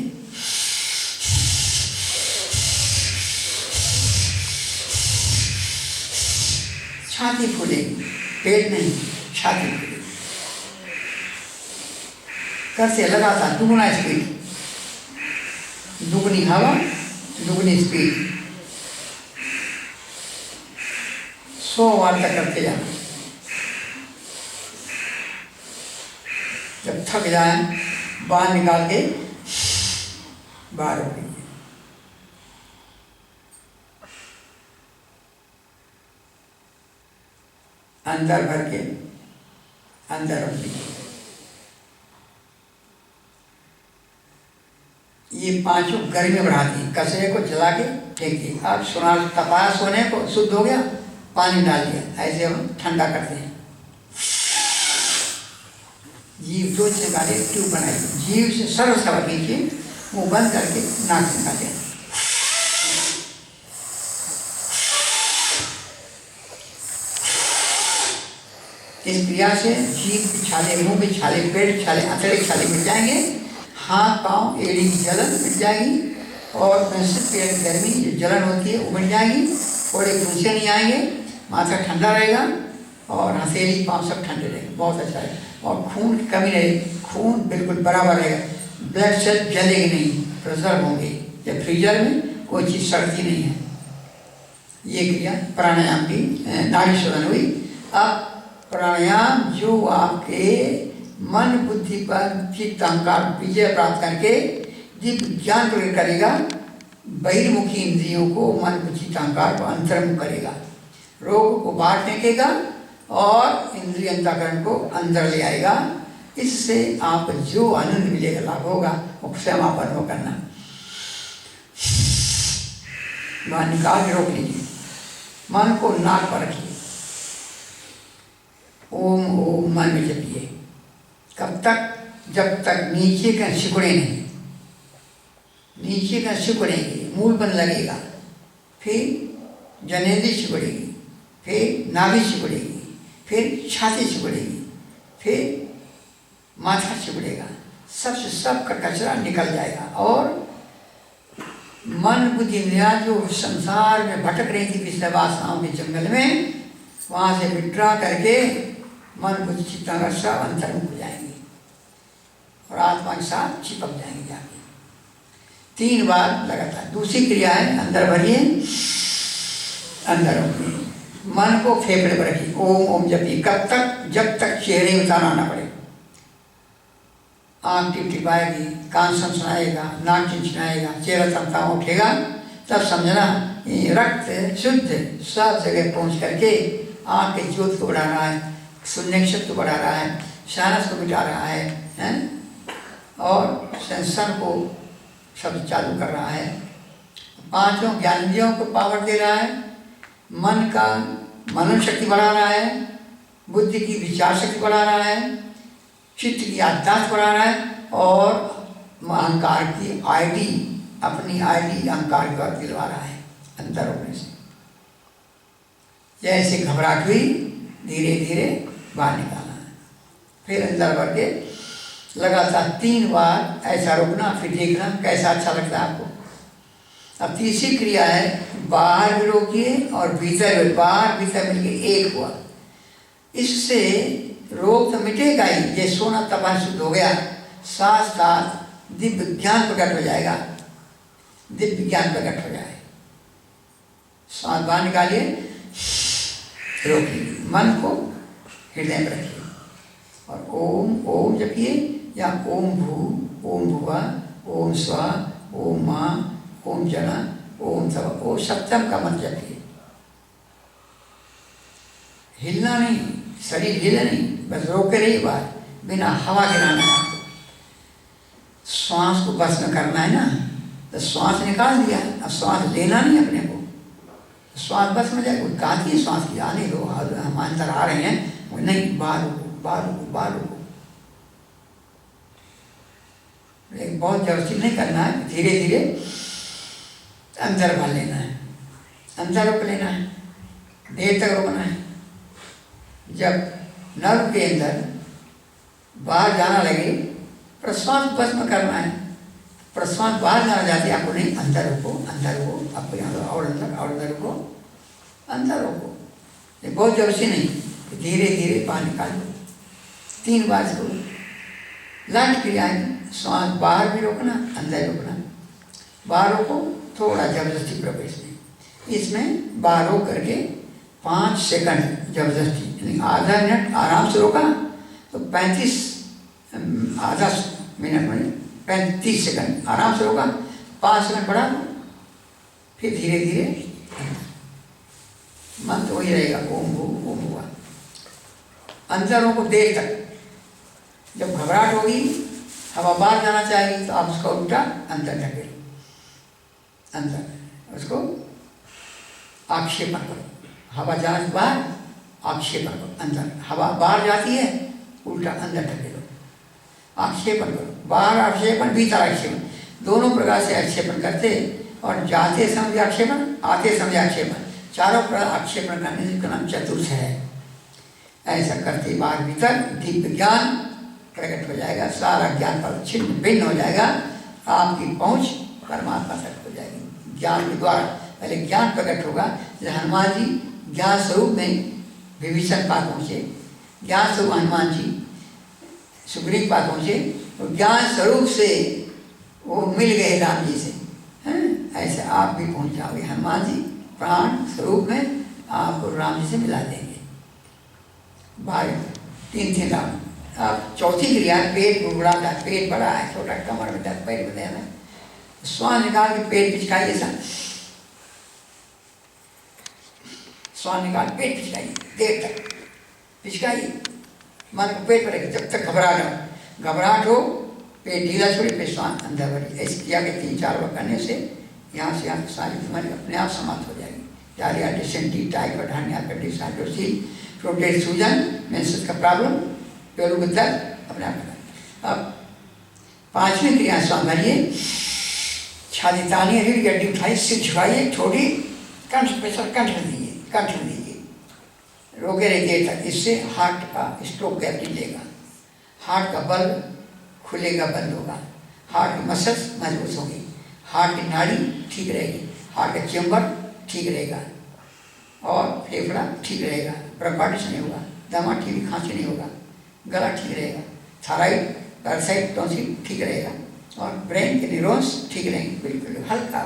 Speaker 1: छाती फूलेगी, पेट नहीं, छाती फूलेगी। कैसे लगातार दुगुना स्पीड, दुगनी हवा, दुगनी स्पीड, 100 बार तक करते जाना। जब थक जाए बाहर निकाल के बाहर रख लीजिए। अंदर भर के अंदर रख लीजिए। ये पांचों गर्मी बढ़ाती है, कचरे को जला के फेंक दी। अब सुना तपाया सोने को शुद्ध हो गया, पानी डाल दिया, ऐसे हम ठंडा करते हैं। जीव दो निकाले, ट्यूब बनाई, जीव से सर्व सवा कीजिए, मुँह बंद करके नाक से निकाले। इस क्रिया से जीभ के छाले, मुंह के छाले, पेट के छाले, अतड़े के छाले मिट जाएंगे, हाथ पाँव एड़ी की जलन मिट जाएगी, और पेट की गर्मी जो जलन होती है वो मिट जाएगी, थोड़े फुंसे नहीं आएंगे, माथा ठंडा रहेगा और हथेली पाँव सब ठंडे रहेंगे, बहुत अच्छा है। और खून की कमी रहेगी, खून बिल्कुल बराबर रहेगा, ब्लड सेल जलेगी नहीं, प्रिजर्व होंगे। जब फ्रीजर में कोई चीज़ सड़ती नहीं है। ये क्रिया प्राणायाम की नाड़ी शोधन हुई। अब प्राणायाम जो आपके मन बुद्धि पर चित्त अहंकार विजय प्राप्त करके दिव्य ज्ञान प्रकट करेगा, बहिर्मुखी इंद्रियों को, मन बुद्धि अहंकार को अंतर्मुख करेगा, रोग को बाहर फेंकेगा और इंद्रिय अंतःकरण को अंदर ले आएगा। इससे आपको जो आनंद मिलेगा, लाभ होगा, वो स्वयं आप अनुभव करना। वहाँ निकाल के रोक लीजिए, मन को नाक पर रखिए, ओम ओम मन में जपिए। कब तक? जब तक नीचे का सिकुड़े नहीं। नीचे का सिकुड़ेंगे, मूल बन लगेगा, फिर जनेंद्री सिकुड़ेगी, फिर नाभि सिकुड़ेगी, फिर छाती सिकुड़ेगी, फिर माथा सिकुड़ेगा, सबसे सब का कचरा निकल जाएगा और मन बुद्धि इंद्रियां जो संसार में भटक रही थी पिछले वासनाओं के जंगल में, वहाँ से विड्रा करके मन बुद्धि चित्त सब अंतर्मुख हो जाएंगे और आत्मा के साथ चिपक जाएंगे जाके। 3 बार लगातार। दूसरी क्रिया है, अंदर भरिए, अंदर रोकिए, मन को फेफड़े पर रखिए, ओम ओम जपिए। कब तक? जब तक चेहरे उतारना ना पड़े। आँख टिपटिपाएगी, कान सनसनाएगा, नाक चिंचनाएगा, चेहरा तमतमा उठेगा, तब समझना ये रक्त शुद्ध सब जगह पहुँच करके आँख के ज्योत को बढ़ा रहा है, सुनने की शक्ति को बढ़ा रहा है, साइनस को मिटा रहा है और सेंसर को सब चालू कर रहा है, 5 ज्ञानेंद्रियों को पावर दे रहा है, मन का मनन शक्ति बढ़ा रहा है, बुद्धि की विचार शक्ति बढ़ा रहा है, चित्त की याददाश्त बढ़ा रहा है और अहंकार की आईडी, अपनी आईडी अहंकार की ओर दिलवा रहा है अंदर होने से। जैसे घबराहट हुई, धीरे धीरे बाहर निकालना है, फिर अंदर भर के लगातार 3 बार ऐसा रोकना, फिर देखना कैसा अच्छा लगता है आपको। अब तीसरी क्रिया है, बाहर भी रोकिए और भीतर भी, बाहर भीतर मिलके एक हुआ। इससे रोग तो मिटेगा ही, ये सोना तपा शुद्ध हो गया, साथ साथ दिव्य ज्ञान प्रकट हो जाएगा, दिव्य ज्ञान प्रकट हो जाए। सांस बाहर निकालिए, रोकिए, मन को हृदय में रखिए और ओम ओम जपिए, या ओम भू, ओम भुवा, ओम स्वा, ओम माँ, ओम जना, ओम तव, ओम सप्तम का मंत्र जपिए। हिलना नहीं, शरीर हिले नहीं, बस रोक के रहिए बाहर, बिना हवा गिराना है आपको। श्वास को बस में करना है ना, तो श्वास निकाल दिया, अब श्वास लेना नहीं अपने को, श्वास बस में जाए, कहा कि श्वास की आने दो, हम अंदर आ रहे हैं, वो नहीं, बाहर रुको, बाहर रुको, बाहर रुको। लेकिन बहुत जबरदस्ती नहीं करना है, धीरे धीरे अंदर भर लेना है, अंदर रोक लेना है, देर तक रोकना है। जब नर्व के अंदर बाहर जाना लगे, प्रश्वास बस में करना है, प्रश्वास बाहर जाना जाती है आपको नहीं, अंदर रुको, अंदर रुको, आपको यहाँ और अंदर रुको, अंदर रुको। ये बहुत जबरदस्ती नहीं, धीरे धीरे बाहर निकाल लो। 3 बार इसको लाट क्रिया है, श्वास बाहर भी रोकना, अंदर रोकना, बाहर रोको, थोड़ा जबरदस्ती प्रवेश में, इसमें बाहर रोक करके 5 सेकंड जबरदस्ती, यानी आधा मिनट आराम से रोका तो 35 आधा मिनट में 35 सेकंड आराम से रोका, 5 सेकंड बढ़ा दो, फिर धीरे धीरे मन तो वही रहेगा, ओम भू ओम हुआ। अंदर रोको देर तक, जब घबराहट होगी, हवा बाहर जाना चाहिए, तो आप उसका उल्टा अंदर ढकेलो, अंदर उसको आक्षेपण करो, हवा जाने के बाहर आक्षेपण करो, अंदर हवा बाहर जाती है, उल्टा अंदर ढकेलो, आक्षेपण करो, बाहर आक्षेपण, भीतर आक्षेपण, दोनों प्रकार से आक्षेपण करते, और जाते समय आक्षेपण, आते समय आक्षेपण, चारों प्रकार आक्षेपण करने का नाम चतुर्थ है। ऐसा करते बाहर भीतर दिव्य ज्ञान प्रकट हो जाएगा, सारा ज्ञान पर छिन्न भिन्न हो जाएगा, आपकी पहुँच परमात्मा तक हो जाएगी ज्ञान के द्वारा। पहले ज्ञान प्रकट होगा, जैसे हनुमान जी ज्ञान स्वरूप में विभीषण पास पहुँचे, ज्ञान स्वरूप हनुमान जी सुग्रीव पास पहुँचे, तो ज्ञान स्वरूप से वो मिल गए राम जी से, हैं? ऐसे आप भी पहुँच जाओगे, हनुमान जी प्राण स्वरूप में आपको राम जी से मिला देंगे। भाई 3 राम। अब चौथी क्रिया, पेट गुड़गुड़ाता है, पेट बड़ा है, छोटा, कमर में दर्द, पैर में दर्द, श्वास निकाल के पेट पिचकाइए, श्वास निकाल पेट पिचकाइए, देर तक पिचकाइए, मन को पेट पर रखे जब तक घबराहट हो पेट ढीला छोड़े पेट सांस अंदर भरी। ऐसे किया कि 3-4 बार करने से यहाँ से यहाँ सारी बीमारी अपने आप समाप्त हो जाएगी। डायरिया, डिसेंट्री, टाइफाइड, हर्निया, पेटिस, हाइड्रोसिल, प्रोटेट, सूजन, मेंसेस का प्रॉब्लम, पेड़ों में दर्द अपने आप होगा। अब 5वीं क्रिया सांस भरिए, छाती तानिए, रीढ़ की हड्डी उठाइए, सिर झुकाइए, छोड़ी, कंठ प्रेशर कंठ में दीजिए, रोके रहिए तक। इससे हार्ट का स्ट्रोक गैप मिलेगा, हार्ट का बल खुलेगा, बंद होगा, हार्ट की मसल्स मजबूत होगी, हार्ट की नाड़ी ठीक रहेगी, हार्ट का चेम्बर ठीक रहेगा और फेफड़ा ठीक रहेगा, ब्रोंकाइटिस नहीं होगा, दमा ठीक, खांसी नहीं होगा, गला ठीक रहेगा, थायराइड, पैरासाइट, टॉन्सिल ठीक रहेगा और ब्रेन के न्यूरॉन्स ठीक रहेंगे। बिल्कुल हल्का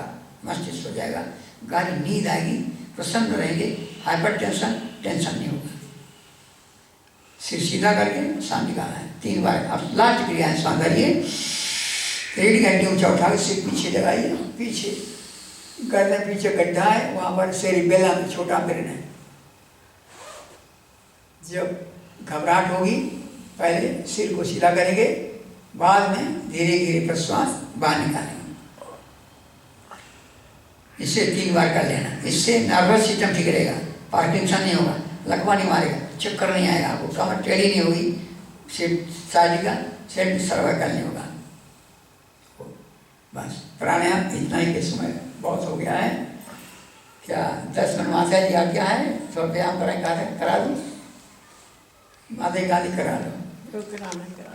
Speaker 1: मस्तिष्क हो जाएगा, गाढ़ी नींद आएगी, प्रसन्न रहेंगे, हाइपर टेंशन नहीं होगा। सिर सीधा करके सांस निकालना है 3 बार। अब लास्ट क्रिया है, सांस भरिए, रीढ़ की हड्डी ऊंचा उठा के सिर पीछे लगाइए, पीछे गर्दन पीछे गड्ढा है, वहाँ पर सेरिबेलम में छोटा ब्रेन है। जब घबराहट होगी पहले सिर को सीधा करेंगे, बाद में धीरे धीरे प्रश्वास बाहर निकालेंगे। इससे 3 बार कर लेना। इससे नर्वस सिस्टम ठीक रहेगा, पार्किंसन नहीं होगा, लकवा नहीं मारेगा, चक्कर नहीं आएगा, आपको कमर टेढ़ी नहीं होगी, सिर साजिएगा, सिर सर्वाइकल नहीं होगा। बस प्राणायाम इतना ही के समय बहुत हो गया है। क्या 10 मिनट माता जी आ क्या है तो व्यायाम करा दूँ, माता गाली करा दो,
Speaker 5: जो कराना करा